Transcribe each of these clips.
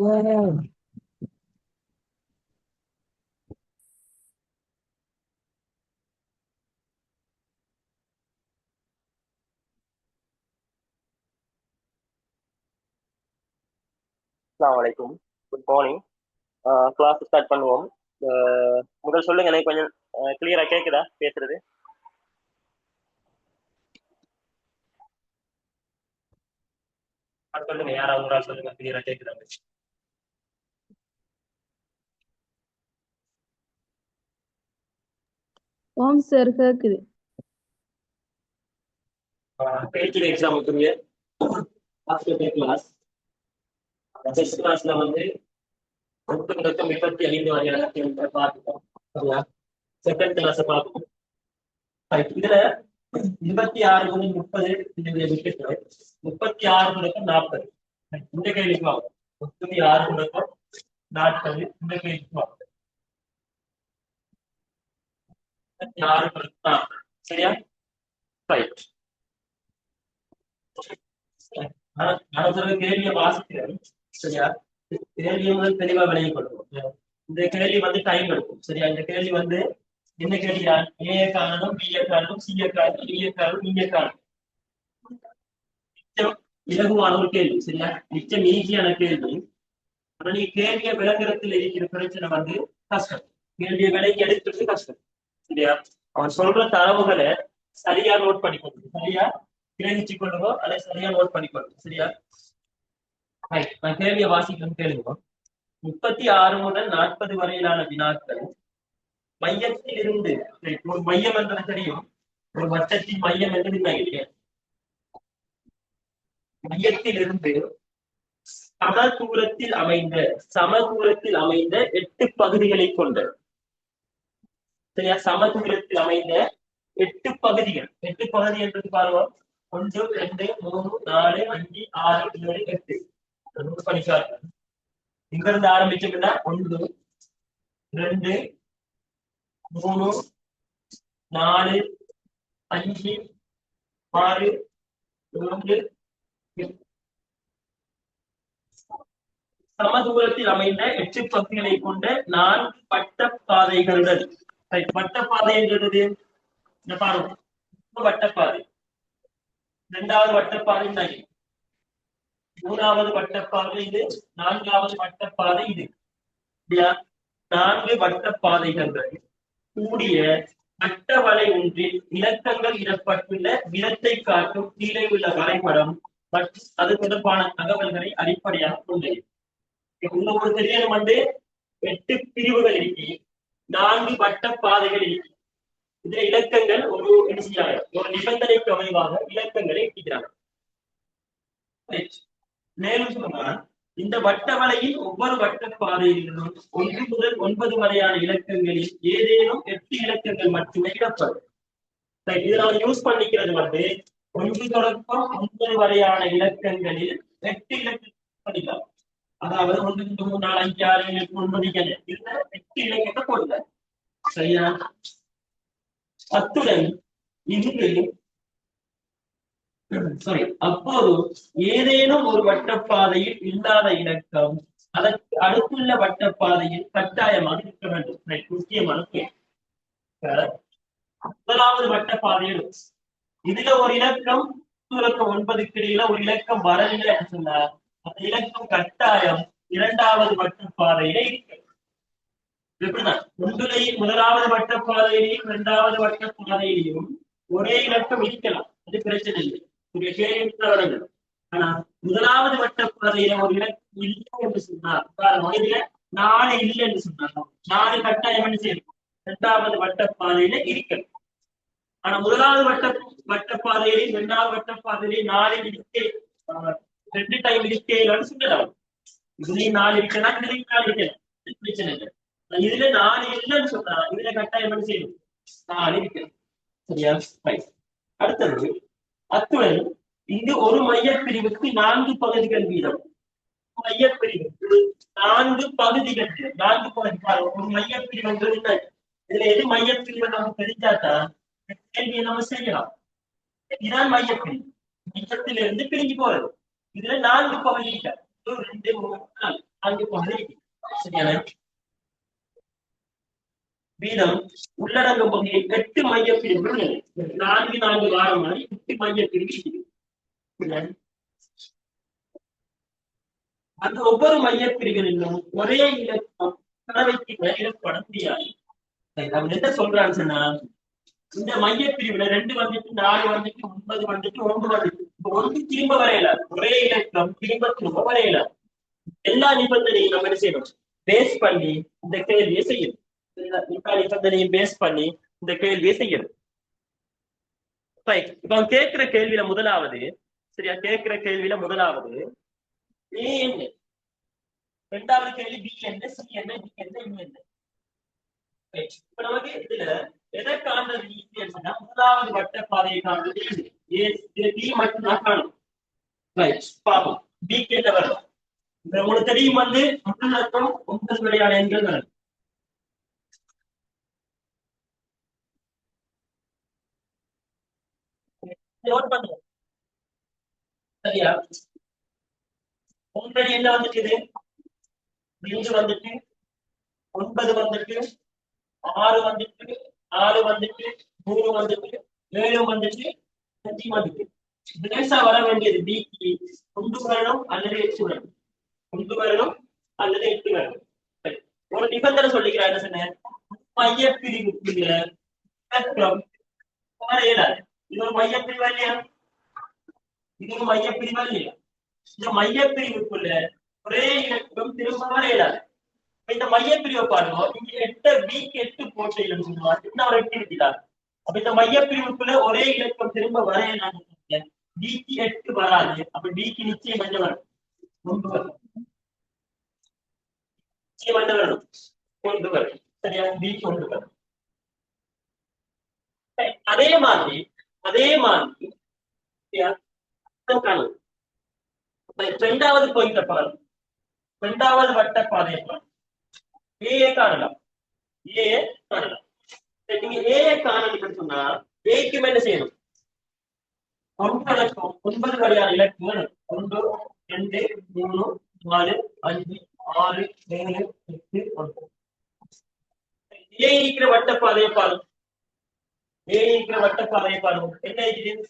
அஸ்ஸலாமு அலைக்கும். Good morning. Class start பண்ணுவோம். முதல் சொல்லுங்க, எனக்கு கொஞ்சம் கிளியரா கேக்குதா பேசுறது? சொல்லுங்க, யாராவது ஒரு ஆள் சொல்லுங்க, கிளியரா கேக்குதா? ஓம் சார் கேக்குது. பேச்சுலர் எக்ஸாமுக்குரிய கிளாஸ் ஃபர்ஸ்ட் கிளாஸ்ல வந்து 35 வரையான பார்த்துட்டோம். சரியா? செகண்ட் கிளாஸ் பார்ப்போம். இதுல 26 முதல் 30 விக்கெட், 36 முதல் 40 இந்த கேள்விக்கு ஆகும். 36 முதல் 40 இந்த கேள்விக்கு ஆகும். 36 முதல் 40. சரியா? ரைட். நான் சொல்ற கேள்வியை வாசிக்கிறேன். சரியா? கேள்வியை முதல் தெளிவா விளங்கிக் கொள்வோம். இந்த கேள்வி வந்து டைம் எடுக்கும். சரியா? இந்த கேள்வி வந்து என்ன கேள்வியா? ஏ காரணம், பி காரணம், சி காரணம், டி காரணம், இ காரணம். நிச்சயம் இலகுவான ஒரு கேள்வி. சரியா? நிச்சயம் ஈஸியான கேள்வி. ஆனா நீ கேள்வியை விளங்குறதுல இருக்கிற பிரச்சனை வந்து கஷ்டம். கேள்வியை விளங்கி எடுக்கிறது கஷ்டம். சரியா? அவன் சொல்ற தரவுகளை சரியா நோட் பண்ணிக்கொள்ளும். சரியா கிரகிச்சு கொள்ளுங்க, அதை சரியா நோட் பண்ணிக்கொள்ளும். சரியா? நான் கேள்வியை வாசிக்கிறேன், கேளுங்க. 36 முதல் 40 வரையிலான வினாக்கள் மையத்தில் இருந்து, ஒரு மையம் என்றது தெரியும், ஒரு வட்டத்தின் மையம் என்று இல்லையா? மையத்தில் இருந்து சமதூரத்தில் அமைந்த 8 பகுதிகளை கொண்ட, சரியா, சமதூரத்தில் அமைந்த 8 பகுதிகள். 8 பகுதி என்றது பாருங்க, 1 2 3 4 5 6 7 8. படிக்காரு இங்க இருந்து ஆரம்பிச்சோம்னா 1 2 3 4 5 6 7 8. சமதூரத்தில் அமைந்த 8 பகுதிகளை கொண்ட 4 வட்ட பாதைகளுடன். வட்டப்பாதை என்றது பாருங்க, வட்டப்பாதை. இரண்டாவது வட்டப்பாதை, மூணாவது வட்டப்பாதை இது, நான்காவது வட்டப்பாதை இது. 4 வட்டப்பாதைகள் கூடிய வட்டவளை ஒன்றில் இலக்கங்கள் இடப்பட்டுள்ள விதத்தை காட்டும் கீழே உள்ள வரைபடம் மற்றும் அது தொடர்பான தகவல்களை அடிப்படையாக கொண்டது. உங்களுக்கு தெரியணும் வந்து 8 பிரிவுகள் இருக்கு, 4 வட்ட பாதைகள் இருக்கு. இதுல இலக்கங்கள் ஒரு ஒரு நிபந்தனைக்கு அமைவாக இலக்கங்களை இருக்கிறாங்க. மேலும் சொன்னால் இந்த வட்டவளையின் ஒவ்வொரு வட்ட பாதையிலும் 1 முதல் 9 வரையான இலக்கங்களில் ஏதேனும் 8 இலக்கங்கள் மட்டுமே இடப்படும். இதுல நம்ம யூஸ் பண்ணிக்கிறது வந்து 1 தொடக்கம் 9 வரையான இலக்கங்களில் 8 இலக்கங்கள் பண்ணிக்கலாம். அதாவது 1 2 3 4 5 6 7 8 9 இதுல 8 இலக்கத்தை போடுங்க. சரியா? அத்துடன் அப்போது ஏதேனும் ஒரு வட்டப்பாதையில் இல்லாத இலக்கம் அதற்கு அடுத்துள்ள வட்டப்பாதையில் கட்டாயமாக இருக்க வேண்டும். முக்கியமான கேள்வி. முதலாவது வட்டப்பாதையில் இதுல ஒரு இலக்கம் 9க்கு இடையில ஒரு இலக்கம் வரவில்லை என்று சொன்னார், அந்த இலக்கம் கட்டாயம் இரண்டாவது வட்டப்பாதையில இருக்கு. எப்படின்னா முதலாவது வட்டப்பாதையிலையும் இரண்டாவது வட்டப்பாதையிலையும் ஒரே இலக்கம் இருக்கலாம், அது பிரச்சனை இல்லை. ஆனா முதலாவது வட்டப்பாதையில ஒரு இலக்கம் இல்லை என்று சொன்னார், இதுல 4 இல்லை என்று சொன்னார், 4 கட்டாயம் என்ன செய்யணும், இரண்டாவது வட்டப்பாதையில இருக்கணும். ஆனா முதலாவது வட்டப்பாதையிலையும் இரண்டாவது வட்டப்பாதையிலையும் 4 இருக்கே, 2 டைம் இருக்கேன்னு சொல்லலாம். இதுலயும் 4 இருக்கலாம், இதுலயும் 4 இருக்கலாம், பிரச்சனை இல்லை. இதுல 4 இல்லைன்னு சொன்னா இதுல கட்டாயம் என்ன செய்யணும், 4 இருக்கணும். சரியா? அடுத்தது அத்துடன் இங்கு ஒரு மையப்பிரிவுக்கு 4 பகுதிகள் வீதம். மையப்பிரிவுக்கு 4 பகுதிகள், 4 பகுதிகள். ஒரு மையப்பிரிவு இதுல எது மையப்பிரிவு நமக்கு தெரிஞ்சாதான் கேள்வியை நம்ம செய்யலாம். இதுதான் மையப்பிரிவு, மையத்திலிருந்து பிரிஞ்சு போறது. இதுல 4 பகுதிகள், 1 2 3 4 4 பகுதி சரியான வீதம் உள்ளடங்கும் பகுதியில் 8 மைய பிரிவுகள் 4 வாரம் மாதிரி 8 மைய பிரிவு. அந்த ஒவ்வொரு மைய பிரிவுகளிலும் ஒரே இலக்கம் கலவைக்கு வெளியிடப்பட முடியாது. அவன் என்ன சொல்றான்னு சொன்னா, இந்த மைய பிரிவுல 2 வந்துட்டு 4 வந்துட்டு 9 வந்துட்டு 1 வந்துட்டு ஒன்று திரும்ப வரையல, ஒரே இலக்கம் திரும்ப வரையல. எல்லா நிபந்தனையும் நம்ம என்ன செய்யணும், பேஸ் பண்ணி இந்த கேள்வியை செய்யணும். எல்லா நிபந்தனையும் பேஸ் பண்ணி இந்த கேள்வியை செய்யணும். இப்ப அவன் கேட்கிற கேள்வியில முதலாவது சரியா, கேட்கிற கேள்வியில முதலாவது ஏ என்ன, இரண்டாவது கேள்வி பி என்ன, சி என்ன, டி என்ன, யூ என்ன. இப்ப நமக்கு இதுல எதை காண்றது ஈஸி அப்படின்னா, முதலாவது வட்ட பாதையை காண்றது பி மட்டும்தான் காணும். பாப்போம் பிக்கு என்ன வரும். உங்களுக்கு தெரியும் வந்து முதலக்கம் 9 வரையான எண்கள் வரும். நோட் பண்ணுங்க சரியா. ஆல்ரெடி என்ன வந்துட்டு, 2 வந்துட்டு 9 வந்துட்டு 6 வந்துட்டு 4 வந்துட்டு 3 வந்துட்டு 7 வந்துட்டு 5 வந்துட்டு. லேசா வர வேண்டியது பிக்கு 1 வரணும் அல்லது 8 வரணும், 1 வரணும் அல்லது 8 வரணும். ஒரு நிபந்தனை சொல்லிக்கிறார், என்ன சொன்ன, மைய பிரிவுக்குள்ள இயலாது. இது ஒரு மைய பிரிவா இல்லையா, இது ஒரு மைய பிரிவா இல்லையா. இந்த மைய பிரிவுக்குள்ள ஒரே இலக்கம் திரும்ப வர இயலாது. இந்த மைய பிரிவை பாருங்க, இங்க 8 பிக்கு 8 போட்டு எழுதுமா, என்ன ஒரு 8 இருக்கிறார். அப்ப இந்த மைய பிரிவுக்குள்ள ஒரே இலக்கம் திரும்ப வர இயலாது. பிக்கு 8 வராது. அப்ப பிக்கு நிச்சயம் என்ன வரும், 1 வரும். நிச்சயம் என்ன வரும், 1 வரும் சரியா, பிக்கு 1 வரும். அதே மாதிரி இரண்டாவது பாயிண்ட் பாருங்க, இரண்டாவது வட்ட பாதையை பாருங்க. ஏ காணலாம், ஏ காணலாம். நீங்க ஏ காணணும்னு சொன்னா ஏக்கு என்ன செய்யணும், 9 வரையான இலக்குகள் 1 2 3 4 5 6 7 8 9. ஏ இருக்கிற வட்டப்பாதையை பாருங்க, ஏ இருக்கிற வட்டப்பாதையை பாருங்க. என்ன இருக்குது,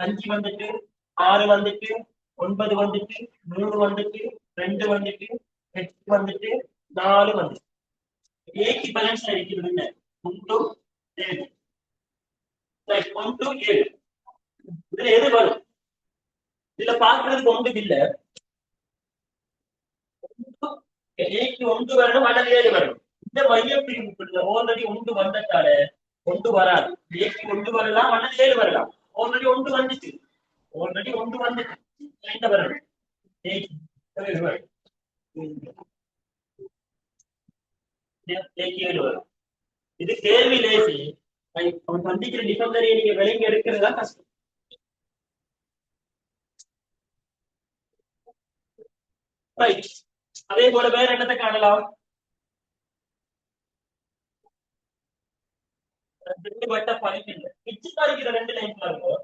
5 வந்துட்டு 6 வந்துட்டு 9 வந்துட்டு 3 வந்துட்டு 2 வந்துட்டு 8 வந்துட்டு 4 வந்துட்டு. ஏக்கு பேலன்ஸ் இருக்கிறது என்ன, 1 7 1 7. இதுல எது வரும், இதுல பாக்குறதுக்கு 1 இல்ல, ஏக்கு 1 வரணும் அல்லது 7 வரணும். இந்த மைய பிரிவுக்குள்ள ஆல்ரெடி 1 வந்ததால 1 வராது. ஏக்கு 1 வரலாம் அல்லது 7 வரலாம். ஆல்ரெடி 1 வந்துச்சு, ஆல்ரெடி 1 வந்துச்சு, என்ன வரணும், ஏக்கு 7 வரும். ஏக்கு 7 வரும். இது கேள்வி லேசி, அவன் சந்திக்கிற நிபந்தனையை நீங்க விளங்கி எடுக்கிறதா கஷ்டம். அதே போல வேற என்னத்தை காணலாம், 2 வட்ட பாதைகள் மிச்சம் இருக்கிற 2 லைன் பாருங்க.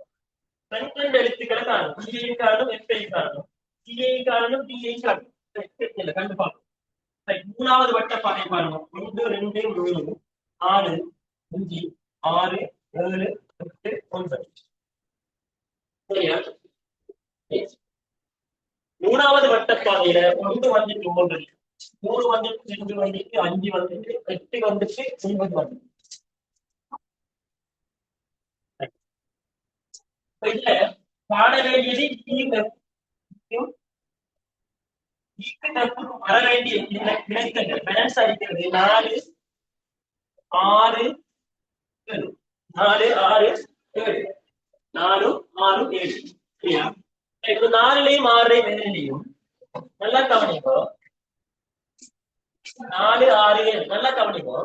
2 எழுத்துக்களை காணும், சிஐ காணும், எஃப்ஐ காணும், சிஐ காணும், டிஐ காணும். கண்டு பார்க்கணும். மூணாவது வட்ட பாதை பாருங்க, 1 2 3 4 5 6 7 8 9 சரியா. மூணாவது வட்டப்பாதையில 1 வந்துட்டு 3 வந்துட்டு 2 வந்துட்டு 5 வந்துட்டு 8 வந்துட்டு 9 வந்துட்டு. இதுல பாட வேண்டியது வர வேண்டிய இலக்கங்கள் பேலன்ஸ் அடிக்கிறது 4 6 7 4 6 7 4 6 7 சரியா. இப்ப 4லயும் 6லயும் 7லயும் நல்லா கவனிப்போ, 4 6 7 நல்லா கவனிப்போ.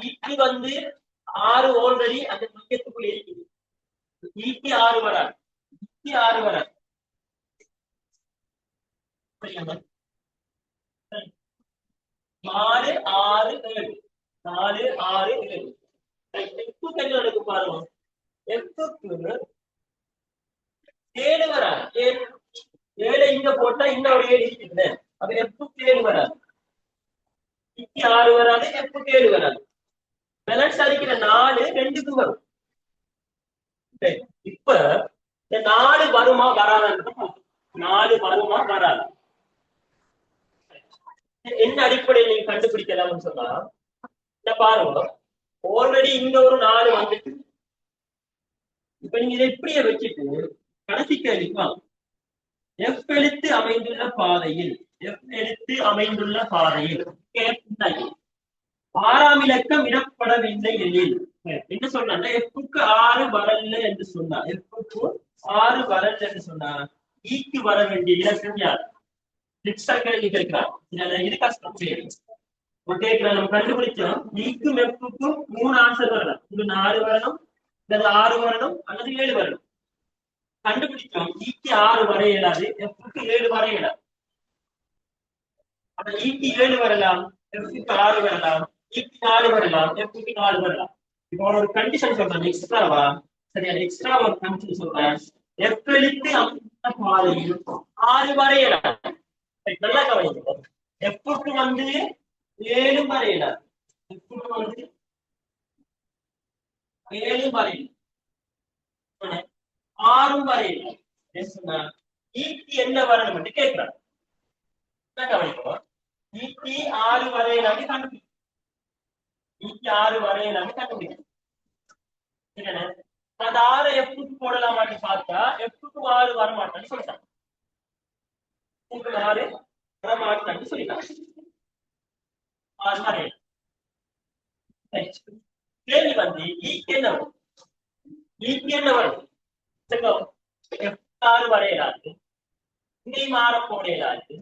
ஈக்கு வந்து 6 ஆல்ரெடி அந்த மையத்துக்குள்ள இருக்குது, ஈக்கு 6 வராது, ஈக்கு 6 வராது. 4 6 7 4 6 7 எஃப்க்கு என்ன நடக்கு பாருங்க, எஃப்க்கு 7 வராது. ஏழை இங்க போட்டா இன்னொரு 7 இருக்குது. அப்ப எஃப்க்கு 7 வராது, இக்கு 6 வராது, எஃப்க்கு 7 வராது. பேலன்ஸ் அடிக்கிற 4 2க்கு வரும். இப்ப இந்த 4 வருமா வராது, 4 வருமா வராது, என்ன அடிப்படையில் நீங்க கண்டுபிடிக்கலாம்னு சொன்னா, இந்த பாருங்க, ஆல்ரெடி இங்க ஒரு 4 வந்துட்டு, இப்ப நீங்க இதை இப்படியே வச்சுட்டு கடைசி கேள்விக்கு எஃப் எழுத்து அமைந்துள்ள பாதையில், எஃப் எழுத்து அமைந்துள்ள பாதையில் ஆறாம் இலக்கம் இடப்படவில்லை எனில் என்ன சொன்னா, எஃப்க்கு 6 வரல என்று சொன்னா, எஃப்க்கு 6 வரல என்று சொன்னா ஈக்கு வர வேண்டிய இலக்கம் யார்? கேள்வி கேட்கிறார். இது கஷ்டம் கேட்கிற நம்ம கண்டுபிடிச்சோம். ஈக்கும் எஃப்க்கும் 3 ஆன்சர் வரலாம். இது 4 வரணும், அல்லது 6 வரணும், அல்லது 7 வரணும். கண்டுபிடிச்சோம். ஈக்கு 6 வர இயலாது, எஃப்க்கு 7 வர இயலாது. அப்ப ஈக்கு 7 வரலாம், எஃப்க்கு 6 வரலாம், ஈக்கு 4 வரலாம், எஃப்க்கு 4 வரலாம். இப்போ ஒரு கண்டிஷன் சொல்றேன், எக்ஸ்ட்ராவா? சரியா, எக்ஸ்ட்ரா ஒரு கண்டிஷன் சொல்றேன். எஃப் எழுத்து அமைந்த பாதையில் 6 வரையலாம். நல்லா கவனிங்க. எஃப்க்கு 7 வரையலாம், எஃப்க்கு 7 வரையலாம், 6 வரையலாம். ஈக்கு என்ன வரணும் என்று கேட்கிறார். கவனிப்போம். ஈக்கு 6 வரையலாம் கண்டுபிடிக்கும், ஈக்கு 6 வரையலாம் கண்டுபிடிக்கும். அந்த 6 எஃப்க்கு போடலாமான்னு பார்த்தா எஃப்க்கு 6 வரமாட்டான்னு சொல்லிட்டாங்க, 6 வரமாட்டான்னு சொல்லிட்டாங்க. கேள்வி ஈக்கு என்ன வரும்? ஈக்கு என்ன வரும்? 6 வரையலாது, இங்கே மாற போடையலாது,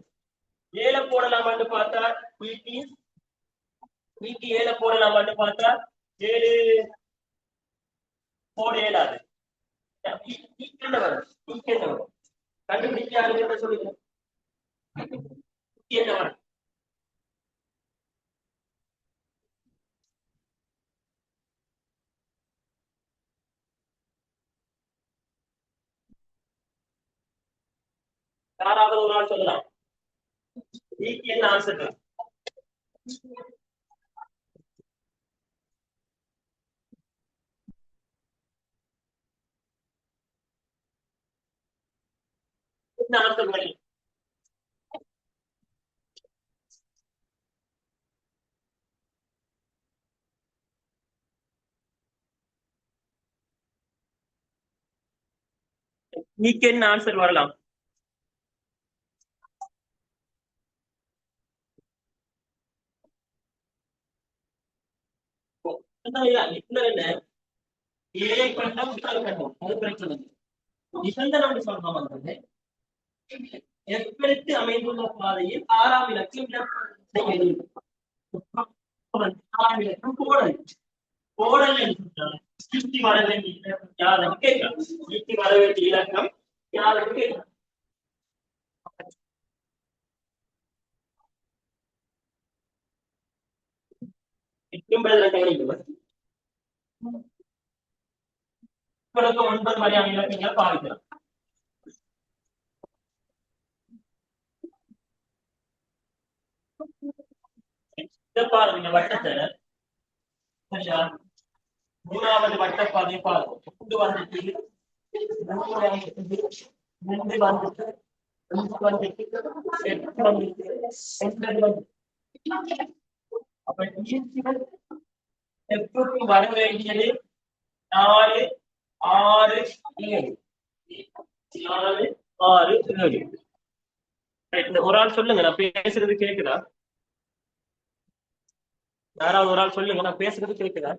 7 போடலாமான்னு பார்த்தா ஈக்கு 7 போடலாமான்னு பார்த்தா 7 போட இயலாது. என்ன வரும்? என்ன வரும்? கண்டுபிடிக்க யாரு சொல்லுங்க, என்ன வரும்? யாராவது ஒரு ஆள் சொல்லலாம். ஈக்கு என்ன ஆன்சர்? என்ன ஆன்சர் பண்ணி ஈக்கு என்ன ஆன்சர் வரலாம்? என்ன ஏழை கண்டம் முதல் கண்டம், அது பிரச்சனை. நிபந்தனை சொல்றோம், எஃப் அமைந்துள்ள பாதையில் 6ஆம் இலக்கம் 6ஆம் இலக்கம் போடல் போடல் என்று சுற்றி வர வேண்டிய இலக்கம் யாரும் கேட்கலாம். சுற்றி வர வேண்டிய இலக்கம் யாரும் கேட்கலாம். உங்களுக்கு 9 வரையான இலக்கங்கள் பாவிக்கலாம். பாருங்க வட்டத்தை, சரியா, 3வது வட்டப்பாதை பாருங்க. கொண்டு வந்துட்டு 3 வந்துட்டு 2 வந்துட்டு 5 வந்துட்டு 8 வந்துட்டு 9 வந்துட்டு. அப்ப ஈர்ப்புகள் எஃப்க்கு வர வேண்டியது 4 6 7, 4 6 7. ஒரு ஆள் சொல்லுங்க, நான் பேசுறது கேக்குதா? யாராவது ஒரு ஆள் சொல்லுங்க, நான் பேசுறது கேக்குதா?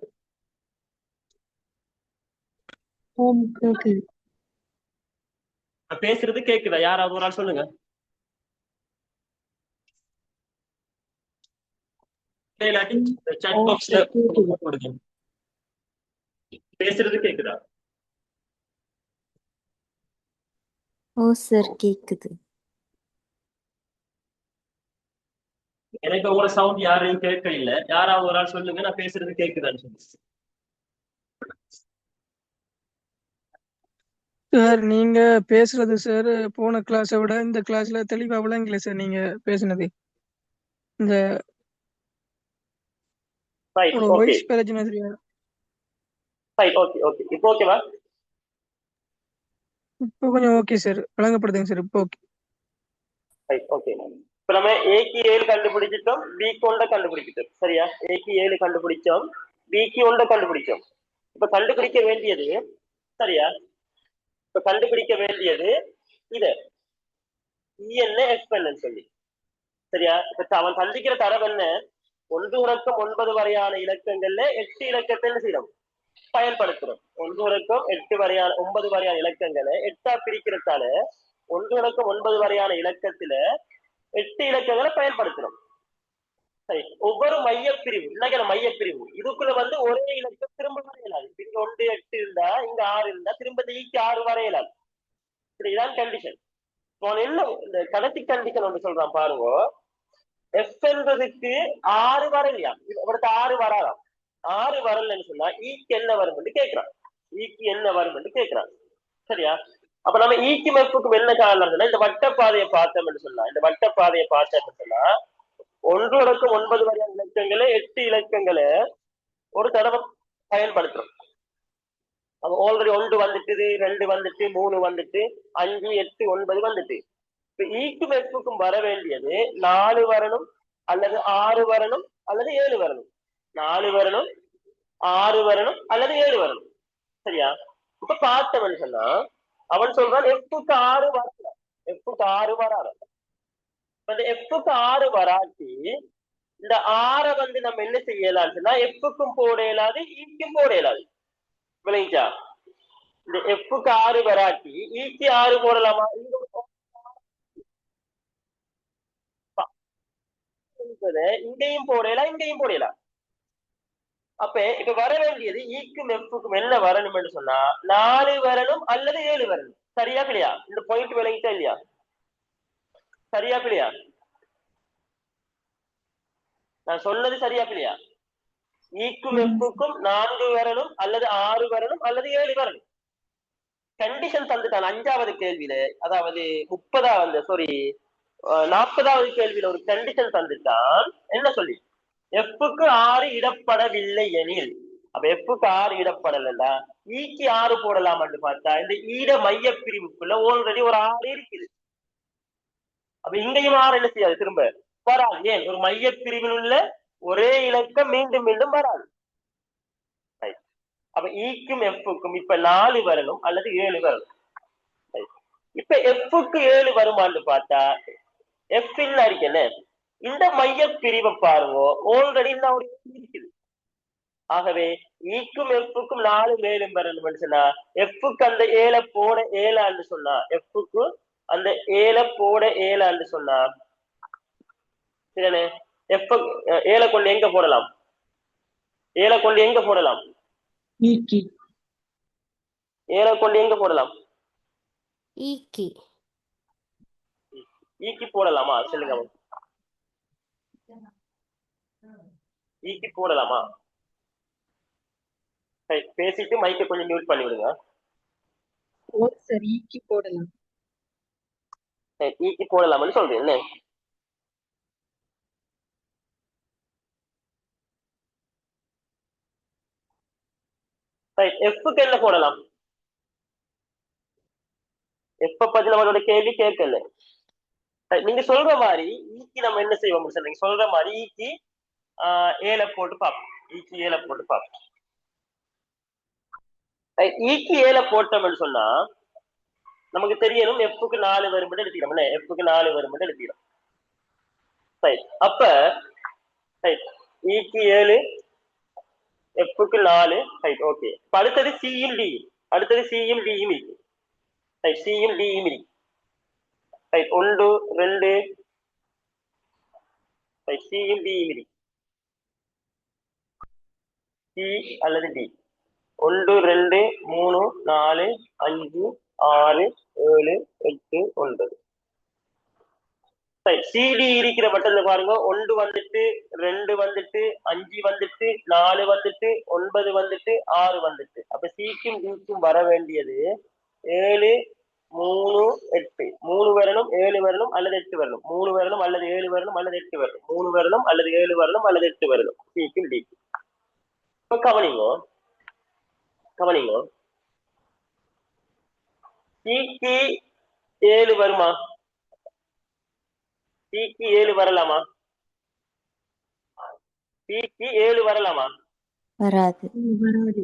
பேசுறது கேக்குதா? யாராவது ஒரு ஆள் சொல்லுங்க. பேசுறது கேக்குதா? ஓ சார், கேக்குது. எனக்கு உங்களோட சவுண்ட் யாரையும் கேட்க இல்ல. யாராவது ஒரு ஆள் சொல்லுங்க, நான் பேசுறது கேக்குதான்னு சொல்லி. சார் நீங்க பேசுறது சார் போன கிளாஸை விட இந்த கிளாஸ்ல தெளிவா விளங்கல சார் நீங்க பேசுனது. இந்த ரைட் ஒரு ஓகே வாய்ஸ் பிரச்சனை சரியா ரைட் ஓகே ஓகே இப்போ ஓகேவா? இப்போ கொஞ்சம் ஓகே சார், விளங்கப்படுதுங்க சார், இப்போ ஓகே. Right okay. இப்ப நம்ம ஏக்கு 7 கண்டுபிடிச்சிட்டோம், பிக்கு 1 கண்டுபிடிச்சிட்டோம். சரியா? ஏக்கு 7 கண்டுபிடிச்சோம், பிக்கு 1 கண்டுபிடிச்சோம். இப்ப கண்டுபிடிக்க வேண்டியது சரியா? இப்ப கண்டுபிடிக்க வேண்டியது இத இ என்ன எஃப் என்னன்னு சொல்லி. சரியா? இப்ப அவன் சந்திக்கிற தரவு என்ன? 1 தொடக்கம் 9 வரையான இலக்கங்கள்ல 8 இலக்கத்தை என்ன செய்யணும்? பயன்படுத்துறோம். 1 தொடக்கம் 8 வரையான 9 வரையான இலக்கங்களை 8ஆ பிரிக்கிறதால 1 தொடக்கம் 9 வரையான இலக்கத்துல 8 இலக்கங்களை பயன்படுத்துறோம். சரி, ஒவ்வொரு மையப்பிரிவு இல்லைங்கிற மையப்பிரிவு இதுக்குள்ள வந்து ஒரே இலக்கம் திரும்ப வரையலாது. இங்க 1 8 இருந்தா இங்க 6 இருந்தா திரும்ப ஈக்கு 6 வரையலாது. இதுதான் கண்டிஷன். என்ன இந்த கடைசி கண்டிஷன் ஒன்று சொல்றான் பாருங்க. எஃப் என்பதுக்கு 6 வரலையா? இவருக்கு 6 வராதாம். 6 வரலன்னு சொன்னா ஈக்கு என்ன வரும்னு கேட்கிறான். ஈக்கு என்ன வரும்னு கேட்கிறான். சரியா? அப்ப நம்ம ஈக்கு மெப்புக்கும் என்ன காரணம்னா இந்த வட்டப்பாதையை பார்த்தோம்னு சொன்னா இந்த வட்டப்பாதையை பார்த்தோம்னு சொன்னா 1 தொடக்கம் 9 வரையான இலக்கங்களை 8 இலக்கங்களை ஒரு தடவை பயன்படுத்துறோம். அப்ப ஆல்ரெடி 1 வந்துட்டு 2 வந்துட்டு 3 வந்துட்டு 5 8 9 வந்துட்டு இப்ப ஈக்கும் எஃப்க்கும் வர வேண்டியது 4 வரணும் அல்லது 6 வரணும் அல்லது 7 வரணும். 4 வரணும் 6 வரணும் அல்லது 7 வரணும். சரியா? இப்ப பார்த்தவன் சொன்னா அவன் சொல்றான் எஃப்க்கு 6 வரல, எஃப்க்கு 6 வராது. அந்த எஃப்க்கு 6 வராட்டி இந்த 6 வந்து நம்ம என்ன செய்யலாம்னு சொன்னா எஃப்க்கும் போட இயலாது ஈக்கும் போட இயலாது. விளைஞ்சா இந்த எஃப்க்கு 6 வராட்டி ஈக்கு 6 போடலாமா? இங்கேயும் போடலாம் இங்கேயும் போடலாம். அப்ப இப்ப வர வேண்டியது ஈக்கும் எஃப்க்கும் என்ன வரணும் என்று சொன்னா 4 வரணும் அல்லது 7 வரணும். சரியா இல்லையா? இந்த பாயிண்ட் விளங்கிட்டா இல்லையா? சரியா இல்லையா? நான் சொன்னது சரியா இல்லையா? ஈக்கும் எஃப்க்கும் 4 வரணும் அல்லது 6 வரணும் அல்லது 7 வரணும். கண்டிஷன் தந்துட்டான் 5வது கேள்வியில, அதாவது 40வது கேள்வியில ஒரு கண்டிஷன் தந்துட்டான். என்ன சொல்லி? எஃப்க்கு 6 இடப்படவில்லை எனில், அப்ப எஃப்க்கு 6 இடப்படலா ஈக்கு 6 போடலாமான்னு பார்த்தா இந்த ஈட மைய பிரிவுக்குள்ள ஆல்ரெடி ஒரு 6 இருக்குது. அப்ப இங்கேயும் 6 என்ன செய்யாது? திரும்ப வராது. ஏன்? ஒரு மைய பிரிவில் உள்ள ஒரே இலக்கம் மீண்டும் மீண்டும் வராது. அப்ப ஈக்கும் எஃப்க்கும் இப்ப 4 வரணும் அல்லது 7 வரணும். இப்ப எஃப்க்கு 7 வருமானு பார்த்தா எஃப் என்ன இந்த மைய பிரிவை பாருங்க ஆல்ரெடி ஒரு இருக்குது. ஆகவே ஈக்கும் எஃப்க்கும் 4 மேலும் வரணும்னு சொன்னா எஃப்க்கு அந்த 7 போட 7 சொன்னா எஃப்க்கு அந்த 7 போட 7 சொன்னா சரிதானே? எஃப் 7 கொண்டு எங்க போடலாம்? 7 கொண்டு எங்க போடலாம்? 7 கொண்டு எங்க போடலாம்? ஈக்கி ஈக்கி போடலாமா? சொல்லுங்க. ஈக்கி போடலாமா? பேசிட்டு மைக்கை கொஞ்சம் மியூட் பண்ணி விடுங்க. சரி, ஈக்கி போடலாம். ஈக்கி போடலாம்னு சொல்றேன். என்ன எஃப்க்கு என்ன போடலாம்? எப்ப பத்தி நம்மளோட கேள்வி கேட்கல. நீங்க சொல்ற மாதிரி ஈக்கி நம்ம என்ன செய்வோம் சொல்றீங்க? சொல்ற மாதிரி ஈக்கி 7 போட்டு பார்ப்போம். ஈக்கி 7 போட்டு பார்ப்போம். ஈக்கி 7 போட்டோம்னு சொன்னா நமக்கு தெரியணும் எஃப்க்கு 4 வரும் மட்டும் எழுதிக்கிறோம். எஃப்க்கு 4 வரும் மட்டும் எழுதிக்கிறோம். அப்ப ஈக்கி 7 எஃப்க்கு 4 ஓகே. அடுத்தது சியும் டி, அடுத்தது சியும் டியும் இருக்கு. சியும் டியும் இருக்கு. 1 2 சியும் டியும் இருக்கு. சி அல்லது டி 1 2 3 4 5 6 7 8 9. சிடி இருக்கிற பட்டன்ல பாருங்க 1 வந்துட்டு 2 வந்துட்டு 5 வந்துட்டு 4 வந்துட்டு 9 வந்துட்டு 6 வந்துட்டு. அப்ப சிக்கும் டிக்கும் வர வேண்டியது 7 3 8 3 வரணும் 7 வரணும் அல்லது 8 வரணும் 3 வரணும் அல்லது 7 வரணும் அல்லது 8 வரணும் 3 வரணும் அல்லது 7 வரணும் அல்லது 8 வரணும் சிக்கும் டிக்கு. இப்ப கவனிங்கோ சிக்கு 7 வருமா? சிக்கு 7 வரலாமா? சிக்கு 7 வரலாமா? வராது. வராது.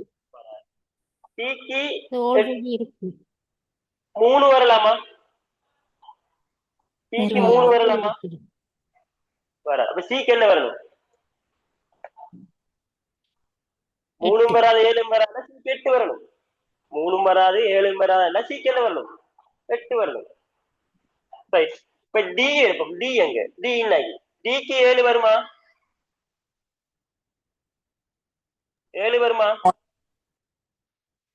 சிக்கு இது ஆல்ரெடி இருக்கு. 3 வரலாமா? சிக்கு 3 வரலாமா? வர. அப்ப சிக்கு என்ன வரணும்? 3 வராது 7 வராது சிக்கு 8 வரணும். 3 வராது 7 வராது சிக்கு என்ன வரணும்? 8 வரணும். இப்ப டி இருக்கும். டி எங்க? டி என்ன? டிக்கு 7 வருமா? 7 வருமா?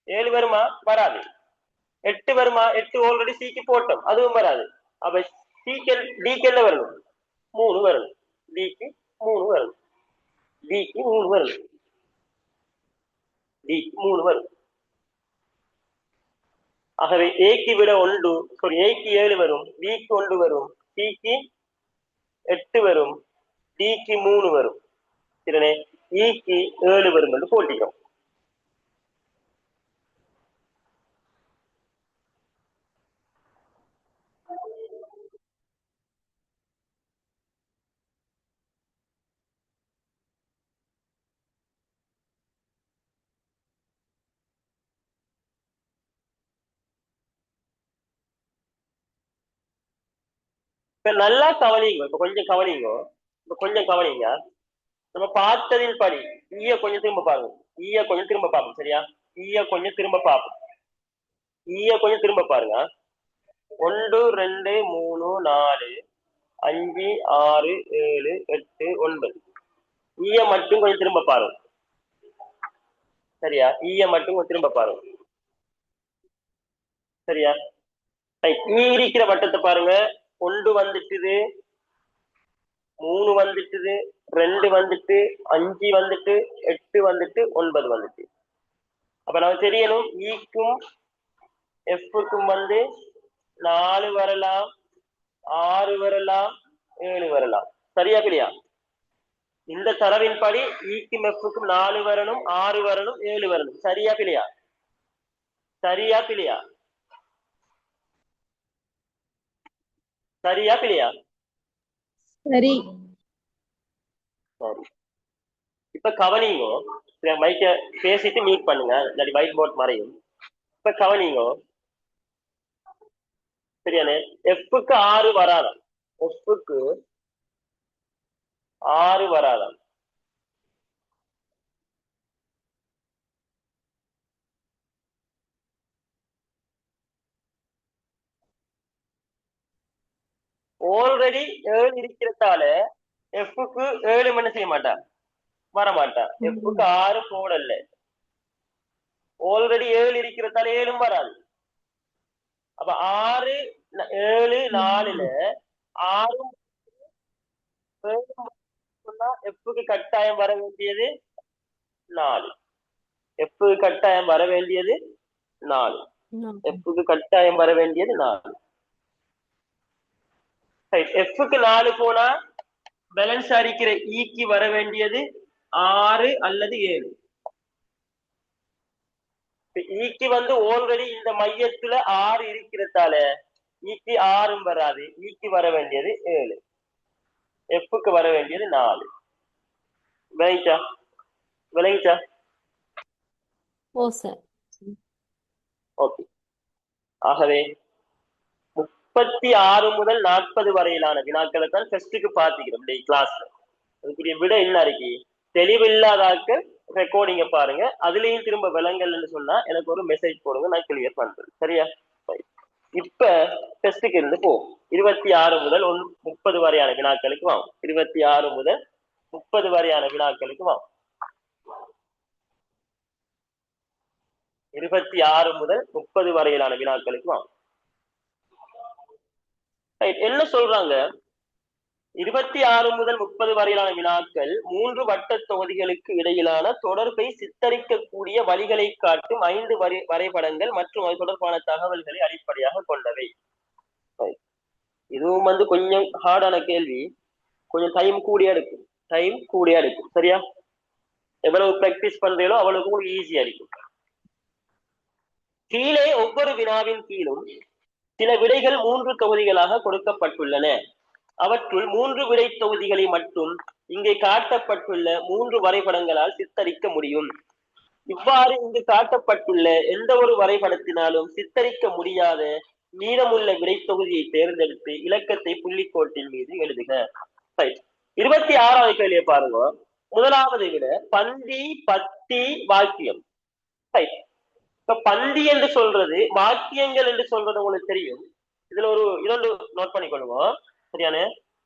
7 வருமா? வராது. 8 வருமா? 8 ஆல்ரெடி சிக்கு போட்டோம், அதுவும் வராது. அப்ப டிக்கு என்ன வரணும்? 3 வரணும். டிக்கு 3 வரணும். டிக்கு 3 வரணும். டிக்கு 3 வரும். ஆகவே ஏக்கு விட 1 ஏக்கு 7 வரும், பிக்கு 1 வரும், சிக்கு 8 வரும், டிக்கு 3 வரும். சரினே? ஈக்கு 7 வரும் என்று போட்டிக்கும். இப்ப நல்லா கவனிங்க. இப்ப கொஞ்சம் கவனிங்க. நம்ம பார்த்ததின் படி ஈய கொஞ்சம் திரும்ப பாருங்க. சரியா? ஈய கொஞ்சம் திரும்ப பார்ப்போம். 1 2 3 4 5 6 7 8 9. ஈய மட்டும் கொஞ்சம் திரும்ப பாருங்க. சரியா? ஈய மட்டும் கொஞ்சம் திரும்ப பாருங்க. சரியா? ஈ இருக்கிற வட்டத்தை பாருங்க. 1 வந்துட்டுது, 3 வந்துட்டுது, 2 வந்துட்டு, 5 வந்துட்டு, 8 வந்துட்டு, 9 வந்துட்டு. அப்ப நமக்கு தெரியணும் ஈக்கும் எஃப்க்கும் 4 வரலாம், 6 வரலாம், 7 வரலாம். சரியா பிள்ளையா? இந்த தரவின் படி ஈக்கும் எஃப்க்கும் 4 வரணும், 6 வரணும், 7 வரணும். சரியா பிள்ளையா? சரியா பிள்ளையா? சரி. சரி. இப்ப கவனிங்கோ. மைக்க பேசிட்டு மியூட் பண்ணுங்க, இல்லாட்டி ஒயிட் போர்ட் மறையும். இப்ப கவனிங்கோ. சரியானே? எஃப்க்கு 6 வராதாம். எஃப்க்கு 6 வராதாம். ஆல்ரெடி 7 இருக்கிறதால எஃப்க்கு 7 என்ன செய்ய மாட்டா? வரமாட்டா. எஃப்க்கு 6 போடல. ஆல்ரெடி 7 இருக்கிறதால 7 வராது. அப்ப 6 7 4ல 6 எஃப்க்கு கட்டாயம் வர வேண்டியது 4. எஃப்க்கு கட்டாயம் வர வேண்டியது 4. எஃப்க்கு கட்டாயம் வர வேண்டியது 4. எஃப்க்கு 4 போனா பேலன்ஸ் அடிக்கிற ஈக்கு வர வேண்டியது 6 அல்லது 7. ஈக்கு ஆல்ரெடி இந்த மையத்துல 6 இருக்கிறதால ஈக்கு 6 வராது. ஈக்கு வர வேண்டியது 7. எஃப்க்கு வர வேண்டியது 4. விளங்கிச்சா? ஓ சார். ஓகே. ஆகவே 36 முதல் 40 வரையிலான வினாக்களை தான் டெஸ்டுக்கு பார்த்துக்கிறோம் கிளாஸ்ல. அதுக்குரிய விட என்ன இருக்கு? தெளிவில்லாதாக்க ரெக்கார்டிங்க பாருங்க. அதுலயும் திரும்ப விலங்கல்னு சொன்னா எனக்கு ஒரு மெசேஜ் போடுங்க, நான் கிளியர் பண்றேன். சரியா? இப்ப டெஸ்டுக்கு இருந்து போ. 26 முதல் 30 வரையான வினாக்களுக்கு வாங்க. 26 முதல் 30 வரையான வினாக்களுக்கு வாங்க. 26 முதல் 30 வரையிலான வினாக்களுக்கு வாங்க. என்ன சொல்றாங்க? 26 முதல் 30 வரையிலான வினாக்கள் 3 வட்ட தொகுதிகளுக்கு இடையிலான தொடர்பை சித்தரிக்கக்கூடிய வழிகளை காட்டும் 5 வரைபடங்கள் மற்றும் அது தொடர்பான தகவல்களை அடிப்படையாக கொண்டவை. இதுவும் கொஞ்சம் ஹார்டான கேள்வி, கொஞ்சம் டைம் கூடியா இருக்கும். சரியா? எவ்வளவு பிராக்டிஸ் பண்றீங்களோ அவ்வளவு ஈஸியா இருக்கும். கீழே ஒவ்வொரு வினாவின் கீழும் சில விடைகள் 3 தொகுதிகளாக கொடுக்கப்பட்டுள்ளன. அவற்றுள் 3 விடை தொகுதிகளை மட்டும் இங்கே காட்டப்பட்டுள்ள 3 வரைபடங்களால் சித்தரிக்க முடியும். இவ்வாறு இங்கு காட்டப்பட்டுள்ள எந்த ஒரு வரைபடத்தினாலும் சித்தரிக்க முடியாத மீதமுள்ள விடை தொகுதியை தேர்ந்தெடுத்து இலக்கத்தை புள்ளிக்கோட்டின் மீது எழுதுக. 26வது கேள்வியை பாருங்க. முதலாவது விட பந்தி, பத்தி, வாக்கியம். பந்தி என்று சொல்றது வாக்கியங்கள் என்று சொல்றது உங்களுக்கு தெரியும். இதுல ஒரு இதொன்று நோட் பண்ணிக்கொள்வோம். சரியான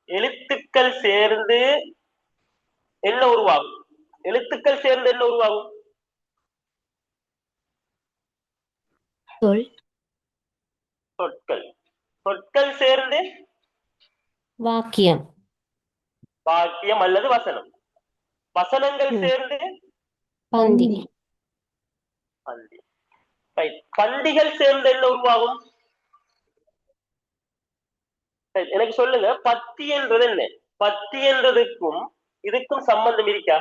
எழுத்துக்கள் சேர்ந்து என்ன உருவாகும்? சொற்கள் சேர்ந்து வாக்கியம் அல்லது வசனம். வசனங்கள் சேர்ந்து பந்தி பந்திகள் சேர்ந்து என்ன உருவாகும்? எனக்கு சொல்லுங்க, பத்தி என்றது என்ன? பத்தி என்றதுக்கும் இதுக்கும் சம்பந்தம் இருக்கா?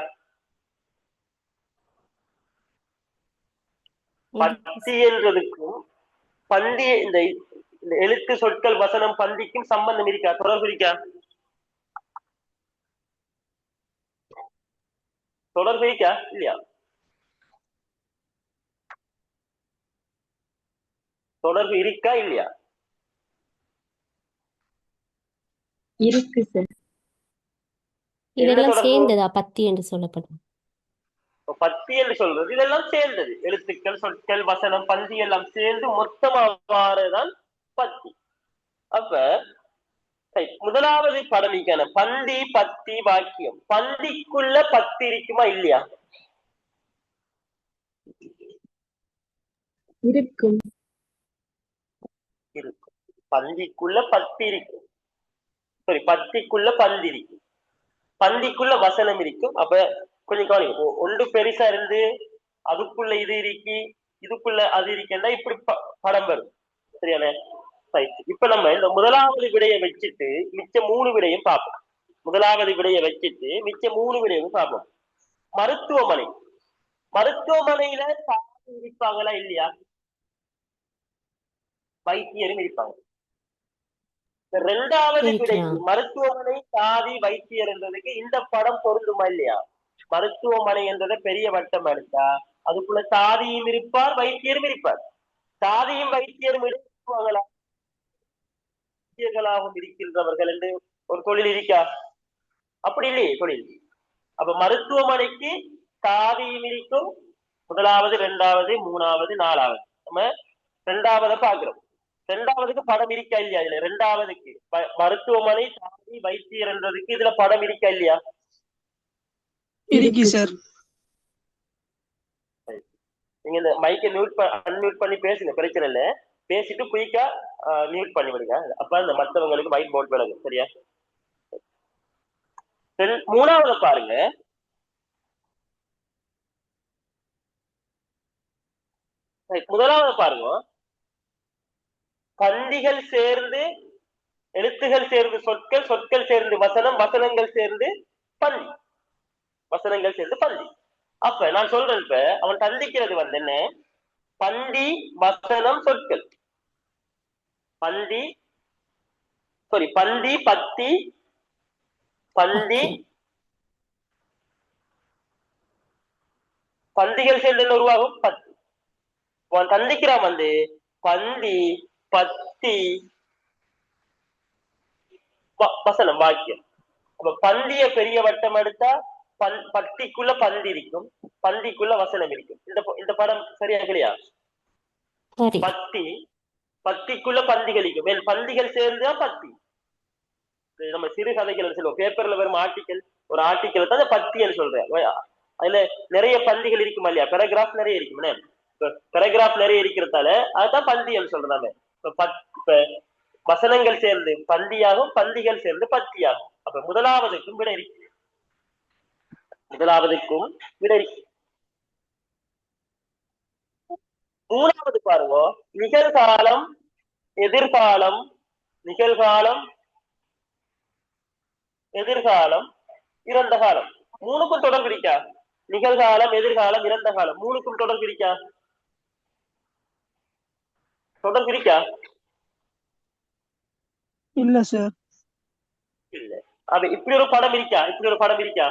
பத்தி என்றதுக்கும் பந்தி, இந்த எழுத்து, சொற்கள், வசனம், பந்திக்கும் சம்பந்தம் இருக்கா? தொடர்பு இருக்கா? இல்லையா? தொடர்பு இருக்கா இல்லையா? இருக்கு சார். இதெல்லாம் சேர்ந்ததா பத்தி என்று சொல்லப்படும்? பத்தி என்று சொல்றது இதெல்லாம் சேர்ந்தது. எழுத்துக்கள், சொற்கள், வசனம், பந்தி எல்லாம் சேர்ந்து மொத்தமாகதான் பத்தி. அப்ப முதலாவது படமிக்கான பந்தி, பத்தி, வாக்கியம். பந்திக்குள்ள பத்தி இருக்குமா இல்லையா? இருக்கும். பந்திக்குள்ள பத்தி இருக்கும். சாரி, பத்திக்குள்ள பந்தி இருக்கும். பந்திக்குள்ள வசனம் இருக்கும். அப்ப கொஞ்சம் கவனி, ஒன்று பெருசா இருந்து அதுக்குள்ள இது இருக்கி இதுக்குள்ள அது இருக்கா இப்படி படம் வரும். சரியான? இப்ப நம்ம இந்த முதலாவது விடையை வச்சுட்டு மிச்ச 3 விடையும் பார்ப்போம். பார்ப்போம். மருத்துவமனையில சாதி இருப்பாங்களா இல்லையா? வைத்தியரும் இருப்பாங்க. 2வது விடைக்கு மருத்துவமனை, சாதி, வைத்தியர் என்றதுக்கு இந்த படம் பொருந்துமா இல்லையா? மருத்துவமனை என்றதை பெரிய வட்டம் எடுத்தா அதுக்குள்ள சாதியும் இருப்பார், வைத்தியரும் இருப்பார். சாதியும் வைத்தியரும் இருப்பாங்களா? வைத்தியர்களாகவும் இருக்கின்றவர்கள் என்று ஒரு தொழில் இருக்கா? அப்படி இல்லையே தொழில். அப்ப மருத்துவமனைக்கு சாதியும் இருக்கும். முதலாவது, 2வது, 3வது, 4வது. நம்ம 2வது பார்க்கிறோம். 2வதுக்கு படம் இருக்கா இல்லையா? இதுல 2வதுக்கு மருத்துவமனை, சாதி, வைத்தியர் என்றதுக்கு இதுல படம் இருக்கா இல்லையா? இருக்கு சார். நீங்க இந்த மைக்கை அன்மியூட் பண்ணி பேசுங்க, பிரச்சனை இல்லை. பேசிட்டு குயிக்கா மியூட் பண்ணி விடுங்க. அப்ப இந்த மற்றவங்களுக்கு ஒயிட் போர்ட் விளங்கும். சரியா? 3வது பாருங்க. முதலாவது பாருங்க. பந்திகள் சேர்ந்து எழுத்துகள் சேர்ந்து சொற்கள், சொற்கள் சேர்ந்து வசனம், வசனங்கள் சேர்ந்து பந்தி. அப்ப நான் சொல்றேன், இப்ப அவன் தந்திக்கிறது என்ன? பந்தி, வசனம், சொற்கள். பந்தி, பத்தி, பந்தி, பந்திகள் சேர்ந்து என்ன உருவாகும்? பத்தி. அவன் தந்திக்கிறான் பந்தி, பத்தி, வசனம், வாக்கியம். அப்ப பந்திய பெரிய வட்டம் எடுத்தா பத்திக்குள்ள பந்தி இருக்கும், பந்திக்குள்ள வசனம் இருக்கும். இந்த படம் சரியா இல்லையா? பத்திக்குள்ள பந்திகள் இருக்கும். பந்திகள் சேர்ந்துதான் பத்தி. நம்ம சிறுகதைகள் சொல்லுவோம், பேப்பர்ல வரும் ஆர்டிக்கல், ஒரு ஆர்டிக்கல் தான் பத்தின்னு சொல்றேன். அதுல நிறைய பந்திகள் இருக்குமா இல்லையா? பேராகிராஃப் நிறைய இருக்கும். பேராகிராஃப் நிறைய இருக்கிறதால அதுதான் பந்தின்னு சொல்றாங்க. இப்ப வசனங்கள் சேர்ந்து பந்தியாகும், பந்திகள் சேர்ந்து பத்தியாகும். அப்ப முதலாவதுக்கும் விடை இருக்கு. முதலாவதுக்கும் விடை இருக்கு. மூணாவது பாருங்க, நிகழ்காலம், எதிர்காலம், நிகழ்காலம், எதிர்காலம், இறந்த காலம். மூணுக்கும் தொடர்பு இருக்கா? நிகழ்காலம், எதிர்காலம், இறந்த காலம் மூணுக்கும் தொடர்பு இருக்கா? தொடர்பு இருக்கா? இல்ல சார். இல்ல. அப்ப இப்படி ஒரு படம் இருக்கா? இப்படி ஒரு படம் இருக்கா?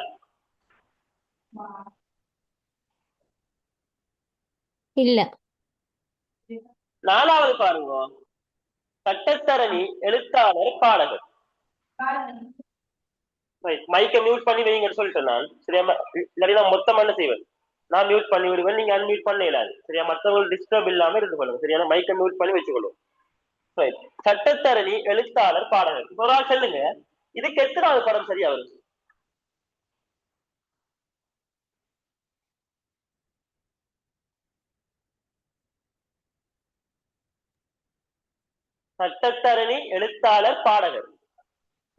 இல்ல. நாலாவது பாருங்க, சட்டத்தரணி, எழுத்தாளர், பாடகர். மைக்க மியூட் பண்ணி வைங்கன்னு சொல்லிட்டேன் நான். சரியா? இல்லாட்டி நான் மொத்தமா என்ன செய்வேன், நான் மியூட் பண்ணி விடுவேன், நீங்க அன்மியூட் பண்ண இயலாது. சரியா? மற்றவங்களுக்கு டிஸ்டர்ப் இல்லாம இருந்து கொள்ளுங்க. சரியான? மைக்க மியூட் பண்ணி வச்சுக்கொள்ளும். சட்டத்தரணி, எழுத்தாளர், பாடகர். ஒரு ஆள் சொல்லுங்க, இதுக்கு எத்தனாவது படம் சரியா வருது? சட்டத்தரணி, எழுத்தாளர், பாடகர்.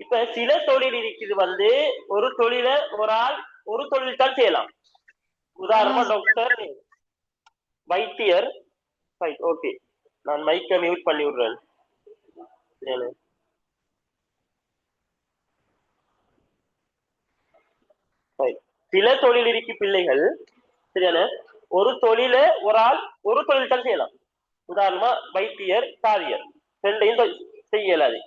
இப்ப சில தொழில் இருக்குது வந்து, ஒரு தொழில ஒரு ஆள் ஒரு தொழில் தான் செய்யலாம். உதாரணமா டாக்டர், வைத்தியர். ஓகே, நான் மைக்க மியூட் பண்ணி விடுறேன். சில தொழில் இருக்கு பிள்ளைகள். சரியான? ஒரு தொழில ஒரு ஆள் ஒரு தொழில் தான் செய்யலாம். உதாரணமா வைத்தியர், சாதியர் ரெண்டையும் செய்ய இயலாது.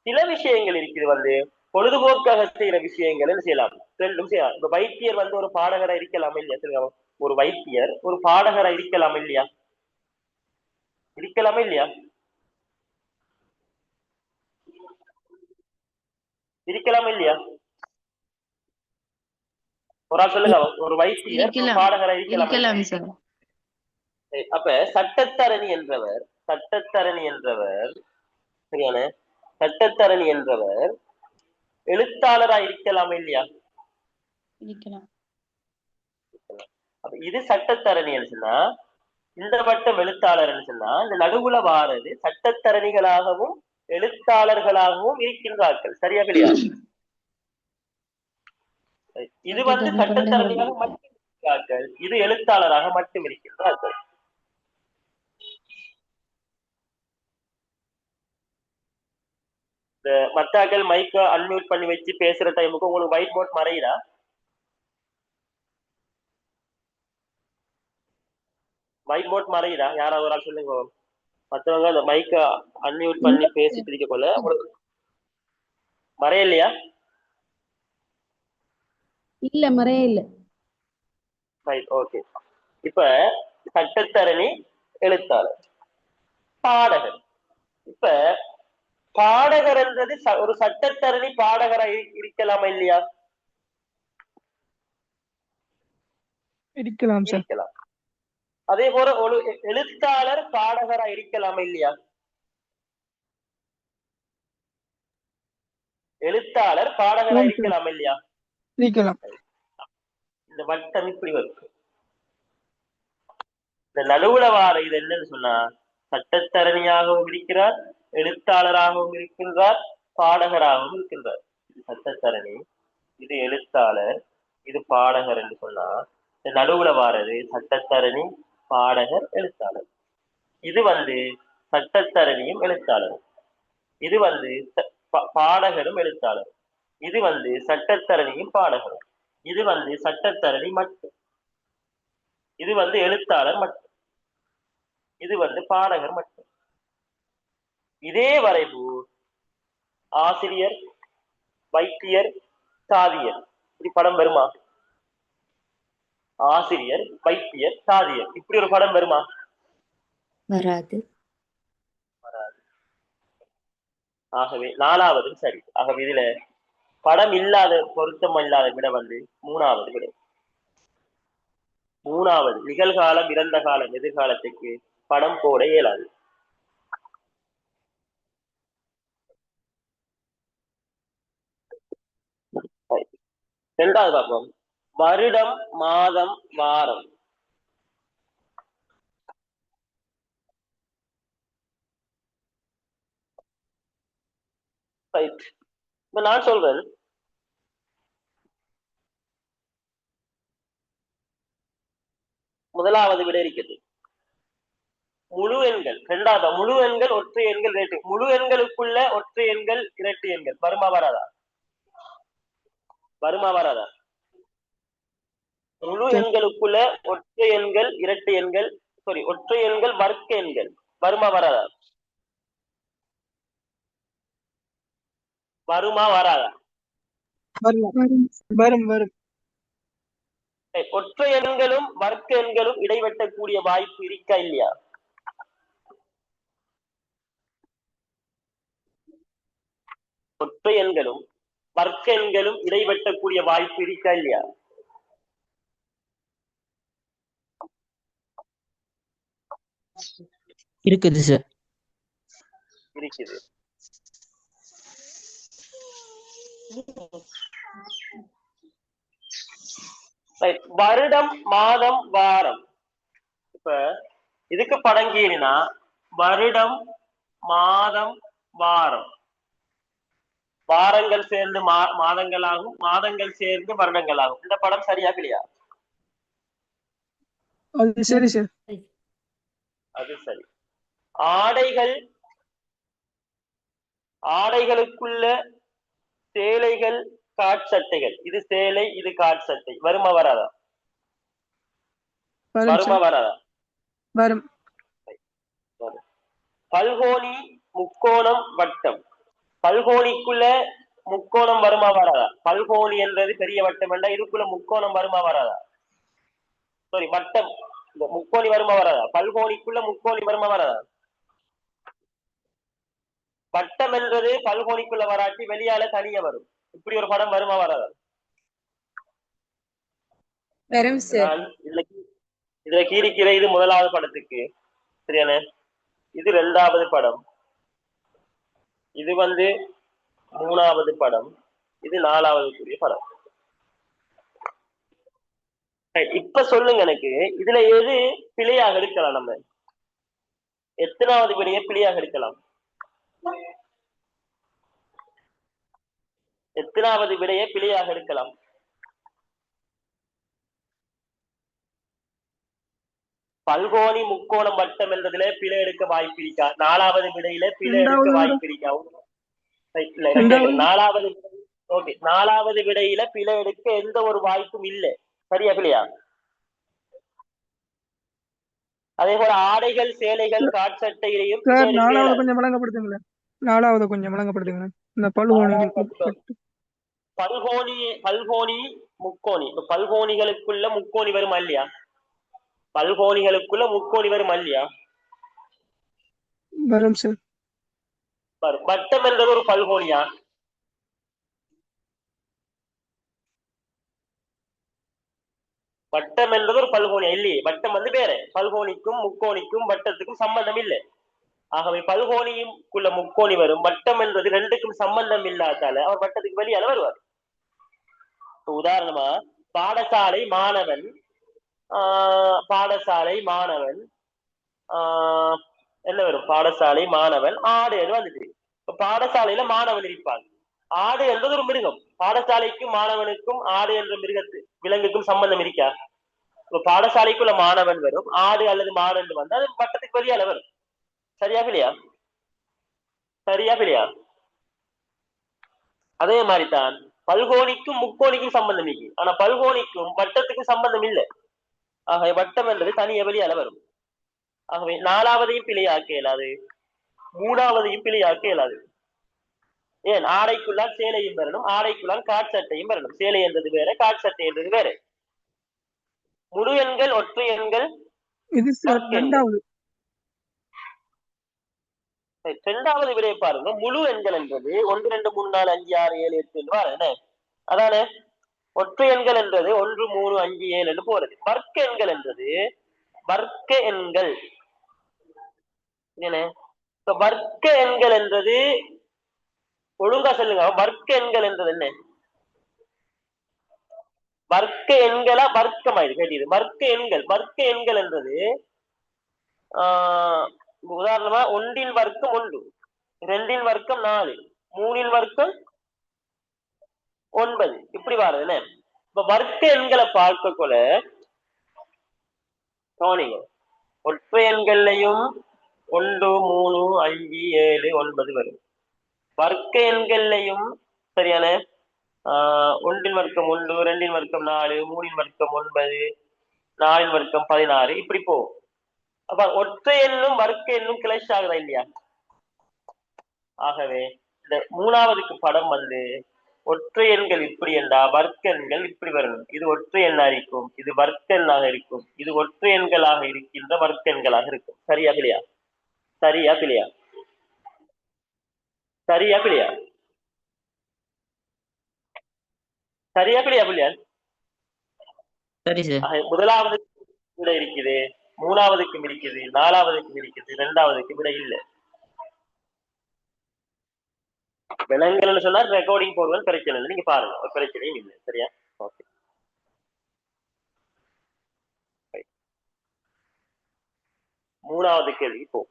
சில விஷயங்கள் இருக்குது வந்து பொழுதுபோக்காக செய்யற விஷயங்கள் என்ன செய்யலாம், ரெண்டும் செய்யலாம். இப்ப வைத்தியர் வந்து ஒரு பாடகரா இருக்கலாம் இல்லையா? சொல்லுங்க, ஒரு வைத்தியர் ஒரு பாடகரா இருக்கலாம் இல்லையா? இருக்கலாமா இல்லையா? இருக்கலாமா இல்லையா? ஒரு ஆள் சொல்லுங்க, ஒரு வைத்தியர் ஒரு பாடகரா இருக்கலாம். அப்ப சட்டத்தரணி என்றவர், சட்டத்தரணி என்றவர், சரியான? சட்டத்தரணி என்றவர் எழுத்தாளரா இருக்கலாமா இல்லையா? அப்ப இது சட்டத்தரணி சொன்னா, இந்த வட்டம் எழுத்தாளர் சொன்னா, இந்த நடுவுல வாரது சட்டத்தரணிகளாகவும் எழுத்தாளர்களாகவும் இருக்கின்றார்கள். சரியா இல்லையா? இது வந்து சட்டத்தரணிகளாக மட்டும் இருக்கிறார்கள், இது எழுத்தாளராக மட்டும் இருக்கின்றார்கள். இந்த மத்தாக்கள் மைக்க அன்மியூட் பண்ணி வச்சு பேசுற டைமுக்கு உங்களுக்கு ஒயிட் போர்ட் மறையுதா? ஒயிட் போர்ட் மறையுதா? யாராவது ஒரு ஆள் சொல்லுங்க. மற்றவங்க அந்த மைக்க அன்மியூட் பண்ணி பேசிட்டு இருக்க போல உங்களுக்கு மறையலையா? இல்ல மறைய இல்ல. ஓகே. இப்ப சட்டத்தரணி, எழுத்தாளர், பாடகர். இப்ப பாடகர் என்றது ஒரு சட்டத்தரணி பாடகரா இருக்கலாமா இல்லையா? இருக்கலாம் சார். இருக்கலாம். அதே போல ஒரு எழுத்தாளர் பாடகரா இருக்கலாமா இல்லையா? எழுத்தாளர் பாடகரா இருக்கலாமா இல்லையா? இருக்கலாம். இந்த வட்டம் இப்படி வரும். இந்த நடுவுல வார இது என்னன்னு சொன்னா, சட்டத்தரணியாகவும் இருக்கிறார், எழுத்தாளராகவும் இருக்கின்றார், பாடகராகவும் இருக்கின்றார். இது சட்டத்தரணி, இது எழுத்தாளர், இது பாடகர் என்று சொன்னா, இந்த நடுவுல வாரது சட்டத்தரணி, பாடகர், எழுத்தாளர். இது வந்து சட்டத்தரணியும் எழுத்தாளரும், இது வந்து பாடகரும் எழுத்தாளரும், இது வந்து சட்டத்தரணியும் பாடகரும், இது வந்து சட்டத்தரணி மட்டும், இது வந்து எழுத்தாளர் மட்டும், இது வந்து பாடகர் மட்டும். இதே வரைவு ஆசிரியர், வைத்தியர், சாதியர், இப்படி படம் வருமா? ஆசிரியர், வைத்தியர், சாதியர், இப்படி ஒரு படம் வருமா? வராது. ஆகவே நாலாவது சரி. ஆகவே இதுல படம் இல்லாத, பொருத்தம் இல்லாத விட வந்து மூணாவது விட. மூணாவது, நிகழ்காலம், இறந்த காலம், எதிர்காலத்துக்கு படம் போட இயலாது. இரண்டாவது பார்ப்போம், வருடம், மாதம், வாரம். இப்ப நான் சொல்றேன், முதலாவது விட இருக்குது முழு எண்கள். இரண்டாவது முழு எண்கள், ஒற்றை எண்கள், இரட்டை. முழு எண்களுக்குள்ள ஒற்றை எண்கள், இரட்டை எண்கள் வருமா வராதா? வருமா வராதா? முழு எண்களுக்குள்ள ஒற்றை எண்கள், இரட்டை எண்கள், சாரி ஒற்றை எண்கள், வர்க்க எண்கள் வருமா வராதா? வருமா வராதா? வரும் வரும். ஒற்றை எண்களும் வர்க்க எண்களும் இடைவெட்டக்கூடிய வாய்ப்பு இருக்கா இல்லையா? ஒற்றை எண்களும் வர்க்க எண்களும் இடைவெட்டக்கூடிய வாய்ப்பு இருக்கா இல்லையா? இருக்குது சார். இருக்குது. வருடம், மாதம், வாரம். இப்ப இதுக்கு படங்கீடுனா வருடம், மாதம், வாரம். வாரங்கள் சேர்ந்து மாதங்களாகும், மாதங்கள் சேர்ந்து வருடங்களாகும். இந்த படம் சரியா இல்லையா? அது சரி சார். அது சரி. ஆடைகள், ஆடைகளுக்குள்ள சேலைகள், காட்சட்டைகள். இது சேலை, இது காட்சட்டை. வருமா வராதா? வருமா வராதா? வரும். பல்கோணி, முக்கோணம், வட்டம். பல்கோணிக்குள்ள முக்கோணம் வருமா வராதா? பல்கோணி என்றது பெரிய வட்டம் என்றா இதுக்குள்ள முக்கோணம் வருமா வராதா? சாரி வட்டம், இந்த முக்கோணி வருமா வராதா? பல்கோணிக்குள்ள முக்கோணி வருமா வராதா? வட்டம் என்றது பல்கோணிக்குள்ள வராட்டி வெளியால தனியா வரும். இப்படி ஒரு படம் வருமா வராதா? வரும் சார். இதுல கீரிக்கிற இது முதலாவது படத்துக்கு சரியான. இது இரண்டாவது படம், இது மூணாவது படம், இது நாலாவதுக்குரிய படம். இப்ப சொல்லுங்க எனக்கு, இதுல எது பிழையாக எடுக்கலாம்? நம்ம எத்தனாவது விடையை பிழையாக எடுக்கலாம்? எத்தனாவது விடையை பிழையாக எடுக்கலாம்? பல்கோணி, முக்கோணம், வட்டம் என்றதுல பிழை எடுக்க வாய்ப்பு இருக்கா? நாலாவது விடையில பிழை எடுக்க வாய்ப்பு இருக்கா? நாலாவது ஓகே, நாலாவது விடையில பிழை எடுக்க எந்த ஒரு வாய்ப்பும் இல்லை. சரியா பிள்ளையா? அதே போல ஆடைகள், சேலைகள், காட்சட்டையிலையும் நாலாவது கொஞ்சம் விளங்கப்படுத்துங்களேன். நாலாவது கொஞ்சம் விளங்கப்படுத்துங்களேன். இந்த பல்கோணி, முக்கோணி. இப்ப பல்கோணிகளுக்குள்ள முக்கோணி வருமா இல்லையா? பல்கோணிகளுக்குள்ள முக்கோணி வருமா இல்லையா? வரும் சார். வட்டம் என்றது ஒரு பல்கோணியா? வட்டம் என்பது ஒரு பல்கோணியா? இல்லையே. வட்டம் வேற. பல்கோணிக்கும் முக்கோணிக்கும் வட்டத்துக்கும் சம்பந்தம் இல்லை. ஆகவே பல்கோணிக்குள்ள முக்கோணி வரும். வட்டம் என்பது ரெண்டுக்கும் சம்பந்தம் இல்லாதால அவர் வட்டத்துக்கு வெளியால வருவார். உதாரணமா பாடசாலை மாணவன் என்ன வரும்? பாடசாலை மாணவன் ஆடு என்று வந்துட்டு. இப்ப பாடசாலையில மாணவன் இருப்பான். ஆடு என்பது ஒரு மிருகம். பாடசாலைக்கும் மாணவனுக்கும் ஆடு என்ற விலங்குக்கும் சம்பந்தம் இருக்கா? இப்ப பாடசாலைக்குள்ள மாணவன் வரும், ஆடு அல்லது மாடு என்று வந்தா அது வட்டத்துக்கு வெளியால வரும். சரியா இல்லையா? சரியா இல்லையா? அதே மாதிரிதான் பல்கோணிக்கும் முக்கோணிக்கும் சம்பந்தம் இருக்கு. ஆனா பல்கோணிக்கும் வட்டத்துக்கும் சம்பந்தம் இல்லை. ஆகவே வட்டம் என்பது தனிய வெளியால வரும். ஆகவே நாலாவதையும் பிழையாக்க இயலாது, மூணாவதையும் பிழையாக்க இயலாது. ஏன்? ஆடைக்குள்ளால் சேலையும் வரணும், ஆடைக்குள்ளால் காட்சட்டையும் வரணும். சேலை என்றது வேற, காட்சட்டை என்றது வேற. முழு எண்கள், ஒற்றை எண்கள், இரண்டாவது விடையை பாருங்க. முழு எண்கள் என்பது 1 2 3 4 5 6 7 8 என்று அதானே. ஒற்றை எண்கள் என்றது 1 3 5 7 என்று போறது. வர்க்க எண்கள் என்றது வர்க்க எண்கள் என்ன? வர்க்க எண்கள் என்றது ஒழுங்கா சொல்லுங்க. வர்க்க எண்கள் என்றது என்ன? வர்க்க எண்களா வர்க்கமாயிரு கேட்டீது. வர்க்க எண்கள் என்றது உதாரணமா 1 வர்க்கம் 1, 2 வர்க்கம் 4, 3 வர்க்கம் 9 இப்படி வருது. இப்ப வர்க்க எண்களை பார்க்க கூட கவனிங்க, ஒற்றை எண்கள்லையும் 1, 3, 5, 7, 9 வரும். வர்க்க எண்கள்லையும் சரியான 1 வர்க்கம் 1, 2 வர்க்கம் 4, 3 வர்க்கம் 9, 4 வர்க்கம் 16 இப்படி போகும். அப்ப ஒற்றை எண்ணும் வர்க்க எண்ணும் கிளஷ் ஆகுதா இல்லையா? ஆகவே இந்த மூணாவதுக்கு படம் வந்து ஒற்றை எண்கள் இப்படி என்றா வர்க்க எண்கள் இப்படி வரணும். இது ஒற்றை எண்ணா இருக்கும், இது வர்க்க எண்ணாக இருக்கும், இது ஒற்றை எண்களாக இருக்கின்ற வர்க்க எண்களாக இருக்கும். சரியா பிள்ளையா? சரியா பிள்ளையா? சரியா பிள்ளையா? சரியா பிள்ளையா பிள்ளையா? சரி சார். முதலாவது விட இருக்குது, மூணாவதுக்கும் இருக்குது, நாலாவதுக்கும் இருக்குது, இரண்டாவதுக்கு விட இல்லை. விலங்குகள்னு சொன்னா ரெக்கார்டிங் போடுவது பிரச்சனை இல்லை, நீங்க பாருங்க, ஒரு பிரச்சனையும் இல்லை. சரியா? ஓகே. மூணாவது கேள்வி இப்போ.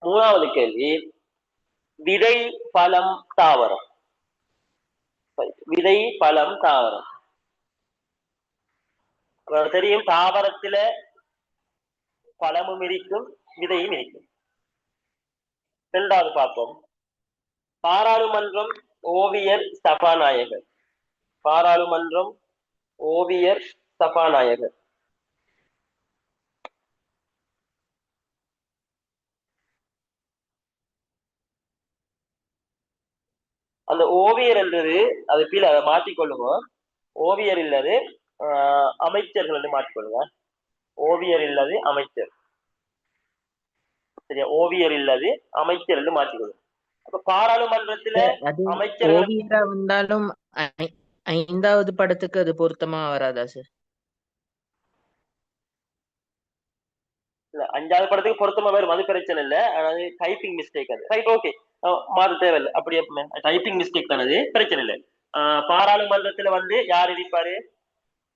மூணாவது கேள்வி, விதை பழம் தாவரம். விதை பழம் தாவரம் தெரியும். தாவரத்துல பழமும் இருக்கும், விதையும் இருக்கும். இரண்டாவது பார்ப்போம். பாராளுமன்றம் ஓவியர் சபாநாயகர். பாராளுமன்றம் ஓவியர் சபாநாயகர். அந்த ஓவியர் என்றது அது கீழே அதை மாற்றிக்கொள்ளுங்க. ஓவியர் இல்லது அமைச்சர்கள் என்று மாற்றிக்கொள்ளுங்க. ஓவியர் இல்லது அமைச்சர். சரியா? ஓவியர் இல்லது அமைச்சர் என்று மாற்றிக்கொள்ளுங்க. அப்ப பாராளுமன்றத்துல அமைச்சர் ஓவியரா வந்தாலும் 5வது படத்துக்கு அது பொருத்தமா வராதா சார்? இல்ல, 5வது படத்துக்கு பொருத்தமா வரும், அது பிரச்சனை இல்லை. அதாவது டைப்பிங் மிஸ்டேக் அது. ரைட், ஓகே, மாற்ற தேவையில்லை. அப்படியே டைப்பிங் மிஸ்டேக் தானது, பிரச்சனை இல்லை. பாராளுமன்றத்துல வந்து யார் இருப்பாரு?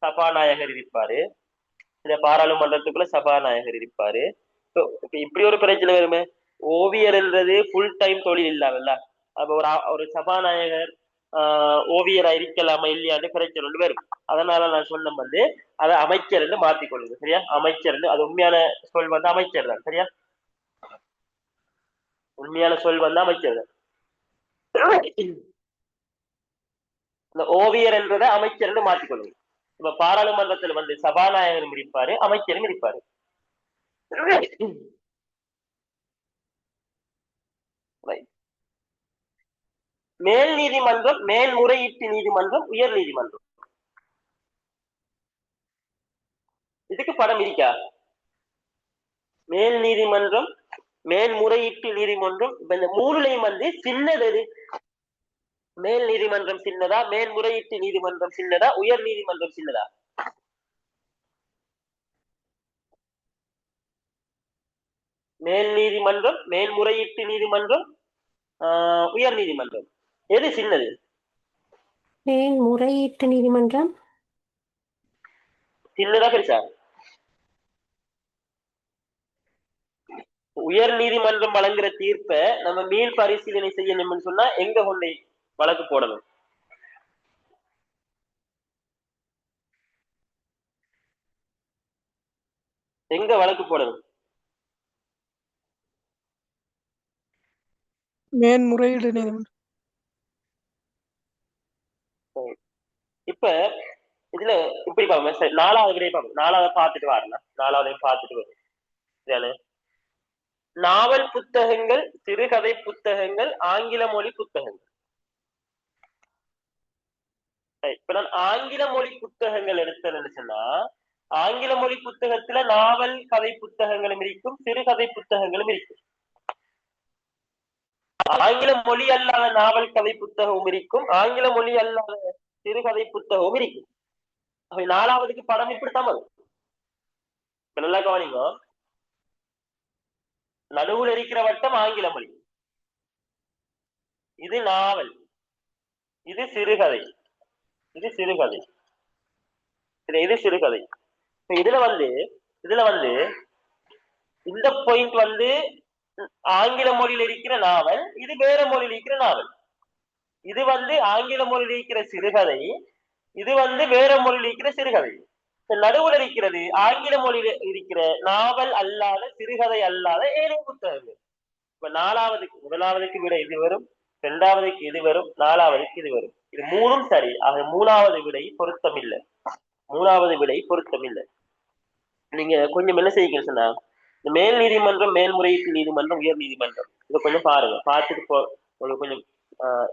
சபாநாயகர் இருப்பாரு. இல்ல, பாராளுமன்றத்துக்குள்ள சபாநாயகர் இருப்பாரு. இப்படி ஒரு பிரச்சனை வருமே. ஓவியர்ன்றது ஃபுல் டைம் தொழில் இல்லாமல்ல. அப்ப ஒரு சபாநாயகர் ஓவியரா இருக்கலாமா இல்லையான்னு பிரச்சனை ஒன்று வரும். அதனால நான் சொன்ன வந்து அதை அமைச்சர் மாற்றிக்கொள்ளுங்க. சரியா? அமைச்சர், அது உண்மையான சொல் வந்து அமைச்சர் தான். சரியா? உண்மையான சொல் வந்து அமைச்சர் தான். இந்த ஓவியர் என்றதை அமைச்சர் மாற்றிக்கொள்ளுங்க. இப்ப பாராளுமன்றத்தில் வந்து சபாநாயகரும் இருப்பாரு, அமைச்சரும் இருப்பாரு. மேல் நீதிமன்றம், மேல்முறையீட்டு நீதிமன்றம், உயர் நீதிமன்றம். இதுக்கு படம் இருக்கா? மேல் நீதிமன்றம், மேல்முறையீட்டு நீதிமன்றம். இந்த மூணுலையும் வந்து சின்னது எது? மேல் நீதிமன்றம் சின்னதா, மேல்முறையீட்டு நீதிமன்றம் சின்னதா, உயர் நீதிமன்றம் சின்னதா? மேல் நீதிமன்றம், மேல்முறையீட்டு நீதிமன்றம், உயர் நீதிமன்றம், எது சின்னது? மேல்முறையீட்டு நீதிமன்றம் சின்னதா பெருசா? உயர் நீதிமன்றம் வழங்குற தீர்ப்பை நம்ம மீள் பரிசீலனை செய்யணும்னு சொன்னா எங்க கொண்டு வழக்கு போடணும்? எங்க வழக்கு போடணும்? மேன்முறையீடு நீதிமன்றம். இப்ப இதுல இப்படி பார்ப்போம். சரி, 4வது விடையை பார்ப்போம். 4வது பார்த்துட்டு வரலாம். 4வதையும் பார்த்துட்டு வரும். நாவல் புத்தகங்கள், சிறுகதை புத்தகங்கள், ஆங்கில மொழி புத்தகங்கள். இப்ப நான் ஆங்கில மொழி புத்தகங்கள் எடுத்தேன்னு சொன்னா, ஆங்கில மொழி புத்தகத்துல நாவல் கதை புத்தகங்களும் இருக்கும், சிறுகதை புத்தகங்களும் இருக்கும். ஆங்கில மொழி அல்லாத நாவல் கதை புத்தகமும் இருக்கும், ஆங்கில மொழி அல்லாத சிறுகதை புத்தகமும் இருக்கும். 4வதுக்கு படம் இப்படித்தான் வரும். நல்லா கவனிங்க. நடுவில் இருக்கிற வட்டம் ஆங்கில மொழி, இது நாவல், இது சிறுகதை, இது சிறுகதை, இது சிறுகதை. இதுல வந்து இந்த பாயிண்ட் வந்து ஆங்கில மொழியில் இருக்கிற நாவல், இது வேற மொழியில் இருக்கிற நாவல். இது வந்து ஆங்கில மொழியில் இருக்கிற சிறுகதை, இது வந்து வேற மொழியில் இருக்கிற சிறுகதை. நடுவுல இருக்கிறது ஆங்கில மொழியில இருக்கிற நாவல் அல்லாத சிறுகதை அல்லாத ஏழை புத்தகங்கள். இப்ப முதலாவதுக்கு விட இது வரும், இரண்டாவதுக்கு இது வரும், நாலாவதுக்கு இது வரும். இது மூணும் சரி. ஆக மூணாவது விடை பொருத்தம் இல்லை. மூணாவது விடை பொருத்தம் இல்லை. நீங்க கொஞ்சம் என்ன செய்யுங்க சொன்னா, இந்த மேல் நீதிமன்றம், மேல்முறையீட்டு நீதிமன்றம், உயர் நீதிமன்றம் இதை கொஞ்சம் பாருங்க. பார்த்துட்டு உங்களுக்கு கொஞ்சம்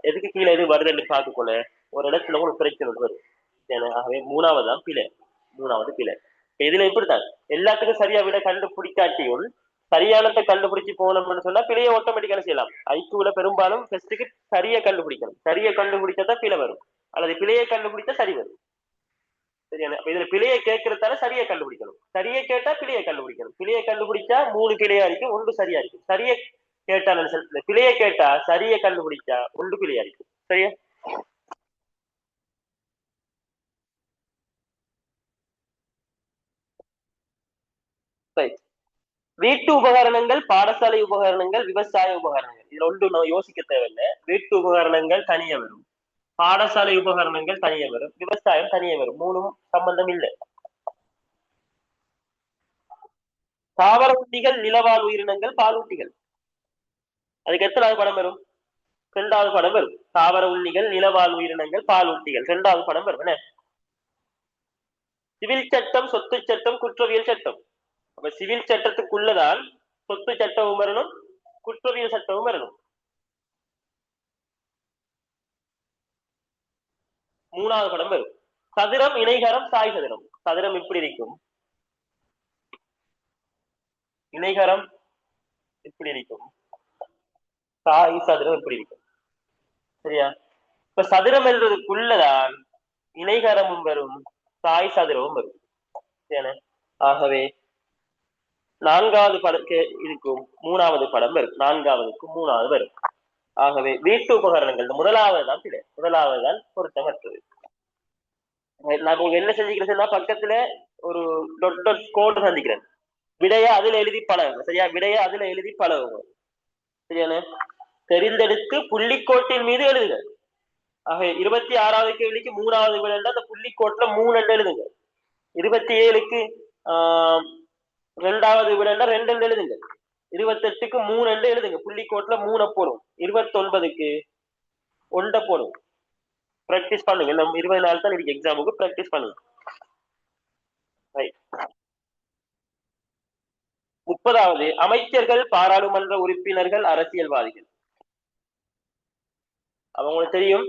எதுக்கு கீழே எது வருதுன்னு பார்த்துக்கொள்ள ஒரு இடத்துல ஒரு பிரச்சனை வரும். ஆகவே மூணாவது தான் பிழை. மூணாவது பிழை. இதுல எப்படித்தான் எல்லாத்துக்கும் சரியா விட கண்டுபிடிக்காட்டியும் சரியானத்தை கண்டுபிடிச்சு போனோம்னு சொன்னா பிழையை ஆட்டோமேட்டிக்கான செய்யலாம். ஐக்கியூல பெரும்பாலும் ஃபர்ஸ்ட்டுக்கு சரியா கண்டுபிடிக்கணும். சரியா கண்டுபிடிச்சா பிழை வரும், அல்லது பிழையை கண்டுபிடிச்சா சரி வரும். சரியான இதுல பிழையை கேட்கறதால சரியை கண்டுபிடிக்கணும். சரியை கேட்டா பிழையை கண்டுபிடிக்கணும். பிழையை கண்டுபிடிச்சா 3 பிழையா இருக்கும், 1 சரியா இருக்கும். சரியை கேட்டா பிழையை கேட்டா சரியை கண்டுபிடிச்சா 1 பிழையா இருக்கும். சரியா? வீட்டு உபகரணங்கள், பாடசாலை உபகரணங்கள், விவசாய உபகரணங்கள். இதுல ஒன்று நம்ம யோசிக்க தேவையில்லை. வீட்டு உபகரணங்கள் தனியே வரும், பாடசாலை உபகரணங்கள் தனியே வரும், விவசாயம் தனியே வரும். மூணும் சம்பந்தம் இல்லை. தாவர உத்திகள், நிலவாழ் உயிரினங்கள், பாலூட்டிகள். அதுக்கு எத்தனாவது படம் வரும்? 2வது படம் வரும். தாவர உண்ணிகள், நிலவாழ் உயிரினங்கள், பாலூட்டிகள் 2வது படம் வரும். என்ன? சிவில் சட்டம், சொத்து சட்டம், குற்றவியல் சட்டம். அப்ப சிவில் சட்டத்துக்குள்ளதான் சொத்து சட்டமும் வரணும், குற்றவியல் சட்டமும் வரணும். 3வது படம் வரும். சதுரம், இணைகரம், சாய் சதுரம். சதுரம் இப்படி இருக்கும், இணைகரம் இப்படி இருக்கும், சாய் சதுரம் இப்படி இருக்கும். சரியா? இப்ப சதுரம் என்றதுக்குள்ளதான் இணைகரமும் வரும், சாய் சதுரமும் வரும். ஆகவே 4வது படக்கு இருக்கும், 3வது படம் வரும். 4வதுக்கு 3வது வரும். ஆகவே வீட்டு உபகரணங்கள் முதலாவது தான் பிழை, முதலாவது தான் பொருத்தமற்றது. நான் உங்களுக்கு என்ன செஞ்சுக்கிறேன்னா, பக்கத்துல ஒரு கோடு சந்திக்கிறேன். விடைய அதுல எழுதி பழகுங்க. சரியா? விடைய அதுல எழுதி பழகுங்க. சரியான? தெரிந்தெடுத்து புள்ளிக்கோட்டின் மீது எழுதுங்க. ஆக 26வது கேள்விக்கு 3வது விட அந்த புள்ளிக்கோட்டுல 3 என்று எழுதுங்க. 27க்கு 2வது விட 2 என்று எழுதுங்க. 28க்கு 3 என்று எழுதுங்க. புள்ளிக்கோட்டுல 3 போடும். 29க்கு 1 போடும். பிராக்டிஸ் பண்ணுங்க. நம்ம 20 நாள் தான் இருக்கு எக்ஸாமுக்கு. பிராக்டிஸ் பண்ணுங்க. 30வது அமைச்சர்கள், பாராளுமன்ற உறுப்பினர்கள், அரசியல்வாதிகள். அவங்களுக்கு தெரியும்,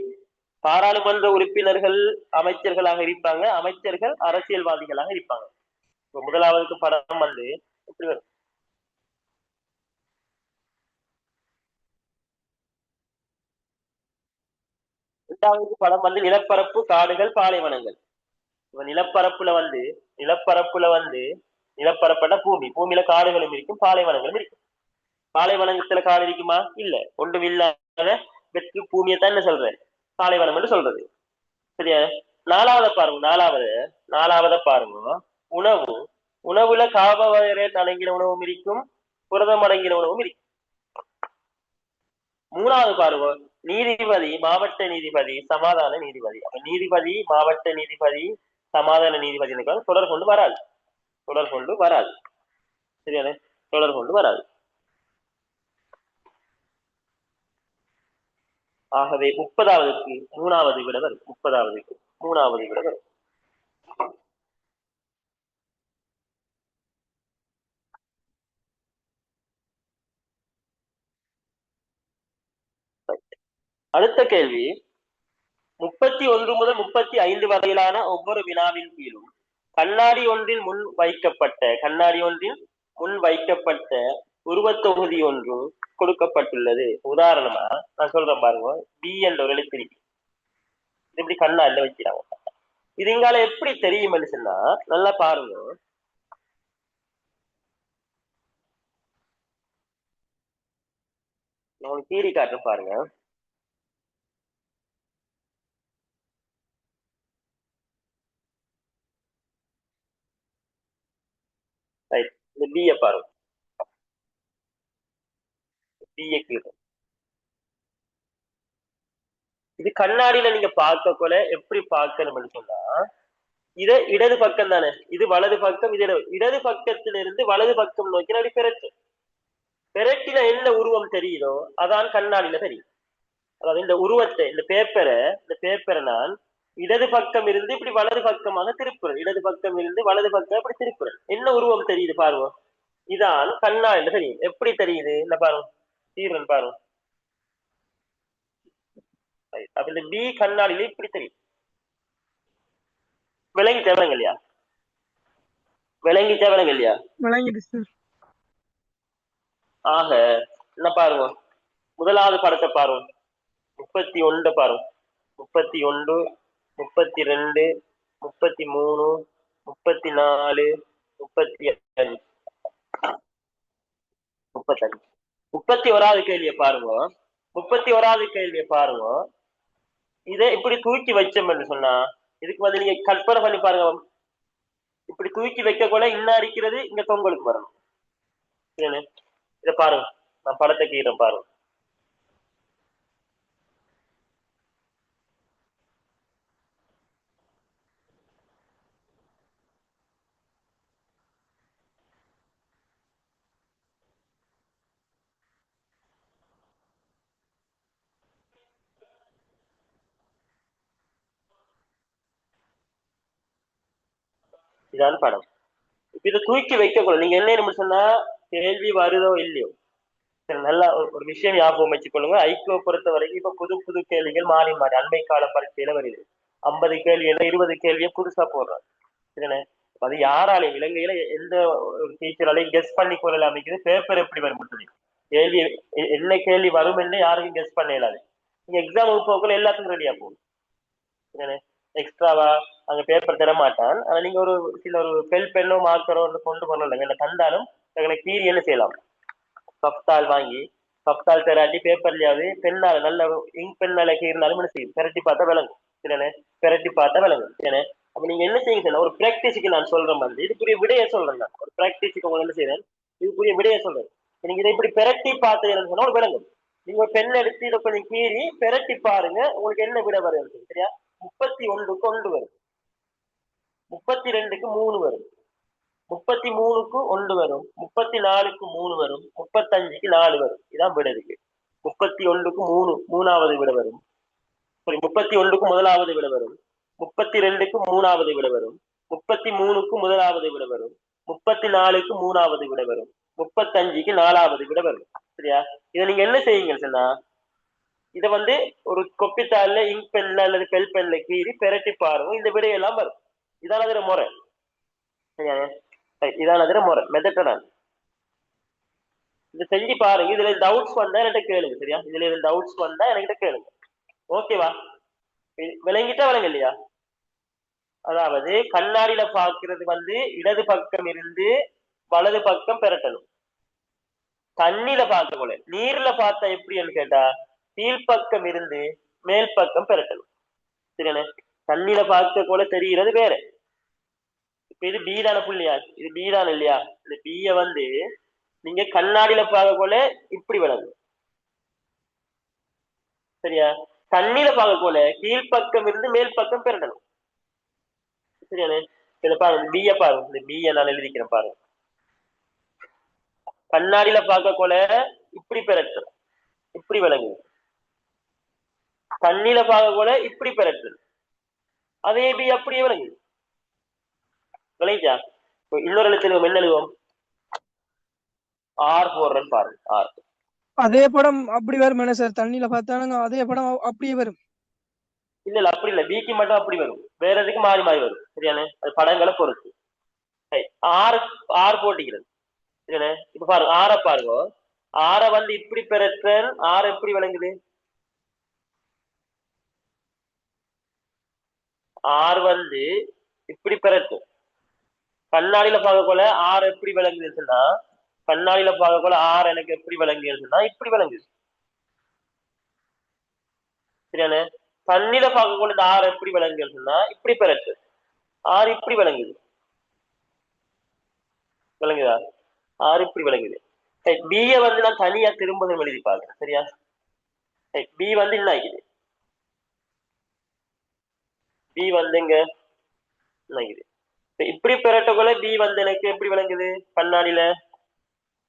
பாராளுமன்ற உறுப்பினர்கள் அமைச்சர்களாக இருப்பாங்க, அமைச்சர்கள் அரசியல்வாதிகளாக இருப்பாங்க. முதலாவதுக்கு படம் வந்து எப்படி வரும்? இரண்டாவதுக்கு படம் வந்து நிலப்பரப்பு, காடுகள், பாலைவனங்கள். நிலப்பரப்புல வந்து நிலப்பரப்பட பூமி, பூமியில காடுகளும் இருக்கும், பாலைவனங்களும் இருக்கும். பாலைவனத்துல காடு இருக்குமா? இல்ல. ஒன்றும் இல்லாத வெற்று பூமியை தான் என்ன சொல்றேன் பாலைவனம் என்று சொல்றது. சரியா? 4வது பாருங்க. 4வது பாருங்க. உணவு. உணவுல கார்போஹைட்ரேட் அடங்கின உணவும் இருக்கும், புரதம் அடங்கின உணவும் இருக்கும். 3வது பாருங்க. நீதிபதி, மாவட்ட நீதிபதி, சமாதான நீதிபதி. நீதிபதி, மாவட்ட நீதிபதி, சமாதான நீதிபதி தொடர் கொண்டு வராது. சரியான? தொடர் கொண்டு வராது. ஆகவே 30வதுக்கு 3வது விட வரும். 30வதுக்கு 3வது விட வரும். அடுத்த கேள்வி, 31 முதல் 35 வரையிலான ஒவ்வொரு வினாவின் கீழும் கண்ணாடி ஒன்றில் முன் வைக்கப்பட்ட உருவத்தொகுதி ஒன்றும் கொடுக்கப்பட்டுள்ளது. உதாரணமா நான் சொல்றேன் பாருங்க. பி என்ற ஒரு எழுத்திருக்கு. இது எப்படி கண்ணாடில வைக்கிறாங்க. இது இங்கால எப்படி தெரியும் சொன்னா, நல்லா பாருங்க. நான் கீறி காட்டுறேன் பாருங்க. இந்த பிய பாருங்க. இது கண்ணாடியில நீங்க பார்க்க போல எப்படி பார்க்கணும்னு சொன்னா, இது இடது பக்கம் தானே, இது வலது பக்கம், இது இடது பக்கத்திலிருந்து வலது பக்கம் நோக்கி அப்படி பெரட்டும். பெரட்டில என்ன உருவம் தெரியுதோ அதான் கண்ணாடியில தெரியும். அதாவது இந்த உருவத்தை, இந்த பேப்பரை நான் இடது பக்கம் இருந்து இப்படி வலது பக்கமாக திருப்புறேன், இடது பக்கம் இருந்து வலது பக்கம் இப்படி திருப்புறேன். என்ன உருவம் தெரியுது பாருங்க, இதான் கண்ணாடியில தெரியும். எப்படி தெரியுது இல்ல பாருங்க, தீர்வன் பாருங்க. அப்ப இந்த பி கண்ணாடியில இப்படி தெரியும். விளங்கிச்சா இல்லையா? விளங்கிட்டு சார். ஆக என்ன பாருங்க, முதலாவது படத்தை பாருங்க, 31 பாருங்க, 31, 32, 33, 34, 35, 35. 31வது கேள்வியை பாருங்க. 31வது கேள்வியை பாருங்க. இதை இப்படி தூக்கி வச்சோம்னு சொன்னா இதுக்கு வந்து நீங்க கற்பனை பண்ணி பாருங்க. இப்படி தூக்கி வைக்க கூட இன்னும் அடிக்கிறது இங்க தொங்கலுக்கு வரணும். இதை பாருங்க, நான் படத்தை கீறேன் பாருங்க. இதான் படம். இப்ப இதை தூக்கி வைக்க கூட நீங்க என்ன சொன்னா கேள்வி வருதோ இல்லையோ, நல்லா ஒரு விஷயம் ஞாபகம் வச்சுக்கொள்ளுங்க. ஐக்கிய பொறுத்த வரைக்கும் இப்ப புது புது கேள்விகள் மாறி மாறி அண்மை கால பரீட்சையில வருது. 50 கேள்வி 20 கேள்வியை புதுசா போடுறாங்க. சரிண்ணே, அது யாராலையும் இலங்கையில எந்த ஒரு டீச்சராலையும் கெஸ் பண்ணி கொள்ள அமைக்குது. பேப்பர் எப்படி வரும் சொல்லி கேள்வி என்ன கேள்வி வரும் என்ன யாருக்கும் கெஸ் பண்ண இயலாது. நீங்க எக்ஸாம் போக்குள்ள எல்லாத்துக்கும் ரெடியா போகும். சரிண்ணே, எக்ஸ்ட்ராவா அங்க பேப்பர் தர மாட்டான். ஆனா நீங்க ஒரு சில ஒரு பென்னோ மார்க்கரோ கொண்டு வரல, என்ன தந்தாலும் கீறி என்ன செய்யலாம், கப்தால் வாங்கி, கப்தால் தெராட்டி பேப்பர்லயாவது பெண்ணால நல்ல இங்க் பெண்ணால கீறினாலும் என்ன செய்யும், பெரட்டி பார்த்தா விளங்கும். சரிண்ணே, பெரட்டி பார்த்தா விளங்கும். சரிண்ணே, அப்ப நீங்க என்ன செய்யுங்க சார், ஒரு பிராக்டிஸுக்கு நான் சொல்றேன் வந்து இதுக்குரிய விடையை சொல்றேன். நான் ஒரு பிராக்டிஸுக்கு உங்களுக்கு என்ன செய்யறேன், இதுக்குரிய விடையை சொல்றேன். நீங்க இதை இப்படி பெரட்டி பார்த்தீங்கன்னு சொன்னா ஒரு விளங்கும். நீங்க ஒரு பெண் எடுத்து இதை கொஞ்சம் கீறி பெரட்டி பாருங்க, உங்களுக்கு என்ன விடை வரும் சரியா. 31க்கு 1 வரும், 32க்கு 3 வரும், 33க்கு 1 வரும், 34க்கு 3 வரும், 35க்கு 4 வரும். இதான் விடை இருக்கு. 31க்கு 3 மூணாவது விடை வரும், 31க்கு முதலாவது விடை வரும், 32க்கு மூணாவது விடை வரும், 33க்கு முதலாவது விடை வரும், 34க்கு மூணாவது விடை வரும், 35க்கு 4வது விடை வரும். சரியா, இதை நீங்க என்ன செய்யுங்க சொன்னா இதை வந்து ஒரு கொப்பித்தாள்ல இங்க் பென்ல அல்லது பெல் பென்ல கீறி பெரட்டி பாருங்க, இந்த விடையெல்லாம் வரும். இதான அதுல முறை. சரியா, இதான அதுல முறை மெத்தட். இதை செஞ்சு பாருங்க. இதுல டவுட்ஸ் வந்தா என்கிட்ட கேளுங்க. சரியா, இதுல டவுட்ஸ் வந்தா என்கிட்ட கேளுங்க. ஓகேவா, விளங்கிட்டா விளங்க இல்லையா? அதாவது கண்ணாடியில பாக்குறது வந்து இடது பக்கம் இருந்து வலது பக்கம் பெரட்டணும். தண்ணியில பார்க்க போல, நீர்ல பார்த்தா எப்படின்னு கேட்டா கீழ்பக்கம் இருந்து மேல் பக்கம் பெரட்டணும். சரியானே, தண்ணியில பார்க்க போல தெரிகிறது வேற. இப்ப இது பீதான புள்ளியா, இது பீதான இல்லையா? இந்த பீய வந்து நீங்க கண்ணாடியில பார்க்க போல இப்படி விளங்கும். சரியா, தண்ணியில பார்க்க போல கீழ்பக்கம் இருந்து மேல் பக்கம் பெரட்டணும். சரியானே, இதை பாருங்க, பீய பாருங்க, இந்த பீய நான் எழுதிக்கிறேன் பாருங்க. கண்ணாடியில பார்க்க போல இப்படி பெரட்டணும், இப்படி விளங்குது. தண்ணியில பார்க்க போல இப்படி பெரட்டணும், அதே பி அப்படியே விளங்குது. விளங்கிச்சா? இன்னொரு எழுத்துல என்ன எழுதுவோம், ஆர் போடுறேன்னு பாருங்க. ஆர் அதே படம் அப்படி வரும் என்ன சார்? தண்ணியில பார்த்தானுங்க அதே படம் அப்படியே வரும். இல்ல அப்படி இல்ல, பிக்கு மட்டும் அப்படி வரும், வேற எதுக்கு மாறி மாறி வரும். சரியானே, அது படங்களை பொறுத்து. ஆறு ஆர் போட்டிக்கிறது. சரியானே, இப்ப பாருங்க ஆற பாருங்க. ஆற வந்து இப்படி பெறற்றல், ஆறு எப்படி விளங்குது? ஆறு வந்து இப்படி பெறட்டும். கண்ணாடியில பார்க்க போல ஆறு எப்படி விளங்குதுன்னா, கண்ணாடியில பார்க்க போல ஆறு எனக்கு எப்படி விளங்குதுன்னா இப்படி விளங்குது. சரியானே, தண்ணியில பார்க்க போல இந்த ஆறு எப்படி விளங்குதுன்னா இப்படி பெறட்டு, ஆறு இப்படி விளங்குது. விளங்குதா? ஆறு இப்படி விளங்குது. பிய வந்து நான் தனியா திரும்ப எழுதி பார்க்கிறேன். சரியா, பி வந்து என்ன ஆகிது, பி வந்துங்க விளங்குது. இப்படி பெறட்டக்குள்ள பி வந்து எனக்கு எப்படி விளங்குது? கண்ணாடியில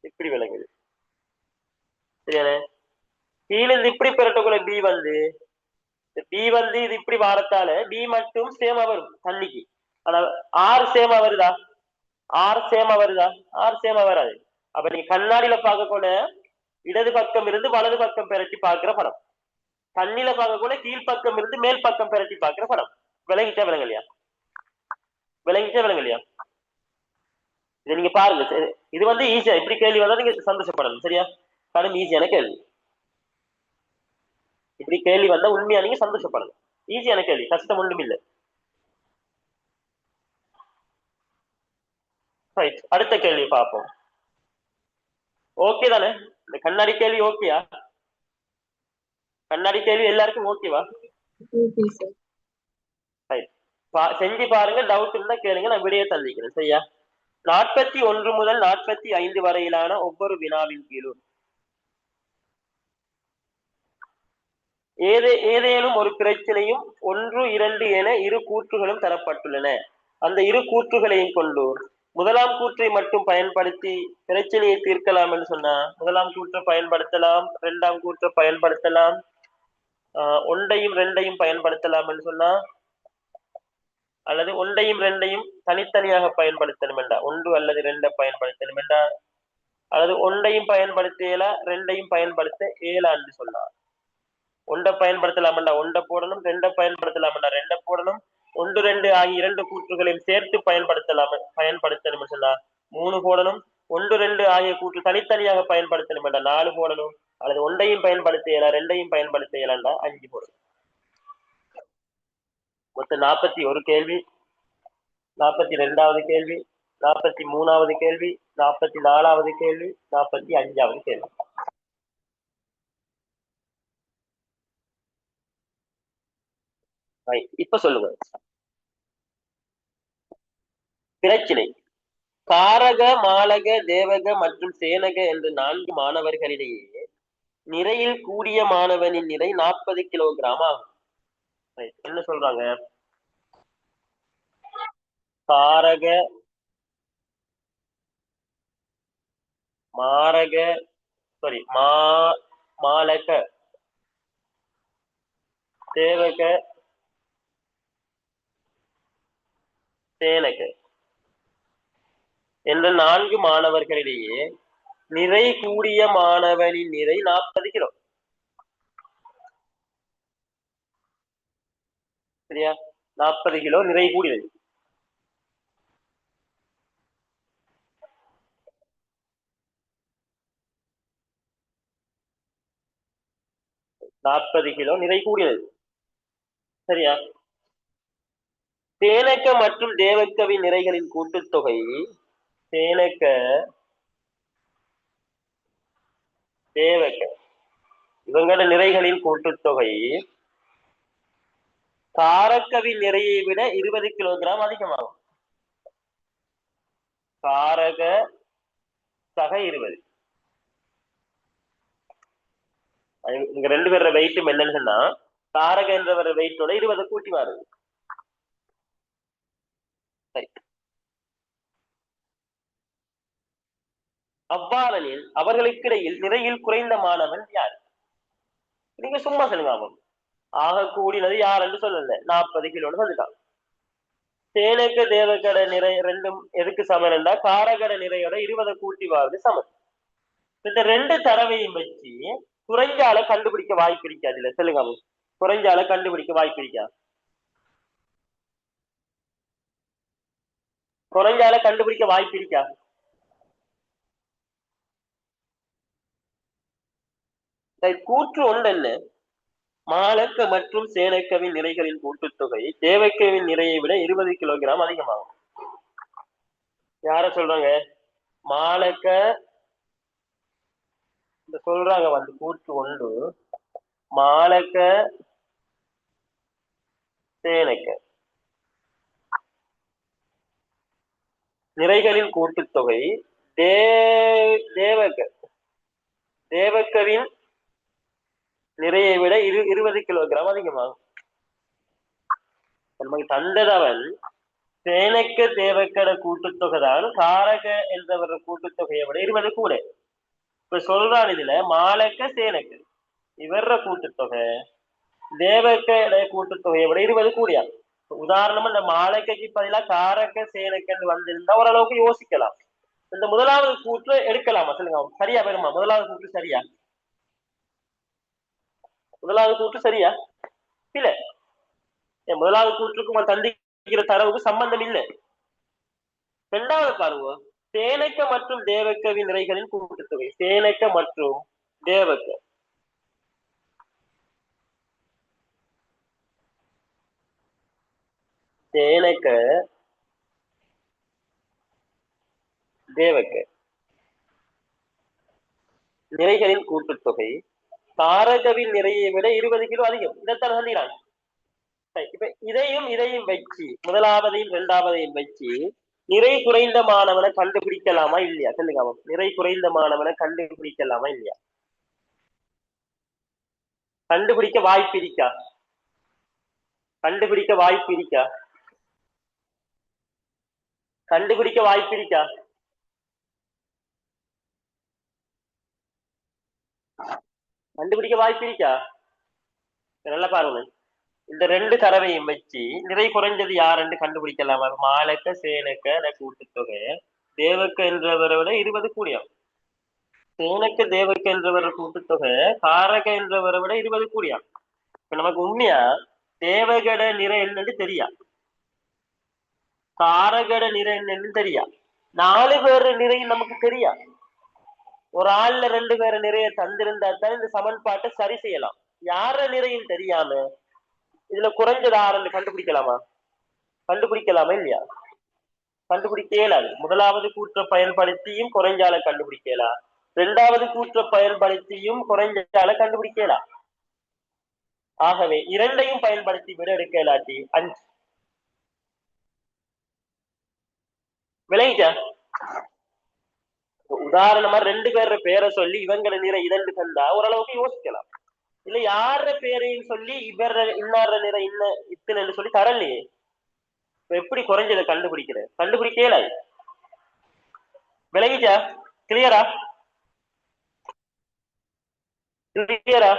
இப்படி விளங்குது. சரியானே? கீழே இருந்து இப்படி பெறட்டக்குள்ள பி வந்து இது இப்படி வாரத்தால பி மட்டும் சேமா வரும் தண்ணிக்கு. அதாவது ஆறு சேமா வருதா? ஆறு சேமா வராது. அப்ப நீங்க கண்ணாடியில பார்க்க கூட இடது பக்கம் இருந்து வலது பக்கம் பெரட்டி பார்க்கிற படம், தண்ணியில பார்க்க கூட கீழ்பக்கம் இருந்து மேல் பக்கம் பெரட்டி பார்க்கிற படம். விளங்கிட்டா விளங்கலையா? இதை நீங்க பாருங்க. இது வந்து ஈஸியா இப்படி கேள்வி வந்தா நீங்க சந்தோஷப்படணும். சரியா? கடும் ஈஸியான கேள்வி. இப்படி கேள்வி வந்தா உண்மையா நீங்க சந்தோஷப்படணும். ஈஸியான கேள்வி, கஷ்டம் ஒன்றும் இல்லை. ரைட், அடுத்த கேள்வி பார்ப்போம். ஓகே தானே? இந்த கண்ணாடி கேள்வி ஓகேயா? கண்ணாடி கேள்வி எல்லாருக்கும் ஓகேவா? ரைட், செஞ்சு பாருங்க. டவுட் இருந்தா கேளுங்க, நான் விடையை தந்திக்கிறேன். சரியா? 41 முதல் 45 வரையிலான ஒவ்வொரு வினாவின் கீழும் ஏதேனும் ஒரு பிரச்சனையும் 1, 2 என இரு கூற்றுகளும் தரப்பட்டுள்ளன. அந்த இரு கூற்றுகளையும் கொண்டு முதலாம் கூற்றை மட்டும் பயன்படுத்தி பிரச்சனையை தீர்க்கலாம் என்று சொன்னா முதலாம் கூற்றை பயன்படுத்தலாம், இரண்டாம் கூற்றை பயன்படுத்தலாம், ஒன்றையும் ரெண்டையும் பயன்படுத்தலாம் என்று சொன்னா, அல்லது ஒன்றையும் ரெண்டையும் தனித்தனியாக பயன்படுத்தணும் என்றா, ஒன்று அல்லது ரெண்டை பயன்படுத்தணும் என்றா, அல்லது ஒன்றையும் பயன்படுத்தல ரெண்டையும் பயன்படுத்த இயலான்னு சொல்லலாம். ஒன்றை பயன்படுத்தலாம்டா ஒன்றை போடணும், ரெண்டை பயன்படுத்தலாம்டா ரெண்டை போடணும், 1, 2 ஆகிய 2 கூற்றுகளையும் சேர்த்து பயன்படுத்தணும் சொன்னா 3 போடணும், 1, 2 ஆகிய கூற்று தனித்தனியாக பயன்படுத்தணும் என்றா 4 போடணும், அல்லது ஒன்றையும் பயன்படுத்த இயலா ரெண்டையும் பயன்படுத்த இயலாண்டா 5 போடணும். மொத்தம் 41 கேள்வி, 42வது கேள்வி, 43வது கேள்வி, 44வது கேள்வி, 45வது கேள்வி. இப்ப சொல்லுங்க. பிரச்சினை: காரக, மாலக, தேவக மற்றும் சேனக என்ற 4 மாணவர்களிடையே நிறையில் கூடிய மாணவனின் நிறை 40 கிலோகிராம் ஆகும். என்ன சொல்றாங்க? காரக, மாலக, தேவக, சேனக என்ற 4 மாணவர்களிடையே நிறை கூடிய மாணவனின் நிறை 40 கிலோ. சரியா? 40 கிலோ நிறை கூடியது. சரியா? சேனக்க மற்றும் தேவக்கவின் நிறைகளின் கூட்டுத்தொகை, சேனக்க தேவக்க இவங்களோட நிறைகளின் கூட்டுத்தொகை காரக்கவின் நிறையை விட 20 கிலோகிராம் அதிகமாகும். காரக சக 20. இங்க 2 பேரோட வெயிட்டும் என்னன்னு சொன்னா காரக என்றவர வெயிட்டோட 20 கூட்டி வருது. அவ்வாறெனில் அவர்களுக்கிடையில் நிறையில் குறைந்த மாணவன் யார்? நீங்க சும்மா சொல்லுங்க. ஆகும் ஆக கூடினது யார் என்று சொல்லல, 40 கிலோன்னு சொல்லிட்டான். சேனக்க தேவகட நிறை ரெண்டும் எதுக்கு சமன் என்றா காரகட நிறையோட 20 கூட்டி வாழ்ந்து சமன். இந்த 2 தரவையும் வச்சு குறைஞ்சால கண்டுபிடிக்க வாய்ப்பு இருக்காது. இல்ல சொல்லுங்க. குறைஞ்சால கண்டுபிடிக்க வாய்ப்பு இருக்கா? குறைஞ்சால கண்டுபிடிக்க வாய்ப்பு இருக்கா? கூற்று ஒன்று என்ன? மாலக்க மற்றும் சேனக்கவின் நிறைகளின் கூட்டுத்தொகை தேவக்கவின் நிறையை விட 20 கிலோகிராம் அதிகமாகும். யார சொல்றாங்க? மாலக்க சொல்றாங்க வந்து கூற்று ஒன்று. மாலக்க சேனக்க நிறைகளின் கூட்டுத்தொகை தேவக்கவின் நிறையை விட 20 கிலோகிராம் அதிகமாகும். நமக்கு தந்ததவன் சேனக்க தேவக்கட கூட்டுத்தொகை தான் காரக என்றவர கூட்டுத்தொகையை விட 20 கூட. இப்ப சொல்றான் இதுல மாலக்க சேனக்க இவர கூட்டுத்தொகை தேவக்கட கூட்டுத்தொகையை விட 20 கூடியா. உதாரணமா இந்த மாலக்கைக்கு பதிலா காரக்க சேனக்கன்னு வந்திருந்தா ஓரளவுக்கு யோசிக்கலாம். இந்த முதலாவது கூற்று எடுக்கலாமா சொல்லுங்க, சரியா வருமா? முதலாவது கூற்று சரியா? முதலாவது கூற்று சரியா இல்ல? முதலாவது கூற்றுக்கும் தந்திக்கிற தரவுக்கு சம்பந்தம் இல்லை. இரண்டாவது பாருங்க, சேனக்க மற்றும் தேவக்கவின் நிறைகளின் கூட்டுத்தொகை. சேனக்க மற்றும் தேவக்க சேனக்க தேவக்க நிறைகளின் கூட்டுத்தொகை காரகவின் நிறையை விட 20 கிலோ அதிகம். இதைத்தான் சொல்லிடுறாங்க. இப்ப இதையும் வச்சு முதலாவதையும் இரண்டாவதையும் வச்சு நிறை குறைந்த மாணவனை கண்டுபிடிக்கலாமா இல்லையா சொல்லுங்க. அவன் நிறை குறைந்த மாணவனை கண்டுபிடிக்கலாமா இல்லையா? கண்டுபிடிக்க வாய்ப்பு இருக்கா? கண்டுபிடிக்க வாய்ப்பு இருக்கா? கண்டுபிடிக்க வாய்ப்பு இருக்கா? கண்டுபிடிக்க வாய்ப்பு இருக்கா? நல்லா பாருங்க, இந்த ரெண்டு தரவையும் வச்சு நிறை குறைஞ்சது யாருன்னு கண்டுபிடிக்கலாமா? மாலக்க சேனக்க கூட்டுத்தொகை தேவக்க என்றவரை விட 20 கூடியம். சேனக்க தேவக்க என்றவர கூட்டுத்தொகை காரக என்றவரை விட 20 கூடியம். இப்ப நமக்கு உண்மையா தேவகட நிறை என்னன்னு தெரியா, காரகட நிறை என்னன்னு தெரியா, 4 பேர் நிறை நமக்கு தெரியா. ஒரு ஆள்ல 2 பேர் நிறைய தந்திருந்தா தான் இந்த சமன்பாட்டை சரி செய்யலாம். யார நிறையும் தெரியாம இதுல குறைஞ்சது ஆறுன்னு கண்டுபிடிக்கலாமா? கண்டுபிடிக்கலாமா இல்லையா? கண்டுபிடிக்க இயலாது. முதலாவது கூற்ற பயன்படுத்தியும் குறைஞ்சால கண்டுபிடிக்கலாம், இரண்டாவது கூற்ற பயன்படுத்தியும் குறைஞ்சால கண்டுபிடிக்கலாம். ஆகவே இரண்டையும் பயன்படுத்தி விட எடுக்க இல்லாட்டி 5 விளைஞ்சா. உதாரணமா 2 பேர பேரை சொல்லி இவங்கள நிறை 2 தந்தா ஓரளவுக்கு யோசிக்கலாம். இல்ல யார பேரையும் சொல்லி இவர இன்னார நிறை இத்தனை சொல்லி தரலையே, எப்படி குறைஞ்சதை கண்டுபிடிக்க இயலாது. விளங்கிச்சா? கிளியரா? கிளியரா?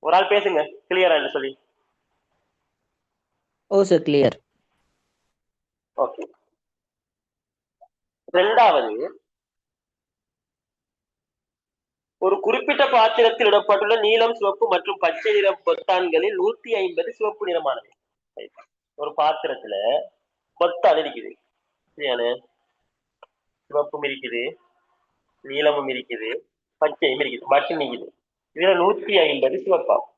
ஒரு ஆள் பேசுங்க கிளியரா சொல்லி. ஓ சார், கிளியர். ஓகே. இரண்டாவது, ஒரு குறிப்பிட்ட பாத்திரத்தில் இடப்பட்டுள்ள நீலம், சிவப்பு மற்றும் பச்சை நிற பொத்தான்களில் 150 சிவப்பு நிறமானது. ஒரு பாத்திரத்துல பொத்தான் இருக்குது, சிவப்பும் இருக்குது, நீளமும் இருக்குது, பச்சையும் இருக்குது, பட்டன் இருக்குது. இதுல 150 சிவப்பாகும்.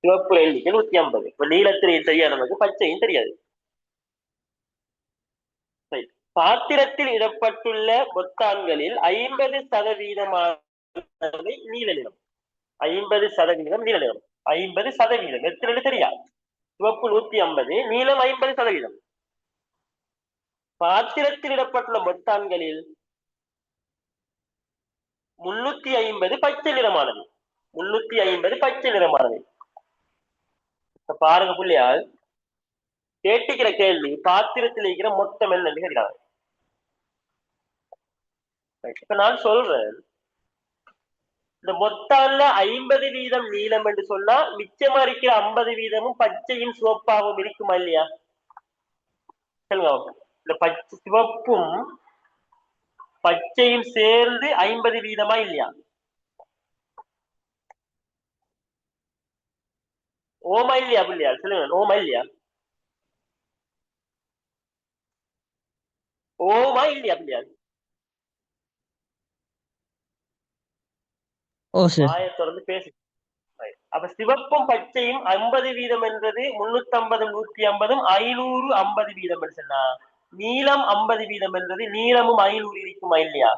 சிவப்பு எண்ணிக்கை 150. இப்ப நீளத்திலையும் தெரியாது நமக்கு, பச்சையும் தெரியாது. பாத்திரத்தில் இடப்பட்டுள்ள பொத்தான்களில் 50% நீல நிறம். 50% நீல நிறம். 50% எத்தனை தெரியா? சிவப்பு 150, நீளம் 50%. பாத்திரத்தில் இடப்பட்டுள்ள பொத்தான்களில் 350 பச்சை நிறமானது. 350 பச்சை நிறமானது. பாருங்க புள்ளியால் கேட்டுக்கிற கேள்வி பாத்திரத்தில் இருக்கிற மொத்தம் என்னன்னு கேட்கிறாங்க. இப்ப நான் சொல்றேன், இந்த மொத்தான்ல 50% நீளம் என்று சொன்னா மிச்சமா இருக்கிற 50% பச்சையும் சிவப்பாகவும் இருக்குமா இல்லையா? சொல்லுங்க. இந்த பச்சை சிவப்பும் பச்சையும் சேர்ந்து 50% இல்லையா? ஓமா இல்லையா புள்ளியா? சொல்லுங்க, ஓமா இல்லையா? ஓமா இல்லையா புள்ளியா? தொடர்ந்து பேசு. அப்ப சிவப்பும் பச்சையும் 50% என்றது 350, 150, 550 என்று சொன்னா நீளம் 50% என்றது நீளமும் 500 இருக்குமா இல்லையா?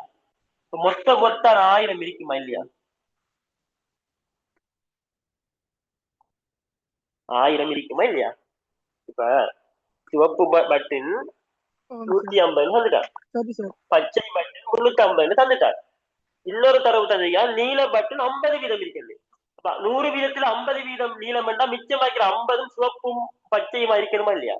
மொத்த 1000 இருக்குமா இல்லையா? 1000 இருக்குமா இல்லையா? இப்ப சிவப்பு பட்டன் 150 தந்துட்டார், பச்சை பட்டன் 350 தந்துட்டார். இன்னொரு தரவு தந்தையா நீல பட்டன் 50% இருக்கிறது. 100 வீதத்துல 50 வீதம் நீளம் என்றா மிச்சமாக்கிற 50 சிவப்பும் பச்சையுமா இருக்கணுமா இல்லையா?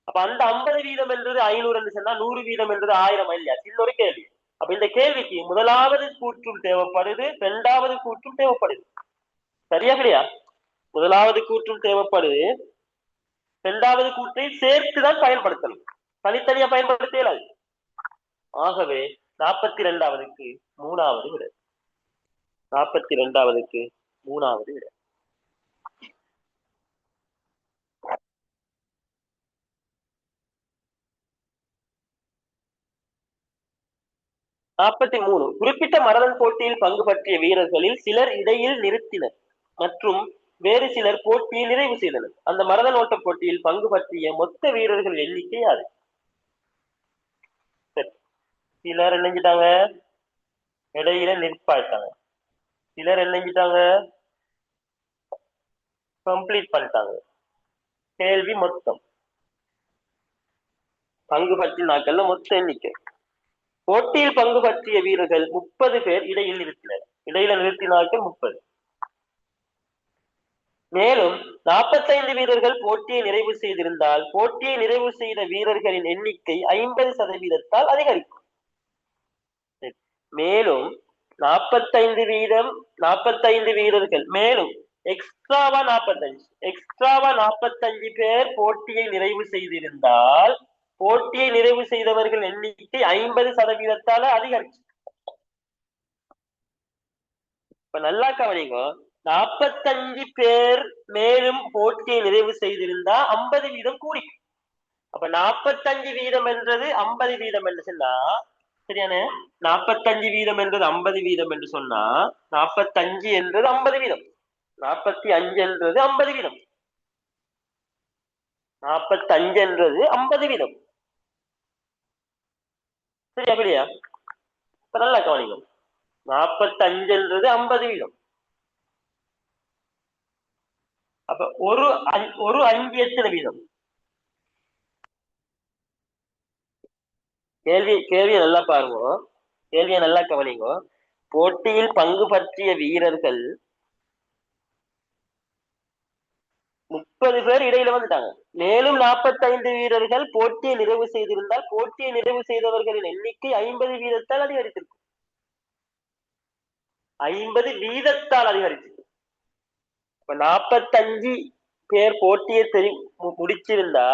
அப்ப அந்த 50 வீதம் என்றது 500 என்று சொன்னா 100 வீதம் என்றது 1000 இல்லையா? இன்னொரு கேள்வி. அப்ப இந்த கேள்விக்கு முதலாவது கூற்றும் தேவைப்படுது, இரண்டாவது கூற்றும் தேவைப்படுது. சரியா கிடையா? முதலாவது கூற்றும் தேவைப்படுது, இரண்டாவது கூற்றை சேர்த்துதான் பயன்படுத்தணும், தனித்தனியா பயன்படுத்த இயலாது. ஆகவே 42வதுக்கு 3வது விட. 42வதுக்கு 3வது விட. 43 குறிப்பிட்ட மரதன் போட்டியில் பங்கு பற்றிய வீரர்களில் சிலர் இடையில் நிறுத்தினர் மற்றும் வேறு சிலர் போட்டியை நிறைவு செய்தனர். அந்த மரதன் ஓட்ட போட்டியில் பங்கு பற்றிய மொத்த வீரர்கள் எண்ணிக்கை யாரு? சிலர் என்னஞ்சிட்டாங்க, இடையில நிற்பாட்டாங்க. சிலர் என்னஞ்சிட்டாங்க, கம்ப்ளீட் பண்ணிட்டாங்க. கேள்வி மொத்தம் பங்கு பற்றிய நாட்கள்ல மொத்த எண்ணிக்கை. போட்டியில் பங்கு பற்றிய வீரர்கள் 30 பேர் இடையில் நிறுத்தினர். இடையில நிறுத்தினார்கள் 30. மேலும் 45 வீரர்கள் போட்டியை நிறைவு செய்திருந்தால் போட்டியை நிறைவு செய்த வீரர்களின் எண்ணிக்கை 50% அதிகரிக்கும். மேலும் 45 வீரர்கள் மேலும் எக்ஸ்ட்ராவா 45 பேர் போட்டியை நிறைவு செய்திருந்தால் போட்டியை நிறைவு செய்தவர்கள் எண்ணிக்கை 50% அதிகரிச்சு. இப்ப நல்லா கவனிங்க, 45 பேர் மேலும் போட்டியை நிறைவு செய்திருந்தா 50 வீதம் கூடி. அப்ப 45 வீதம் என்றது 50 வீதம் என்று சொன்னா சரியான, 45 வீதம் என்றது 50 வீதம் என்று சொன்னா 45 என்றது 50 வீதம், 45 என்றது 50 வீதம், 45 என்றது 50 வீதம். சரியா அப்படியா? இப்ப நல்லா கவனிங்க, 45 என்றது 50 வீதம். அப்ப ஒரு 5 எத்தனை வீதம்? கேள்வியை நல்லா பாருங்க, கேள்வியை நல்லா கவனிங்க. போட்டியில் பங்கு பற்றிய வீரர்கள் 30 பேர் இடையில வந்துட்டாங்க. மேலும் 45 வீரர்கள் போட்டியை நிறைவு செய்திருந்தால் போட்டியை நிறைவு செய்தவர்களின் எண்ணிக்கை 50 வீதத்தால் அதிகரித்திருக்கும். 50 வீதத்தால் அதிகரிச்சிருக்கு. இப்ப 45 பேர் போட்டியை முடிச்சிருந்தா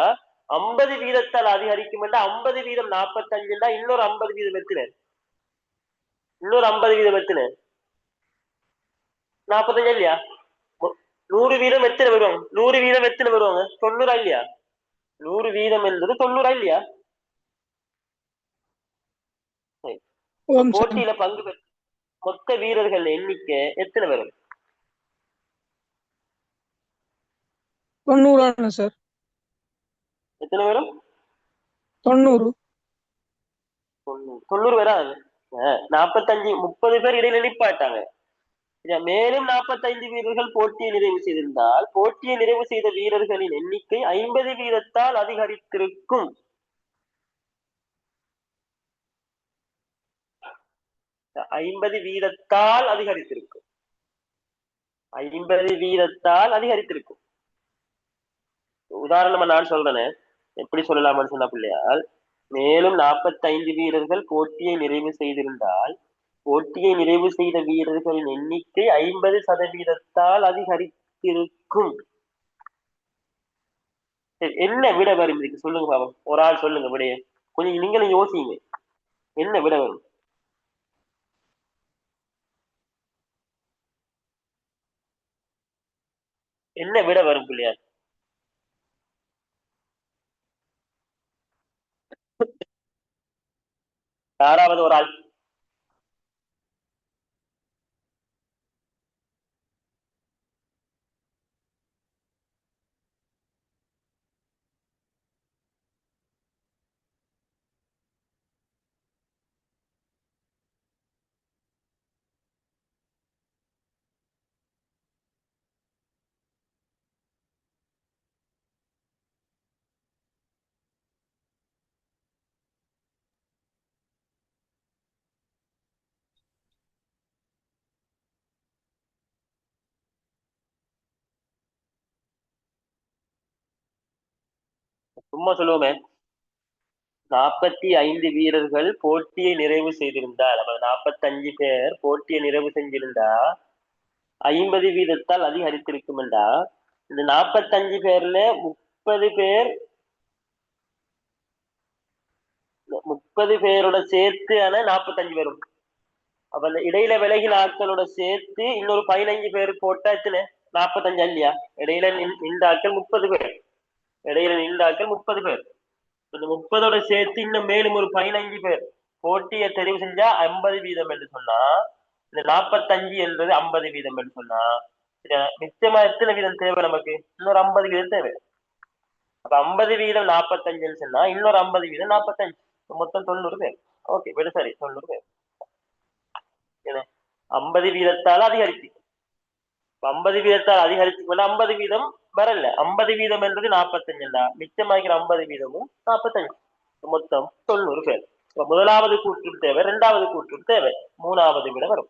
50 வீதத்தால் அதிகரிக்கும் என்றா 50 வீதம் 45 இன்னொரு 50 வீதம் எத்தனை? இன்னொரு 50 வீதம் எத்தனை? 45 இல்லையா? 100 வீதம் எத்தனை வருவாங்க? 100 வீதம் எத்தனை வருவாங்க? 90 இல்லையா? 100 வீதம் என்பது 90 இல்லையா? போட்டியில பங்கு பெற்ற மொத்த வீரர்கள் எண்ணிக்கை எத்தனை வரும்? 90 சார். எத்தனை வரும்? 90. 90 வராது. 45 30 பேர் இடையில நிப்பாட்டாங்க. மேலும் 45 வீரர்கள் போட்டியை நிறைவு செய்திருந்தால் போட்டியை நிறைவு செய்த வீரர்களின் எண்ணிக்கை 50 வீதத்தால் அதிகரித்திருக்கும். ஐம்பது வீதத்தால் அதிகரித்திருக்கும். 50 வீதத்தால் அதிகரித்திருக்கும். உதாரணமா நான் சொல்றேன், எப்படி சொல்லலாம்னு சொன்ன பிள்ளையால், மேலும் 45 வீரர்கள் போட்டியை நிறைவு செய்திருந்தால் போட்டியை நிறைவு செய்த வீரர்களின் எண்ணிக்கை 50% அதிகரித்திருக்கும். என்ன விட வரும் இதுக்கு சொல்லுங்க பாவம், ஒரு ஆள் சொல்லுங்க விடைய. கொஞ்சம் நீங்களும் யோசிங்க, என்ன விட வரும்? என்ன விட வரும் பிள்ளையார்? யாராவது ஒரு ஆள்? சும்மா சொல்லுவோமே, 45 வீரர்கள் போட்டியை நிறைவு செய்திருந்தால், அப்ப 45 பேர் போட்டியை நிறைவு செஞ்சிருந்தா 50 வீதத்தால் அதிகரித்திருக்கும் என்றா, இந்த 45 பேர்ல 30 பேரோட சேர்த்து 45 பேரும். அப்ப அந்த இடையில விலகின ஆட்களோட சேர்த்து இன்னொரு 15 பேர் போட்டா எத்தனை? 45 இல்லையா? இடையில நின்ற ஆட்கள் 30 பேர். இடையில நின்ற ஆட்கள் 30 பேர். இந்த 30ஓட சேர்த்து இன்னும் மேலும் ஒரு 15 பேர் போட்டியை தெரிவு செஞ்சா 50 வீதம் என்று சொன்னா, இந்த 45 என்றது 50 வீதம் என்று சொன்னா, நிச்சயமா எத்தனை வீதம் தேவை நமக்கு? இன்னொரு 50 வீதம் தேவை. அப்ப 50 வீதம் 45 சொன்னா இன்னொரு 50 வீதம் 45, மொத்தம் 90 பேர். ஓகே, விட சரி, 90 பேர். 50 வீதத்தால் அதிகரிச்சு, 50 வீதத்தால் அதிகரிச்சு 50 வீதம் வரல. 50 வீதம் என்றது 45, மிச்சமாகிற 50 வீதமும் 45, மொத்தம் 90 பேர். முதலாவது கூற்றும் தேவை, இரண்டாவது கூற்றும் தேவை, மூணாவது விட வரும்.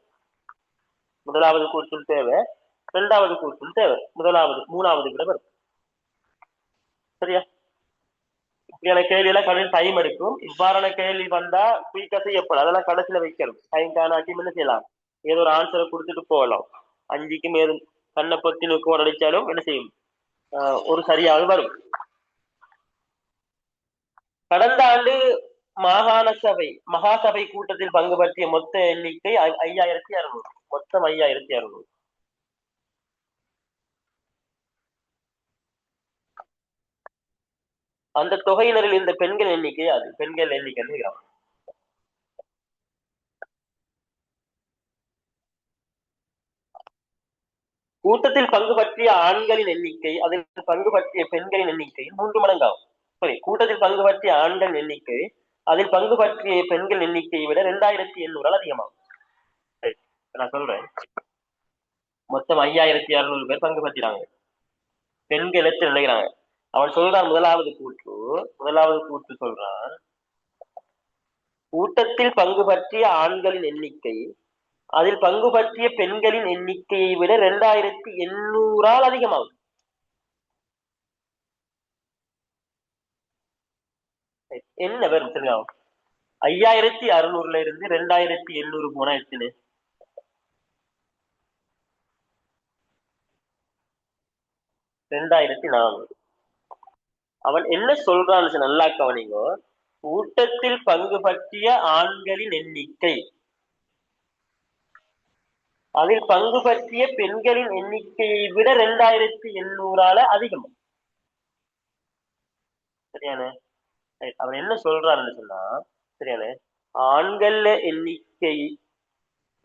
முதலாவது கூற்றும் தேவை, இரண்டாவது கூற்றும் தேவை, முதலாவது மூணாவது விட வரும். சரியா? இப்படியான கேள்வி எல்லாம் கடையில் டைம் எடுக்கும். இவ்வாறான கேள்வி வந்தா குயிக்கா செய்யப்படும். அதெல்லாம் கடைசியில வைக்கணும். டைம் காணாட்டி என்ன செய்யலாம்? ஏதோ ஒரு ஆன்சரை கொடுத்துட்டு போகலாம். 5க்கு மேலும் கண்ணை பொத்தி நோக்கு அடிச்சாலும் என்ன செய்யும்? ஒரு சரியாக வரும். கடந்த ஆண்டு மாகாண சபை மகாசபை கூட்டத்தில் பங்கு பற்றிய மொத்த எண்ணிக்கை 5600. மொத்தம் 5600. அந்த தொகையினரில் இந்த பெண்கள் எண்ணிக்கை, அது பெண்கள் எண்ணிக்கை கூட்டத்தில் பங்கு பற்றிய ஆண்களின் எண்ணிக்கை அதில் பங்கு பற்றிய பெண்களின் எண்ணிக்கை 3 மடங்காகும். சரி, கூட்டத்தில் பங்கு பற்றிய ஆண்கள் எண்ணிக்கை அதில் பங்கு பற்றிய பெண்கள் எண்ணிக்கையை விட 2800 அதிகமாகும். சரி, நான் சொல்றேன். மொத்தம் 5600 பேர் பங்கு பற்றிறாங்க. பெண்கள் எத்தனை நினைக்கிறாங்க? அவன் சொல்றான், முதலாவது கூற்று சொல்றான், கூட்டத்தில் பங்கு பற்றிய ஆண்களின் எண்ணிக்கை அதில் பங்கு பற்றிய பெண்களின் எண்ணிக்கையை விட 2800 அதிகமாகும். என்ன வரும் தெரியும்? 5600 இருந்து 2800 போனா எத்தனை? 2400. அவன் என்ன சொல்றான்னு நல்லா கவனிங்கோ. கூட்டத்தில் பங்கு பற்றிய ஆண்களின் எண்ணிக்கை அதில் பங்கு பற்றிய பெண்களின் எண்ணிக்கையை விட 2800 அதிகம். சரியான? அவன் என்ன சொல்றான்னு சொன்னா, சரியான, ஆண்கள்ல எண்ணிக்கை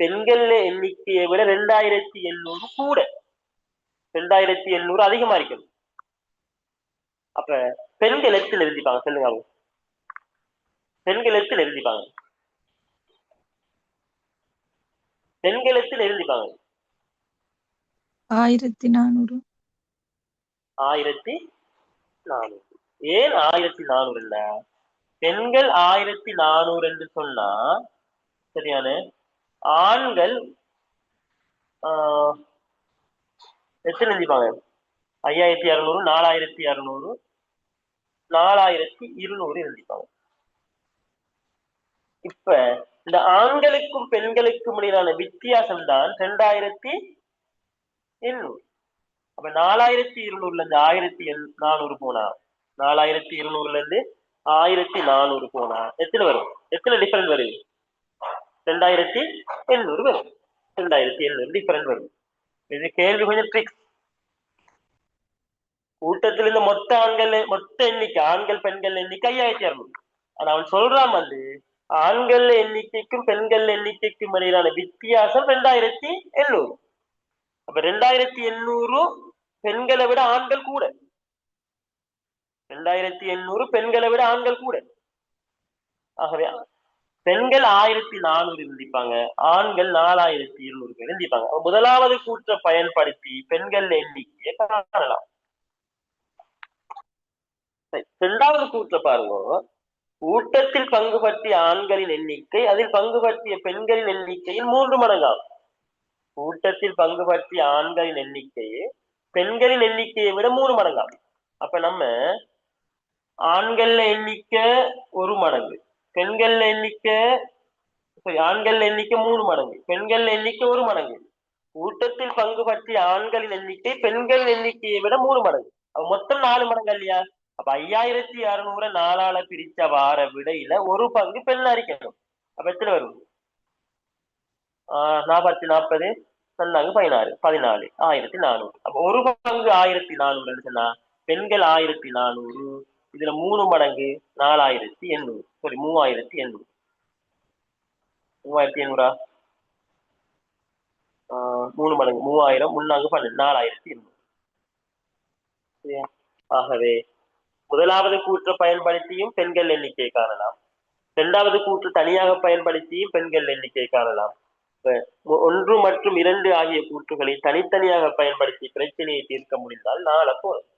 பெண்கள்ல எண்ணிக்கையை விட 2800 கூட, 2800 அதிகமா இருக்குது. அப்ப பெண்கள் எத்தனை எழுதிப்பாங்க சொல்லுங்க? பெண்கள் எத்தனை எழுதிப்பாங்க? பெண்கள் எத்தனை எழுதிப்பாங்க? 1400. 1400. ஏன் 1400 இல்ல? பெண்கள் 1400 என்று சொன்னா, சரியான, ஆண்கள் எத்தனை எழுதிப்பாங்க? 5600, 4600, 4200 எழுதிப்பாங்க. இப்ப இந்த ஆண்களுக்கும் பெண்களுக்கும் இடையிலான வித்தியாசம் தான் 2800. அப்ப 4200 இருந்து 1400 போனா, 4200 இருந்து 1400 போனா எத்தனை வரும்? எத்தனை டிஃபரண்ட் வருது? 2800 வரும். 2800 டிஃபரண்ட் வரும். இது கேள்வி கொஞ்சம் ட்ரிக்ஸ். கூட்டத்தில் இந்த மொத்த எண்ணிக்கை ஆண்கள் பெண்கள் எண்ணிக்கை 5600. ஆனா அவன் சொல்றான் வந்து ஆண்கள் எண்ணிக்கைக்கும் பெண்கள் எண்ணிக்கைக்கும் இடையிலான வித்தியாசம் 2800. அப்ப 2800 பெண்களை விட ஆண்கள் கூட. 2800 பெண்களை விட ஆண்கள் கூட. ஆகவே பெண்கள் 1400 இருந்திப்பாங்க, ஆண்கள் 4200 பேர் இருந்திப்பாங்க. முதலாவது கூற்ற பயன்படுத்தி பெண்கள் எண்ணிக்கையை காணலாம். இரண்டாவது கூற்ற பாருங்க. கூட்டத்தில் பங்கு பற்றிய ஆண்களின் எண்ணிக்கை அதில் பங்கு பற்றிய பெண்களின் எண்ணிக்கையில் 3 மடங்காகும். கூட்டத்தில் பங்கு பற்றிய ஆண்களின் எண்ணிக்கையை பெண்களின் எண்ணிக்கையை விட 3 மடங்காகும். அப்ப நம்ம ஆண்கள் எண்ணிக்கை 1 மடங்கு, பெண்கள் எண்ணிக்கை ஆண்கள் எண்ணிக்கை 3 மடங்கு, பெண்கள் எண்ணிக்கை 1 மடங்கு. கூட்டத்தில் பங்கு பற்றிய ஆண்களின் எண்ணிக்கை பெண்கள் எண்ணிக்கையை விட 3 மடங்கு. மொத்தம் 4 மடங்கு இல்லையா? அப்ப 5600 4ஆல பிரிச்ச வார விடையில 1 பங்கு பெண் அரிக்கணும். அப்ப எத்தனை வரும்? 40 40 சொன்னாங்க 16 14 1400. அப்ப 1 பங்கு 1400 சொன்னா பெண்கள் 1400, இதுல 3 மடங்கு 4800, சாரி 3800. 3800 3 மடங்கு 3000, முன்னாங்க 12 4800. சரியா? ஆகவே முதலாவது கூற்றை பயன்படுத்தியும் பெண்கள் எண்ணிக்கையை காணலாம், இரண்டாவது கூற்று தனியாக பயன்படுத்தியும் பெண்கள் எண்ணிக்கையை காணலாம். 1 மற்றும் 2 ஆகிய கூற்றுகளை தனித்தனியாக பயன்படுத்தி பிரச்சனையை தீர்க்க முடிந்தால் 4 போதும்.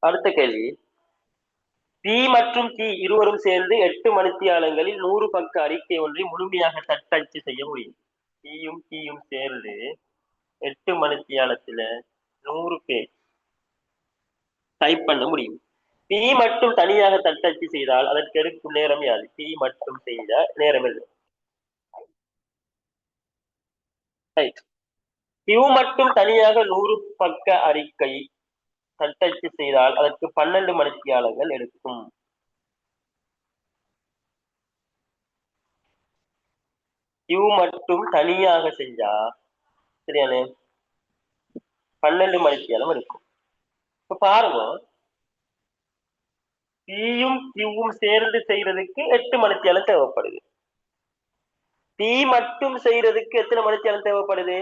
அடுத்த கேள்வி. பி மற்றும் டி இருவரும் சேர்ந்து 8 மணித்தியாலங்களில் 100 பக்க அறிக்கை ஒன்றை முழுமையாக தட்டச்சு செய்ய முடியும். பியும் டியும் சேர்ந்து 8 மணித்தியாலத்துல 100 பேஜ் டைப் பண்ண முடியும். பி மட்டும் தனியாக தட்டச்சு செய்தால் அதற்கு எடுக்கும் நேரம் யாது? பி மட்டும் செய்த நேரம் இல்லை. கியூ மட்டும் தனியாக 100 பக்க அறிக்கை தட்டச்சு செய்தால் அதற்கு 12 மணித்தியாலங்கள் எடுக்கும். கியூ மட்டும் தனியாக செஞ்சா சரியானே 12 மணித்தியாலம் எடுக்கும். இப்ப பாருங்க, பியும் கியூவும் சேர்ந்து செய்யறதுக்கு 8 மணித்தியாலம் தேவைப்படுது. பி மட்டும் செய்யறதுக்கு எத்தனை மணித்தியாலம் தேவைப்படுது?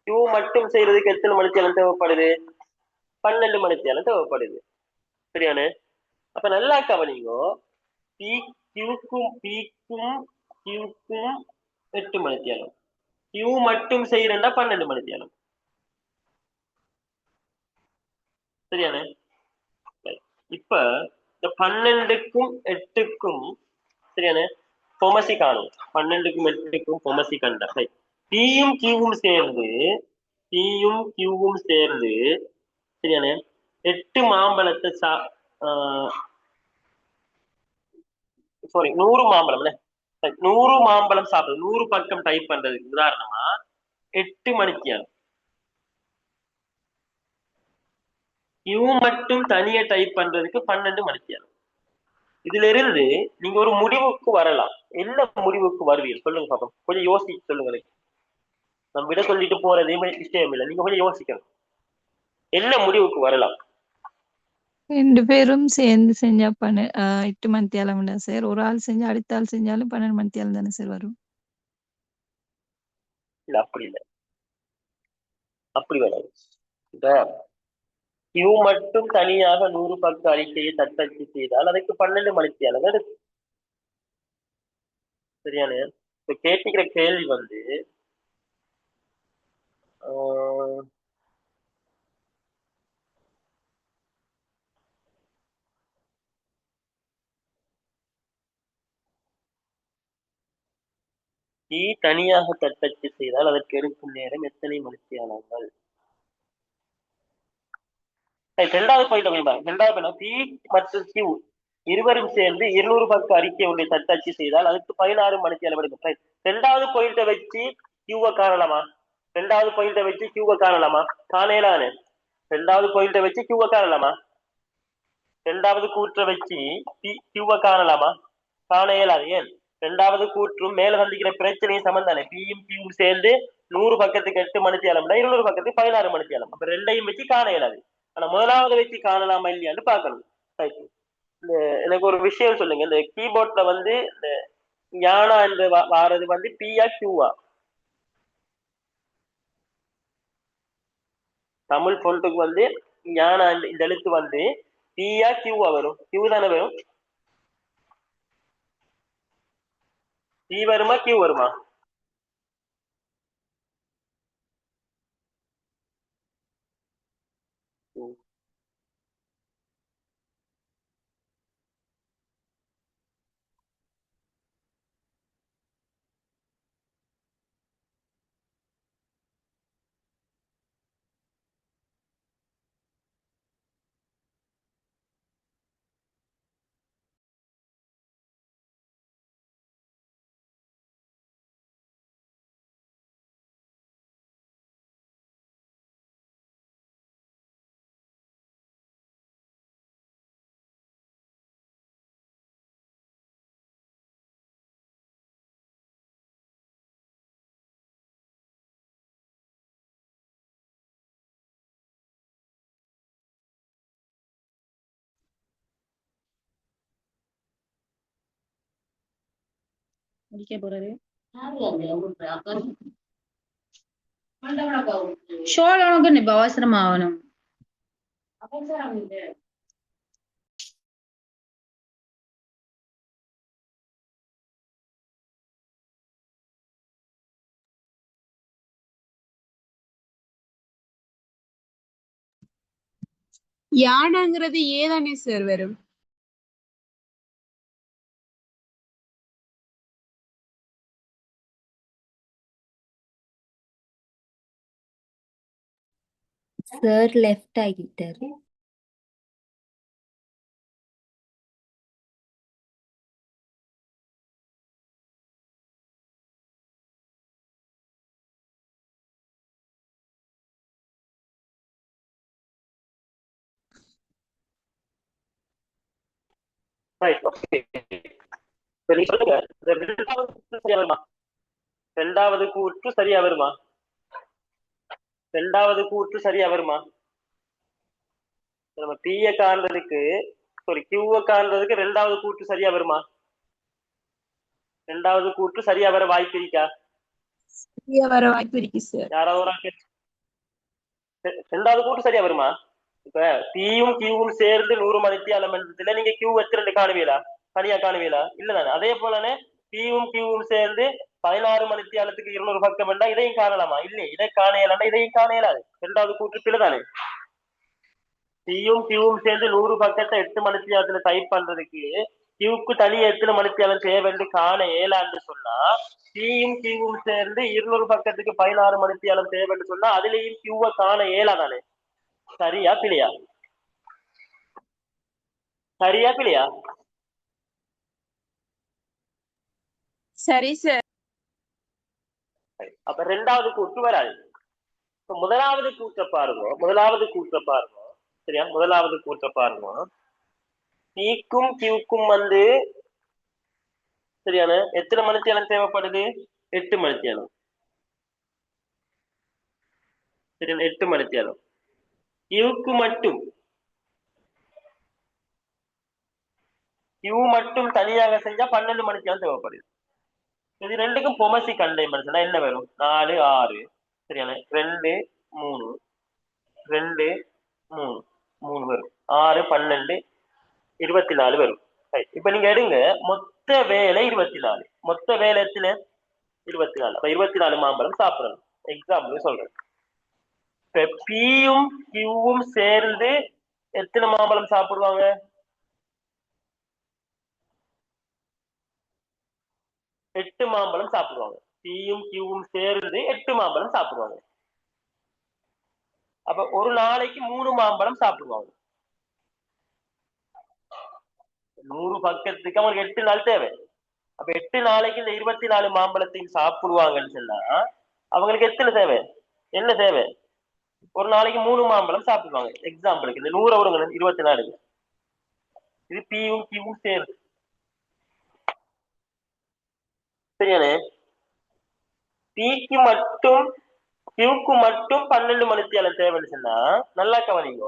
கியூ மட்டும் செய்யறதுக்கு எத்தனை மணித்தியாலம் தேவைப்படுது? 12 மணித்தியாலம் தேவைப்படுது. சரியானே? அப்ப நல்லா கவனிங்கோ, பி கியூக்கும் பிக்கும் கியூக்கும் 8 மணித்தியாலம், கியூ மட்டும் செய்யறா 12 மணித்தியாலம். சரியானே? இப்ப இந்த 12க்கும் 8க்கும் சரியானே பொமசி காணும். 12க்கும் 8க்கும் பொமசி கண்ட பியும் கியூவும் சேர்ந்து சரியானே 8 மாம்பழத்தை 100 மாம்பழம் 100 மாம்பழம் சாப்பிடுறது, 100 பக்கம் டைப் பண்றதுக்கு உதாரணமா 8 மணித்தியாலம். கியூ மட்டும் தனியா டைப் பண்றதுக்கு 12 மணித்தியாலம். இதுல இருந்து நீங்க ஒரு முடிவுக்கு வரலாம். என்ன முடிவுக்கு வருவீங்க சொல்லுங்க பாப்போம். கொஞ்சம் யோசிச்சு சொல்லுங்க. நம்ம விட சொல்லிட்டு போறதே விஷயம் இல்லை, நீங்க கொஞ்சம் யோசிக்கணும். என்ன முடிவுக்கு வரலாம்? 2 பேரும் சேர்ந்து செஞ்சா 8 மணித்தியாலம் சார். ஒரு ஆள் செஞ்சா அடுத்த ஆள் செஞ்சாலும் 12 மணித்தியாலம் தானே சார் வரும்? இல்ல அப்படி இல்லை, அப்படி வராது. கியூ மட்டும் தனியாக 100 பக்க அறிக்கையை தட்டச்சு செய்தால் அதுக்கு 12 மணித்தியாலம் எடுக்கும். சரியான? இப்ப கேட்டுக்கிற கேள்வி வந்து தனியாக தட்டச்சு செய்தால் அதற்கு எடுக்கும் நேரம் எத்தனை மணித்தியாலங்கள்? இரண்டாவது பாயிண்ட் பி மற்றும் கியூ இருவரும் சேர்ந்து 200 பக்க அறிக்கை ஒன்றை தட்டச்சு செய்தால் அதுக்கு 16 மணித்தியாலம் எடுக்கும். இரண்டாவது பாயிண்ட வச்சு கியூவை காணலாமா? இரண்டாவது பாயிண்ட வச்சு கியூவை காணலாமா? காணலானே. இரண்டாவது பாயிண்ட வச்சு கியூவை காணலாமா? இரண்டாவது கூற்றை வச்சு கியூவை காணலாமா? காண இயலாது. ஏன்? இரண்டாவது கூற்றும் மேல சந்திக்கிற பிரச்சனையை சமந்தானே. பியும் கியூவும் சேர்ந்து 100 பக்கத்துக்கு 8 மணித்தியாலம், 200 பக்கத்துக்கு 16 மணித்தியாலம். அப்ப ரெண்டையும் வச்சு காண இயலாது. ஆனா முதலாவது வச்சு காணலாமா இல்லையான்னு பாக்கணும். எனக்கு ஒரு விஷயம் சொல்லுங்க, இந்த கீபோர்ட்ல வந்து இந்த ஞானா என்று வாரது வந்து பியா கியூவா? தமிழ் பொண்ணுக்கு வந்து ஞானா இந்த எழுத்து வந்து பியா கியூவா வரும்? கியூ தானே வரும். பி வருமா கியூ வருமா? முடிக்க போறது ஷோல் உனக்கு இப்ப அவசரம் ஆகணும். யானைங்கிறது ஏதானே சார் வரும்? சார் லெஃப்ட் ஆகிட்டாரு. Right, okay. நீங்க சொல்லுங்க, இந்த ரெண்டாவது கூற்று சரியா வருமா? ரெண்டாவது கூற்று சரியா வருமா? நம்ம P காண்றதுக்கு Q காண்றதுக்கு ரெண்டாவது கூற்று சரியா வருமா? ரெண்டாவது கூற்று சரியா வர வாய்ப்பு இருக்கா? சரியா வர வாய்ப்பு இருக்கு சார். யாராவது ரெண்டாவது கூற்று சரியா வருமா? இப்ப Pயும் Qவும் சேர்ந்து 100 மணித்தியாலம் என்றதுல நீங்க Q வச்சு 2 காணுவீங்களா? தனியா காணுவீங்களா? இல்லதானே. அதே போலனே Pயும் Qவும் சேர்ந்து 16 மணித்தியாலத்துக்கு 200 பக்கம் என்றா இதையும் காணலாமா? இல்லை, இதை காணையலாம்னா இதையும் காணையலாது. ரெண்டாவது கூற்று பிள்ளைதானே. Pயும் Qவும் சேர்ந்து 100 பக்கத்தை 8 மணித்தியாலத்துல டைப் பண்றதுக்கு Qக்கு தனியா எத்தனை மணித்தியாலம் தேவைன்னு காண இயலான்னு சொன்னா, Pயும் Qவும் சேர்ந்து 200 பக்கத்துக்கு 16 மணித்தியாலம் தேவைன்னு சொன்னா அதுலயும் Qவை காண இயலாதானே. சரியா பிள்ளையா? சரியா பிள்ளையா? சரி சார். அப்ப ரெண்டாவது கூற்று வராது. முதலாவது கூற்றை பாருங்க. சரியா? முதலாவது கூற்றை பாருங்க. Pக்கும் Qக்கும் வந்து சரியான எத்தனை மணித்தியாலம் தேவைப்படுது? 8 மணித்தியாலம். சரியா, 8 மணித்தியாலம். Qக்கு மட்டும் Q மட்டும் தனியாக செஞ்சா 12 மணித்தியாலம் தேவைப்படுது. இது ரெண்டுக்கும் பொமசி கண்டை மனுஷனா என்ன வரும்? 4 6 சரியான 2 3 2 3 3 வரும். 6 12 24 வரும். இப்ப நீங்க எடுங்க, மொத்த வேலை 24. மொத்த வேலை எத்தனை? 24. அப்ப 24 மாம்பழம் சாப்பிடணும். எக்ஸாம்பிள் சொல்றேன். இப்ப Pயும் Qவும் சேர்ந்து எத்தனை மாம்பழம் சாப்பிடுவாங்க? 8 மாம்பழம் சாப்பிடுவாங்க. Pயும் Qவும் சேர்ந்து 8 மாம்பழம் சாப்பிடுவாங்க. அப்ப ஒரு நாளைக்கு 3 மாம்பழம் சாப்பிடுவாங்க. 100 பக்கத்துக்கு அவங்களுக்கு 8 நாள் தேவை. அப்ப 8 நாளைக்கு இந்த 24 மாம்பழத்தையும் சாப்பிடுவாங்கன்னு சொன்னா அவங்களுக்கு எத்தனை தேவை? என்ன தேவை? ஒரு நாளைக்கு 3 மாம்பழம் சாப்பிடுவாங்க. எக்ஸாம்பிளுக்கு இந்த 100 வருங்க 24. இது Pயும் Qவும் சேர்ந்து. சரியானே. Pக்கு மட்டும் Qக்கு மட்டும் 12 மணித்தியாலம் தேவைன்னு சொன்னா நல்லா கவனிங்க.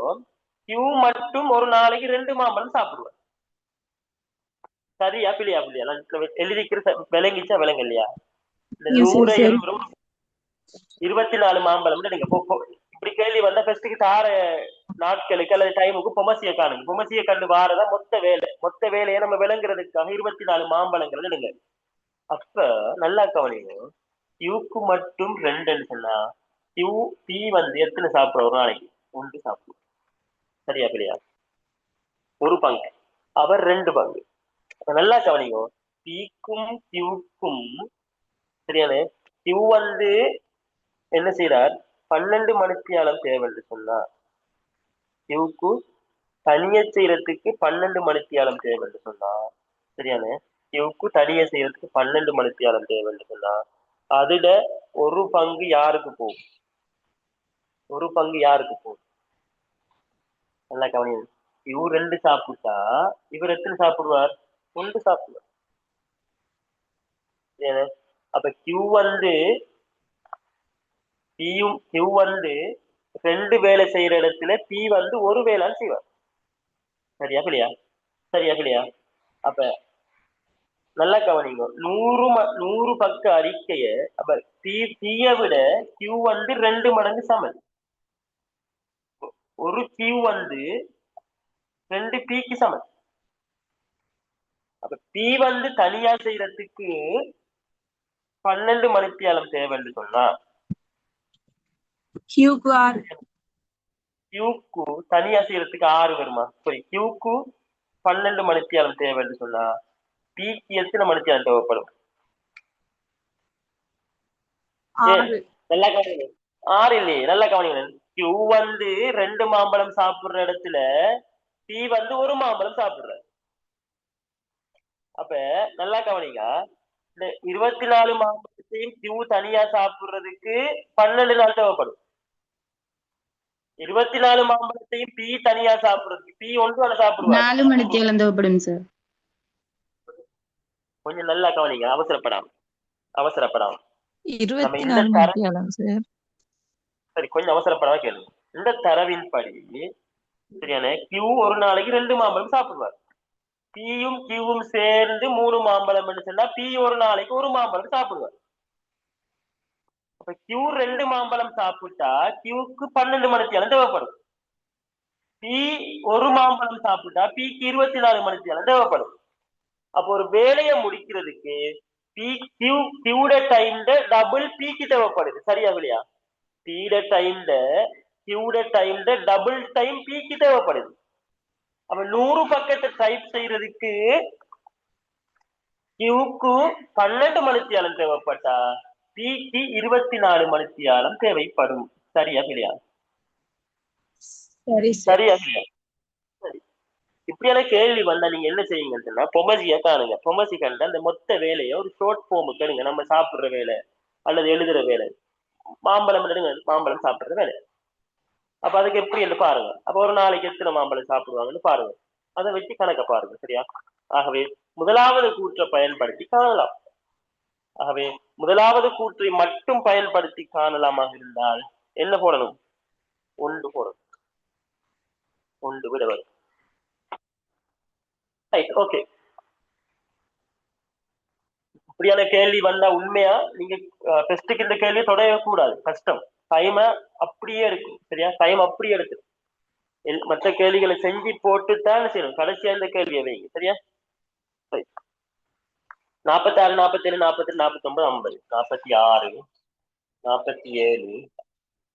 Q மட்டும் ஒரு நாளைக்கு 2 மாம்பழம் சாப்பிடுவாங்க. சரியா பிள்ளையா? பிள்ளையா எழுதிக்கிற விளங்கிச்சா விளங்க இல்லையா? இந்த 100 24 மாம்பழம் நீங்க இப்படி கேள்வி வந்தா ஃபர்ஸ்ட்டுக்கு தார நாட்களுக்கு அல்லது டைமுக்கு பொமசிய காணுங்க. பொமசிய கண்டு வாரதான் மொத்த வேலையை நம்ம விளங்குறதுக்காக 24 மாம்பழங்கள் எடுங்க. அப்ப நல்லா கவனிங்க. Qக்கு மட்டும் 2ன்னு சொன்னா P வந்து எத்தனை சாப்பிடுற ஒரு நாளைக்கு? 1 சாப்பிடுவோம். சரியா பிள்ளையா? ஒரு பங்கு. அவர் 2 பங்கு. நல்லா கவனிங்க. Pக்கும் Qக்கும் சரியானே. Q வந்து என்ன செய்யறார்? 12 மணித்தியாலம் தேவைன்னு சொன்னா Qக்கு தனிய செய்யறதுக்கு 12 மணித்தியாலம் தேவைன்னு சொன்னா சரியானே. Qக்கு தனிய செய்யறதுக்கு 12 மணித்தியாலம் தேவைன்னு சொன்னா அதுல ஒரு பங்கு யாருக்கு போகும்? ஒரு பங்கு யாருக்கு போகும்? நல்லா கவனிங்க. Q 2 சாப்பிட்டா இவர் எத்தனை சாப்பிடுவார்? 1 சாப்பிடுவார். அப்ப Q வந்து ரெண்டு வேலை செய்யற இடத்துல P வந்து ஒரு வேலைன்னு செய்வார். சரியா பிள்ளையா? அப்ப நல்லா கவனிங்க. 100 பக்க அறிக்கைய அப்ப P விட Q வந்து 2 மடங்கு சமன். ஒரு Q வந்து 2 Pக்கு சமன். அப்ப P வந்து தனியா செய்யறதுக்கு 12 மணித்தியாலம் தேவைன்னு சொன்னா QR Qக்கு தனியா செய்யறதுக்கு 6 வருமா? சரி, Qக்கு 12 மணித்தியாலம் தேவைன்னு சொன்னா Pக்கு எத்தனை மணித்தியாலம் தேவைப்படும்? 6 நல்லா கவனிங்க. 6 இல்லையே, நல்லா கவனிங்க. Q வந்து 2 மாம்பழம் சாப்பிடுற இடத்துல P வந்து 1 மாம்பழம் சாப்பிடுற. அப்ப நல்லா கவனிங்க. இந்த 24 மாம்பழத்தையும் Q தனியா சாப்பிடுறதுக்கு 12 நாள் தேவைப்படும். 24 மாம்பழத்தையும் P தனியா சாப்பிடுறதுக்கு P ஒன்று சாப்பிடுவார். 4 மணித்தியாலம் தேவைப்படும் சார். கொஞ்சம் நல்லா கவனிங்க, அவசரப்படாம. நம்ம 24 இந்த மணித்தியாலம் சார். சரி, கொஞ்சம் அவசரப்படாம கேளுங்க. இந்த தரவின் படி சரியான Q ஒரு நாளைக்கு 2 மாம்பழம் சாப்பிடுவார். Pயும் Qவும் சேர்ந்து 3 மாம்பழம் சொன்னா P ஒரு நாளைக்கு 1 மாம்பழம் சாப்பிடுவார். அப்ப Q 2 மாம்பழம் சாப்பிட்டா Qக்கு 12 மணித்தியாலம் தேவைப்படும். P 1 மாம்பழம் சாப்பிட்டா Pக்கு 24 மணித்தியாலம் தேவைப்படும். அப்போ ஒரு வேலையை முடிக்கிறதுக்கு Qட டைம்ல டபுள் Pக்கு தேவைப்படுது. சரியா இல்லையா? Pட டைம்ல Qட டைம்ல டபுள் டைம் Pக்கு தேவைப்படுது. அப்ப 100 பக்கத்தை டைப் செய்யறதுக்கு Qக்கு 12 மணித்தியாலம் தேவைப்பட்டா Pக்கு 24 மணித்தியாலம் தேவைப்படும். சரியா இல்லையா? சரி சார். சரியா இல்லையா? சரி, இப்படியான கேள்வி வந்தா நீங்க என்ன செய்யுங்கன்னா பொமசியா காணுங்க. பொமசி கண்ட அந்த மொத்த வேலையை ஒரு ஷார்ட் ஃபார்ம் கேளுங்க. நம்ம சாப்பிடுற வேலை அல்லது எழுதுற வேலை, மாம்பழம் மாம்பழம் சாப்பிடுற வேலை. அப்ப அதுக்கு எப்படி என்று பாருங்க. அப்ப ஒரு நாளைக்கு எத்தனை மாம்பழம் சாப்பிடுவாங்கன்னு பாருங்க. அதை வச்சு கணக்க பாருங்க. சரியா? ஆகவே முதலாவது கூற்றை பயன்படுத்தி காணலாம். ஆகவே முதலாவது கூற்றை மட்டும் பயன்படுத்தி காணலாமாக இருந்தால் என்ன போடணும்? 1 போடணும். 1 விட வரும். ஓகே, இப்படியான கேள்வி வந்தா உண்மையா நீங்க டெஸ்ட்டுக்கு இந்த கேள்வியை தொடவே கூடாது. கஷ்டம். டைம் அப்படியே இருக்கும். சரியா? டைம் அப்படியே எடுத்து மற்ற கேள்விகளை செஞ்சு போட்டுத்தான் செய்யணும். கடைசியா இந்த கேள்வியை வைங்க. சரியா? 46 47 48 49 50 46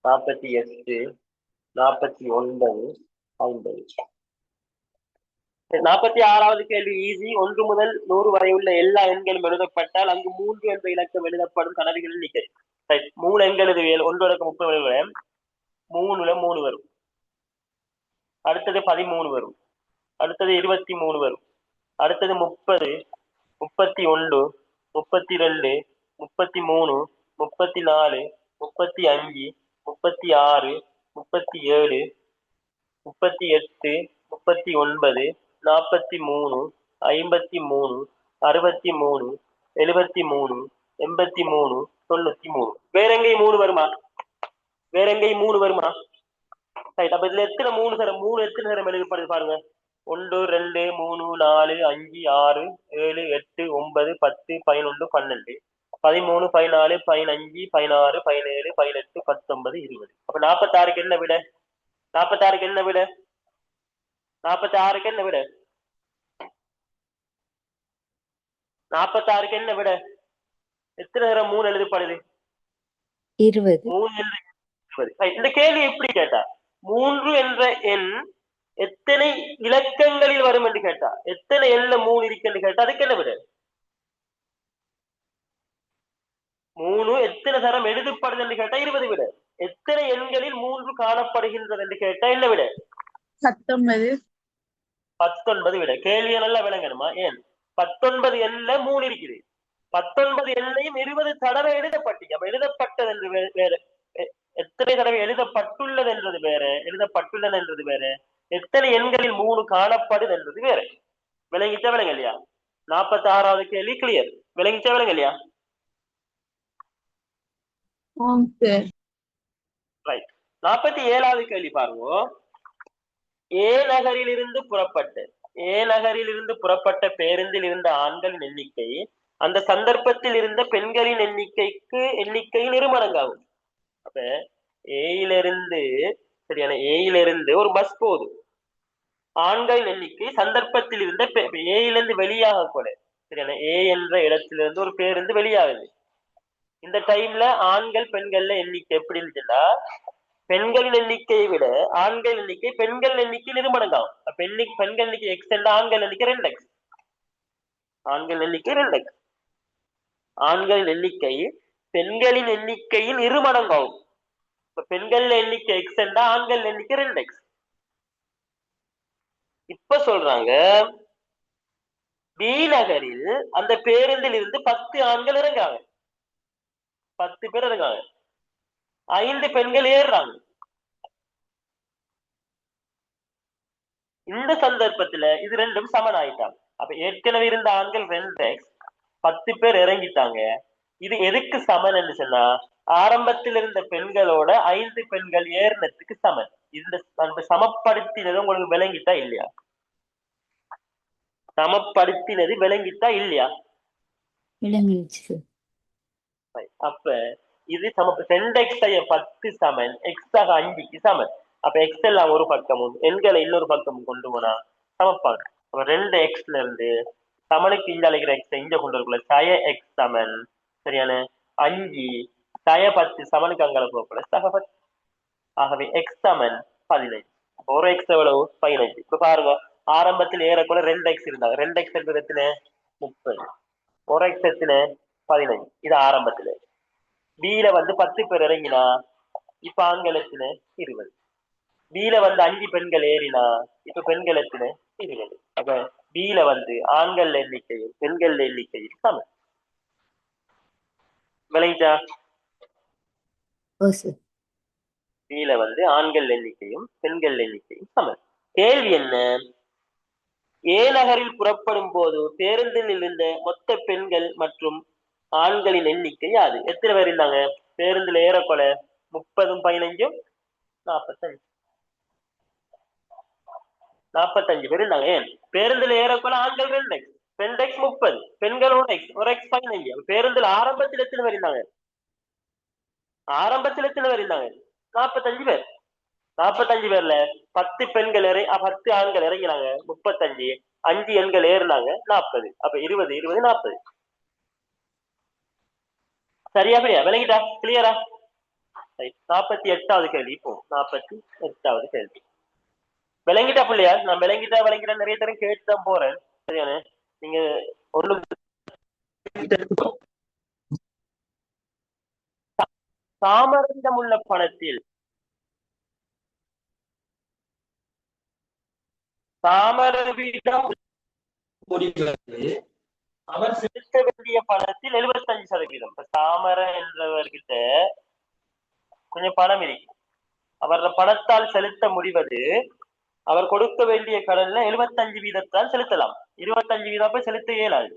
47 48 49 50. 46வது கேள்வி ஈஸி. 1 முதல் 100 வரை உள்ள எல்லா எண்களும் எழுதப்பட்டால் அங்கு 3 என்ற இலக்கம் எழுதப்படும் கனவுகள் எண்ணிக்கை. 3 எண்கள் எழுதுவேல். 1 30 வரும். 3ல 3 வரும். அடுத்தது 13 வரும். அடுத்தது 23 வரும். அடுத்தது 30, 31, 32, 33, 34, 35, 36, 37, 38, 39, 43, 53, 63, 73, 83, 93. வேற எங்கேயும் 3 வருமா? வேற எங்கேயும் 3 வருமா? அப்ப இதுல எத்தனை 3 தரம்? 3 எத்தனை தரம் எழுதப்படுது பாருங்க. 1 2 3 4 5 6 7 8 9 10 11 12 13 14 15 16 17 18 19 20. அப்ப 46க்கு என்ன விட? 46க்கு என்ன விட? 46க்கு என்ன விட? 46க்கு என்ன விட? எத்தனை தரம் 3 எழுதப்படுது? 20. 3 20. இந்த கேள்வி எப்படி கேட்டா 3 என்ற எண் எத்தனை இலக்கங்களில் வரும் என்று கேட்டா, எத்தனை எண்ல 3 இருக்கு கேட்டா அதுக்கு என்ன விட? 3 எத்தனை தரம் எழுதப்படுது என்று கேட்டா 20 விட. எத்தனை எண்களில் 3 காணப்படுகின்றது என்று கேட்டா என்ன விட? 19. 19 விட. கேள்வியை நல்லா விளங்கணுமா? ஏன் 19 எண்ல 3 இருக்குது. 19 எண்ணையும் 20 தடவை எழுதப்பட்டீங்க. அப்ப எழுதப்பட்டது என்று வேற, எத்தனை தடவை எழுதப்பட்டுள்ளது என்றது வேற, எழுதப்பட்டுள்ளது என்றது வேற, எத்தனை எண்களில் 3 காணப்படுது என்றது வேற. விளங்கிச்சா விளங்கலையா? 46வது கேள்வி கிளியர். விளங்கிச்சா விளங்கலையா? ரைட். 47வது கேள்வி பாருங்க. ஏ நகரிலிருந்து புறப்பட்டு ஏ நகரில் இருந்து புறப்பட்ட பேருந்தில் இருந்த ஆண்களின் எண்ணிக்கை அந்த சந்தர்ப்பத்தில் இருந்த பெண்களின் எண்ணிக்கையின் இருமடங்காகும். அப்ப ஏயிலிருந்து சரியான ஏயிலிருந்து ஒரு பஸ் போகுது. ஆண்களின் எண்ணிக்கை சந்தர்ப்பத்தில் இருந்த ஏயிலிருந்து வெளியாக கூட சரியான ஏ என்ற இடத்திலிருந்து ஒரு பேருந்து வெளியாகுது. இந்த டைம்ல ஆண்கள் பெண்கள்ல எண்ணிக்கை எப்படி இருந்துச்சுன்னா பெண்களின் எண்ணிக்கையை விட ஆண்கள் எண்ணிக்கை பெண்கள் எண்ணிக்கை இருமடங்காகும். பெண்கள் எண்ணிக்கை எக்ஸ் என்ற ஆண்கள் எண்ணிக்கை 2x. ஆண்கள் எண்ணிக்கை 2x. ஆண்களின் எண்ணிக்கை பெண்களின் எண்ணிக்கையின் இருமடங்காகும். இப்ப பெண்கள் எண்ணிக்கை எக்ஸ் என்றா ஆண்கள் எண்ணிக்கை 2x. இப்ப சொல்றாங்க பி நகரில் அந்த பேருந்தில் இருந்து 10 ஆண்கள் இறங்குறாங்க. 10 பேர் இறங்குறாங்க. 5 பெண்கள் ஏறுறாங்க. இந்த சந்தர்ப்பத்துல இது ரெண்டும் சமன் ஆயிட்டாங்க. அப்ப ஏற்கனவே இருந்த ஆண்கள் 2x, 10 பேர் இறங்கிட்டாங்க. இது எதுக்கு சமன் சொன்னா ஆரம்பத்தில் இருந்த பெண்களோட 5 பெண்கள் ஏறினத்துக்கு சமன். இந்த சமப்படுத்தினது உங்களுக்கு விளங்கிட்டா இல்லையா? சமப்படுத்தினது விளங்கிட்டா இல்லையா? விளங்கிடுச்சு. அப்ப இது 2x 10 சமன் எக்ஸ் 5க்கு சமன். அப்ப எக்ஸ் எல்லாம் ஒரு பக்கமும் எண்களை இன்னொரு பக்கமும் கொண்டு போனா சமப்பாங்க. அப்ப 2xல இருந்து சமனுக்கு இங்க அழைக்கிற எக்ஸ் இங்க கொண்டு வரக்குள்ள சய எக்ஸ் சமன் சரியான 5 சய 10 சமனுக்கு அங்கால போகக்கூட சக 10. ஆகவே எக்ஸ் சமன் 15. ஒரு எக்ஸ் எவ்வளவு 15. இப்ப பாருங்க ஆரம்பத்தில் ஏறக்குள்ள 2x இருந்தாங்க. 2x என்பது எத்தனை 30. ஒரு எக்ஸ் எத்தனை 15. இது ஆரம்பத்துல. பில 10 பேர் இறங்கினா இப்ப ஆண்கள் எத்தனை 20. பில 5 பெண்கள் ஏறினா இப்ப பெண்கள் எத்தனை 20. அப்ப பில ஆண்கள் எண்ணிக்கையும் பெண்கள் எண்ணிக்கையும் சமம். விளங்கிட்டா? பில ஆண்கள் எண்ணிக்கையும் பெண்கள் எண்ணிக்கையும் சமம். கேள்வி என்ன? ஏ நகரில் புறப்படும் போது பேருந்தில் இருந்த மொத்த பெண்கள் மற்றும் ஆண்களின் எண்ணிக்கை அது எத்தனை பேர் இருந்தாங்க? பேருந்துல ஏறக்கொலை 30ம் 15ம் 45 பேர் இருந்தாங்க. ஏன் பேருந்துல ஏறக்கொலை ஆண்கள் 2x 2x 30 பெண்கள் 1x 15. பேருந்துல ஆரம்பத்தில் எத்தனை பேர் இருந்தாங்க? 45 பேர். 45 பேர்ல 10 பெண்கள் 10 ஆண்கள் இறங்கினாங்க 35, 5 எண்கள் ஏறினாங்க 40. அப்ப 20 20 40. சரியா பிரியா? விளங்கிட்டா? கிளியரா? 48வது கேள்வி. இப்போ 48வது கேள்வி விளங்கிட்டா பிள்ளையா? நான் விளங்கிட்டா நிறைய தரம் கேட்டுதான் போறேன். சரியான நீங்க ஒண்ணு தாமரிடம் உள்ள பணத்தில் தாமரவிடம் அவர் செலுத்த வேண்டிய பணத்தில் 75%. தாமர என்றவர்கிட்ட கொஞ்சம் பணம் இருக்கு. அவர பணத்தால் செலுத்த முடிவது அவர் கொடுக்க வேண்டிய கடன்ல 75% செலுத்தலாம். 25% செலுத்த இயலாது.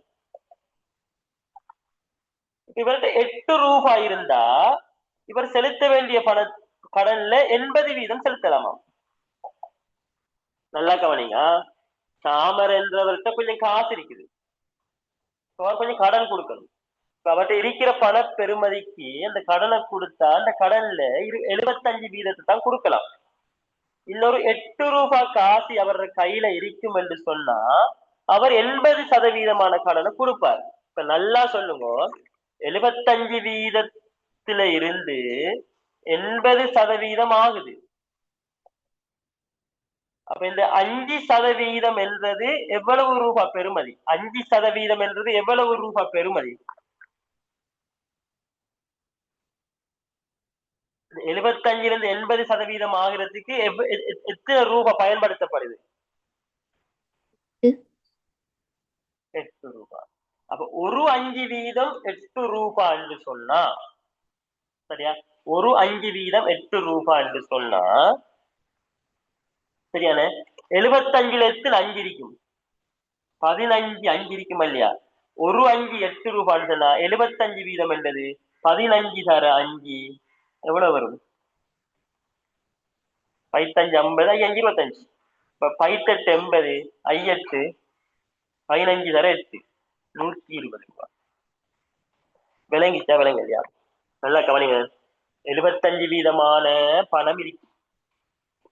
இவர்கிட்ட 8 ரூபாய் இருந்தா இவர் செலுத்த வேண்டிய கடன்ல 80% செலுத்தலாமா? நல்லா கவனிங்க. தாமர் என்றவர்கிட்ட கொஞ்சம் காசு இருக்குது. அவர் கொஞ்சம் கடன் கொடுக்கணும். அவர்கிட்ட இருக்கிற பண பெருமதிக்கு அந்த கடனை கொடுத்தா அந்த கடன்ல 75% தான் கொடுக்கலாம். இன்னொரு 8 ரூபாய் காசு அவர் கையில இருக்கும் என்று சொன்னா அவர் 80% கடனை கொடுப்பார். இப்ப நல்லா சொல்லுங்க, 75% இருந்து 80% ஆகுது. அப்ப இந்த 5% என்றது எவ்வளவு ரூபாய் பெருமதி? 5% என்றது எவ்வளவு ரூபாய் பெருமதி? 75 இருந்து 80% ஆகிறதுக்கு எத்தனை ரூபாய் பயன்படுத்தப்படுது? 8 ரூபாய். அப்ப ஒரு 5% 8 ரூபாய் என்று சொன்னா சரியா? ஒரு 5% 8 ரூபாய் என்று சொன்னா சரியான 75ல 5 இருக்கும், 15 5 இருக்கும் இல்லையா? ஒரு 5 8 ரூபாய் சொன்னா 75% என்றது 15 தர 5 எவ்வளவு வரும்? 15 50 5 25. இப்ப 5 8 15 தர 8 120 ரூபாய். விளங்கிச்சா விளங்கலையா? நல்லா கவனிங்க. 75 வீதமான பணம் இருக்கு.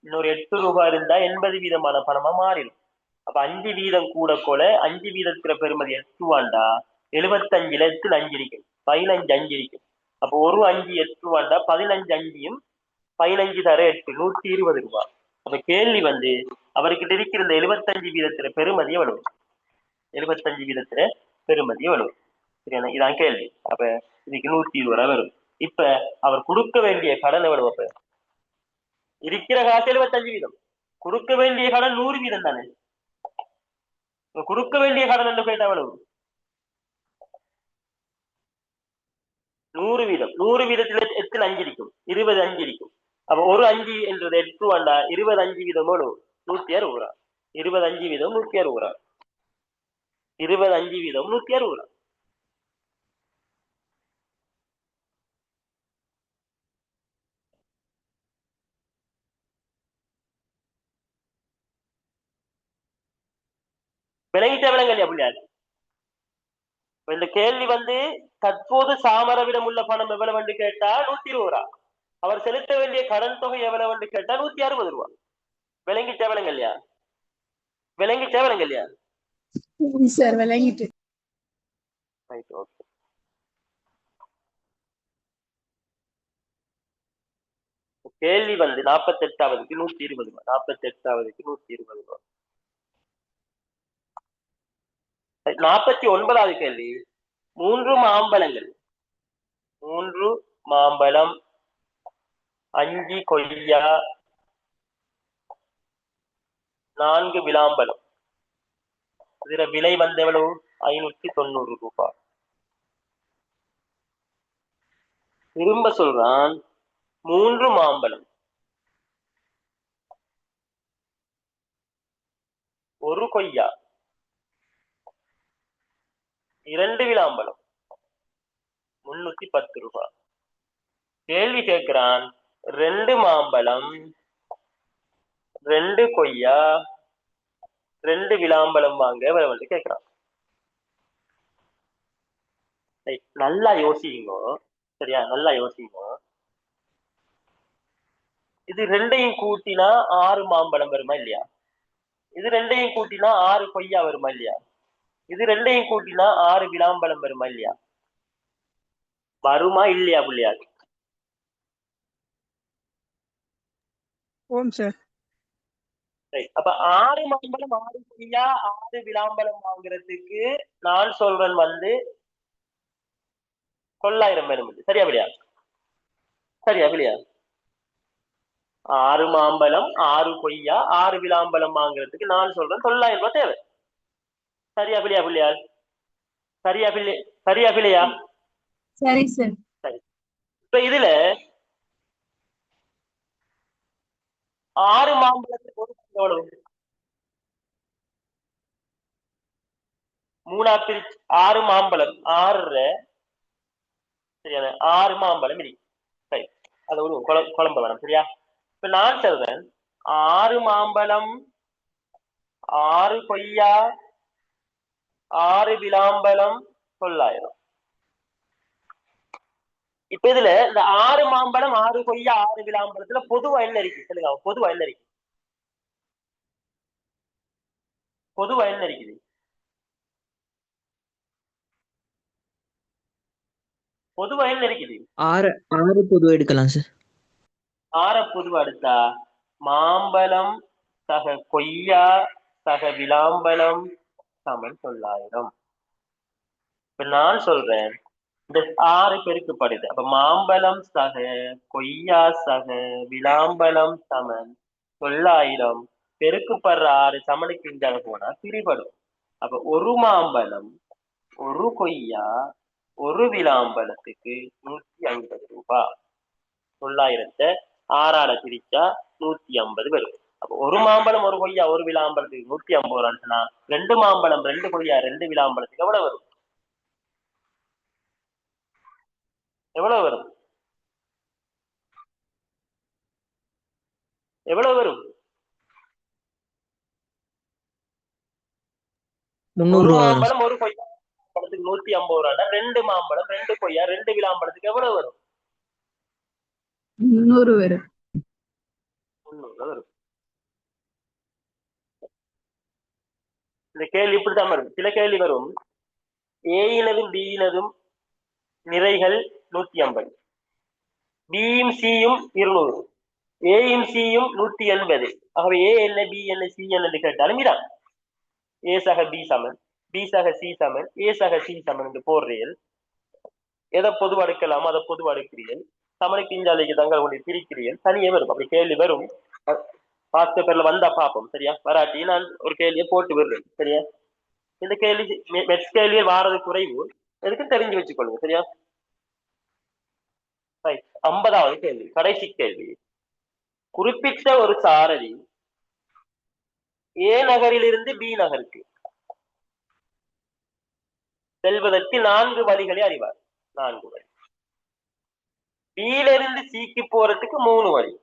இன்னொரு 8 ரூபாய் இருந்தா 80 வீதமான பணமா மாறிடும். அப்ப 5 வீதம் கூட 5 வீதத்துல பெருமதி 8 ரூபாண்டா 75ல 8 5 இருக்கு, 15 5 இருக்கு. அப்போ ஒரு 5 8 ரூபாண்டா 15 5யும் 15 தர 8 120 ரூபாய். அப்ப கேள்வி அவர்கிட்ட இருக்கிற இந்த 75 வீதத்துல பெருமதி எவ்வளவு? 75 வீதத்துல பெருமதி எவ்வளவு? சரியா, இதான் கேள்வி. அப்ப இதுக்கு 120 ரூபாய் வரும். இப்ப அவர் கொடுக்க வேண்டிய கடன் எவ்வளவு? அப்ப இருக்கிற காசு 75 வீதம், கொடுக்க வேண்டிய கடன் 100 வீதம் தானே. கொடுக்க வேண்டிய கடன் என்று கேட்டா எவ்வளவு? 100 வீதம். 100 வீதத்துல 8 5 இருக்கும், 20 5 இருக்கும். அப்ப ஒரு 5 என்றது 8 ரூபாண்டா 20 5 வீதம் எவ்வளவு? 160 ரூபாய். 20 5 வீதம் 160 ரூபாய். 20 5 வீதம் 160 ரூபாய். விளங்கிட்ட விளங்கலையா பிள்ளையார்? இந்த கேள்வி தற்போது சாமரவிடம் உள்ள பணம் எவ்வளவு என்று கேட்டா 120 ரூபாய். அவர் செலுத்த வேண்டிய கடன் தொகை எவ்வளவு என்று கேட்டா 160 ரூபாய். விளங்கிட்ட விளங்கலையா? விளங்கிட்ட விளங்கலையா? சார் விளங்கிட்டு. கேள்வி 48வதுக்கு 120 ரூபாய். 48வதுக்கு 120 ரூபாய். 49வது கேள்வி. 3 மாம்பழங்கள், 3 மாம்பழம், 5 கொய்யா, 4 விளாம்பழம். இதுல விலை எவ்வளவு? 590 ரூபாய். திரும்ப சொல்றான், 3 மாம்பழம், 1 கொய்யா, 2 விளாம்பழம், 310 ரூபாய். கேள்வி கேட்கிறான், 2 மாம்பழம், 2 கொய்யா, 2 விளாம்பழம் வாங்க வந்து கேட்கிறான். நல்லா யோசிங்க. சரியா, நல்லா யோசிங்க. இது ரெண்டையும் கூட்டினா 6 மாம்பழம் வருமா இல்லையா? இது ரெண்டையும் கூட்டினா 6 கொய்யா வருமா இல்லையா? இது ரெண்டையும் கூட்டினா 6 விளாம்பழம் வருமா இல்லையா? வருமா இல்லையா பிள்ளையார்? ஓம் சார். அப்ப 6 மாம்பழம், 6 கொய்யா, 6 விளாம்பழம் வாங்குறதுக்கு நான் சொல்றேன் 900 வேணும். சரியா பிள்ளையா? சரியா பிள்ளையா? 6 மாம்பழம், 6 கொய்யா, 6 விளாம்பழம் வாங்குறதுக்கு நான் சொல்றேன் 900 ரூபாய் தேவை. சரியா பிள்ளையா பிள்ளையார்? சரியா பிள்ளை? சரியா பிள்ளையா? சரி சார். சரி. இப்ப இதுல 6 மாம்பழத்துக்கு ஒரு எவ்வளவு? 3 பிரிச்சு 6 மாம்பழம், 6 சரியா? 6 மாம்பழம் இருக்கு. சரி, அது ஒரு குழம்பு வேணும். சரியா? இப்ப நான் சொல்றேன் 6 மாம்பழம், 6 கொய்யா, 6 விளாம்பழம் 900. இப்ப இதுல இந்த 6 மாம்பழம், 6 கொய்யா, 6 விளாம்பழத்துல பொதுவா என்ன இருக்கு சொல்லுங்க? பொதுவா என்ன இருக்கு? பொதுவா என்ன இருக்குது? பொதுவா என்ன இருக்குது? 6 பொதுவா எடுக்கலாம் சார். 6 பொதுவா எடுத்தா மாம்பழம் சக கொய்யா சக விளாம்பழம் சமன் 900. இப்ப நான் சொல்றேன் இந்த 6 பெருக்கப்படுது. அப்ப மாம்பழம் சக கொய்யா சக விளாம்பழம் சமன் 900. பெருக்குப்படுற 6 சமனுக்கு இஞ்சாக போனா பிரிபடும். அப்ப ஒரு மாம்பழம், ஒரு கொய்யா, ஒரு விளாம்பழத்துக்கு 150 ரூபாய். 900 6ஆல பிரிச்சா 150 வரும். அப்ப ஒரு மாம்பழம், ஒரு கொய்யா, ஒரு விளாம்பழத்துக்கு 150 ரூபாய்னா 2 மாம்பழம், 2 கொய்யா, 2 விளாம்பழத்துக்கு எவ்வளவு வரும்? எவ்வளவு வரும்? எவ்வளவு வரும்? ஒரு 300 ரூபா வரும். மாம்பழம் ஒரு கொய்யா பழத்துக்கு 150 ரூபா. 2 மாம்பழம் 2 கொய்யா 2 விளாம்பழத்துக்கு எவ்வளவு வரும்? 300 வரும். 300 வரும். இந்த கேள்வி இப்படித்தான் வரும். சில கேள்வி வரும், ஏயினதும் பியினதும் நிறைகள் 150, பியும் சியும் 200, ஏயும் சியும் 180. ஆகவே ஏ என்ன பி என்ன சி என்ன கேட்டாலும் இதான் ஏ சக பி சமன், பி சக சி சமன், ஏ சக சி சமன் என்று போடுறீர்கள். எதை பொதுவா எடுக்கலாமோ அதை பொதுவா எடுக்கிறீர்கள். சமனுக்கு இஞ்சாலைக்கு தங்கள் கொண்டு பிரிக்கிறீர்கள். தனியே வரும். அப்படி கேள்வி வரும். பாஸ்ட் பேப்பர்ல வந்தா பார்ப்போம். சரியா? வராட்டி நான் ஒரு கேள்வியை போட்டு விடுறேன். சரியா? இந்த கேள்வி மெட்ஸ் கேள்வியை வாரது குறைவு, எதுக்கு தெரிஞ்சு வச்சுக்கொள்ளுங்க. சரியா? 50வது கேள்வி, கடைசி கேள்வி. குறிப்பிட்ட ஒரு சாரதி ஏ நகரிலிருந்து பி நகருக்கு செல்வதற்கு 4 வழிகளை அறிவார். 4 வழி. பியிலிருந்து சிக்கு போறதுக்கு 3 வழி,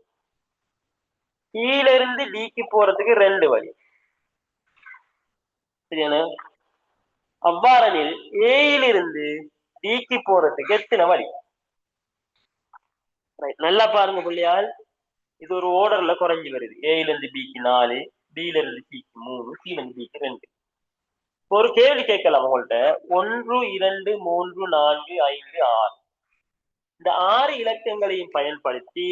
சியிலிருந்து டிக்கு போறதுக்கு 2 வழி. சரியான? அவ்வாறெனில் ஏயிலிருந்து டிக்கு போறதுக்கு எத்தனை வழி? நல்லா பாருங்க பிள்ளையால், இது ஒரு ஓர்டர்ல குறைஞ்சி வருது. ஏயிலிருந்து பிக்கு 4, பியில இருந்து சிக்கு 3, சில இருந்து பிக்கு 2. ஒரு கேள்வி கேட்கலாம் உங்கள்கிட்ட. 1 2 3 4 5 6, இந்த 6 இலக்கங்களையும் பயன்படுத்தி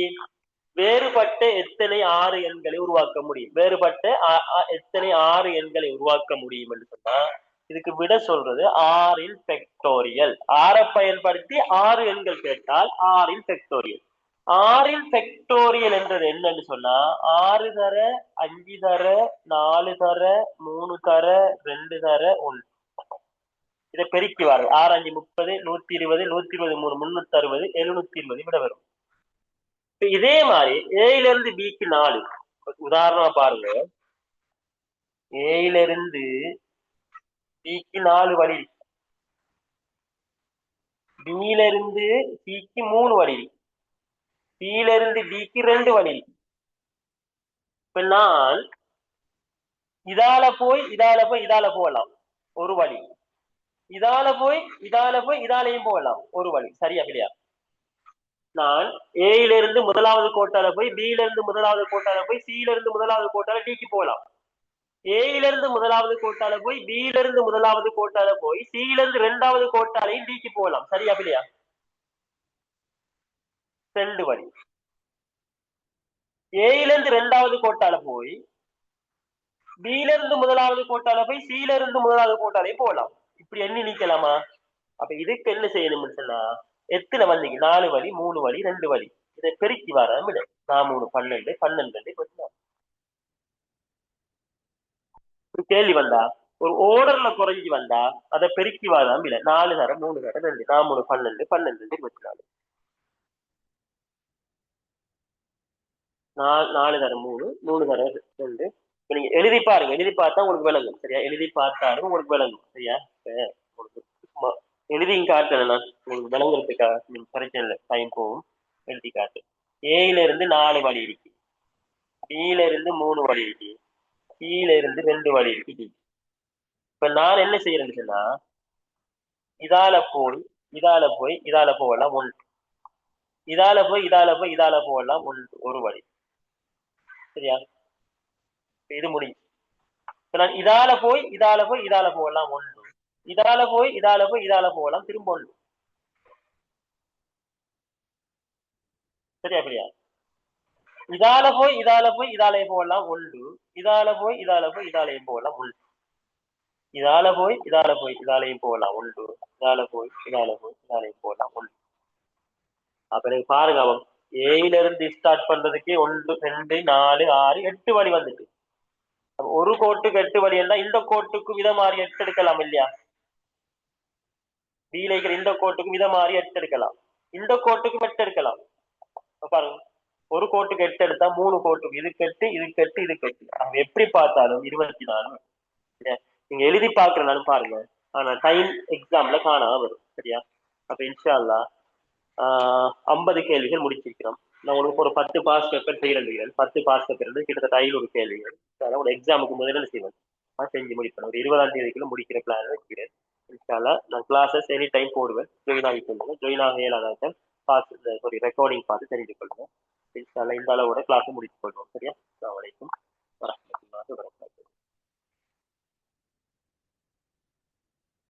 வேறுபட்ட எத்தனை 6 எண்களை உருவாக்க முடியும்? வேறுபட்ட எத்தனை 6 எண்களை உருவாக்க முடியும் என்று சொன்னா இதுக்கு விட சொல்றது 6 ஃபேக்டோரியல். 6 பயன்படுத்தி 6 எண்கள் கேட்டால் 6 ஃபேக்டோரியல். 6 ஃபேக்டோரியல் என்றது என்னன்னு சொன்னா 6 தர 5 தர 4 தர 3 தர 2 தர 1. இதை பெருக்கி வாரு. 6 5 30, 120, 123 360, 720 விட வரும். இதே மாதிரி ஏயிலிருந்து பிக்கு 4. உதாரணமா பாருங்க, ஏயிலிருந்து பிக்கு 4 வழி, பியிலிருந்து சிக்கு 3 வழி, சியிலிருந்து டிக்கு 2 வழி. இப்ப நான் இதால போய் இதால போகலாம், ஒரு வழி. இதால போய் இதாலையும் போகலாம், ஒரு வழி. சரியா இல்லையா? நான் ஏயிலிருந்து முதலாவது கோட்டால போய் பியிலிருந்து முதலாவது கோட்டால போய் சியிலிருந்து முதலாவது கோட்டால டிக்கு போகலாம். ஏயிலிருந்து முதலாவது கோட்டால போய் பியிலிருந்து முதலாவது கோட்டால போய் சியிலிருந்து 2வது கோட்டாலையும் டிக்கு போகலாம். சரியா இல்லையா? 2 வழி. ஏயிலிருந்து 2வது கோட்டால போய் பியிலிருந்து முதலாவது கோட்டால போய் சியிலிருந்து முதலாவது கோட்டாலையும் போகலாம். இப்படி எண்ணி நீக்கலாமா? அப்ப இதுக்கு என்ன செய்யணும்னு சொன்னா எத்தனை வந்தீங்க? 4 வழி, 3 வழி, 2 வழி. இதை பெருக்கி வர விட 3 12 12 கேள்வி வந்தா ஒரு ஓர்டர்ல குறைஞ்சி வந்தா அதை பெருக்கி வாராம இல்ல 4 தர 3 தர 2, 4 12 12 24, 4 தர 3 3 தர 2. நீங்க எழுதி பாருங்க. எழுதி பார்த்தா உங்களுக்கு விளங்கும். சரியா? எழுதி பார்த்தாலும் உங்களுக்கு விளங்கும். சரியா? உங்களுக்கு எழுதியும் காட்டுறேன் நான் உங்களுக்கு விளங்குறதுக்காக. நீங்க பிரச்சனை இல்லை, டைம் போகும். எழுதி காட்டு. ஏயிலிருந்து 4 வழி இருக்கு, பியிலிருந்து 3 வழி இருக்கு, சியிலிருந்து 2 வழி இருக்கு. இப்ப நான் என்ன செய்யறேன்னு சொன்னா இதால போய் இதால போகலாம் 1, இதால போய் இதால போகலாம் 1, ஒரு வழி. சரியா? இது முடியும். நான் இதால போய் இதால போகலாம் 1, இதால போய் இதால போகலாம் திரும்ப 1. சரியா? சரியா? இதால போய் இதாலே போகலாம் 1, இதால போய் இதாலையும் போகலாம் 1, இதால போய் இதாலையும் போகலாம் 1, இதால போய் இதாலையும் போகலாம் 1. அப்ப நீங்க பாருங்க, அவன் ஏயிலிருந்து ஸ்டார்ட் பண்றதுக்கு 1 2 4 6 8 வழி வந்துட்டு. ஒரு கோட்டுக்கு 8 வழி இருந்தா இந்த கோட்டுக்கும் இதை மாதிரி 8 எடுக்கலாம் இல்லையா? பியில இந்த கோட்டுக்கும் இதை மாதிரி 8 எடுக்கலாம், இந்த கோட்டுக்கும் 8 எடுக்கலாம். பாருங்க, ஒரு கோட்டுக்கு 8 எடுத்தா 3 கோட்டுக்கு இதுக்கு 8 இதுக்கு 8 இதுக்கு 8. அவங்க எப்படி பார்த்தாலும் 24. நீங்க எழுதி பாக்குறனாலும் பாருங்க, ஆனா டைம் எக்ஸாம்ல காணாம வரும். சரியா? அப்ப இன்ஷா அல்லாஹ் 50 கேள்விகள் முடிச்சிருக்கிறோம். நான் உங்களுக்கு ஒரு 10 பாஸ் பேப்பர் செய்யறேன். 10 பாஸ் பேப்பர் கிட்டத்தட்ட 500 கேள்விகள். அதனால ஒரு எக்ஸாமுக்கு முதல்ல செய்வேன். செஞ்சு முடிப்பேன். ஒரு 20ஆம் தேதிக்குள்ள முடிக்கிற பிளான் வைக்கிறேன். இன்ஷால்லா நான் கிளாஸஸ் எனி டைம் போடுவேன். ஜாயின் ஆகி சொல்லுங்க. ஜாயின் ஆக இயலாதான் பார்த்து ரெக்கார்டிங் பார்த்து தெரிஞ்சு கொள்ளுங்க. இன்ஷால்லா இந்த அளவோட கிளாஸை முடிச்சு கொள்வோம். சரியா?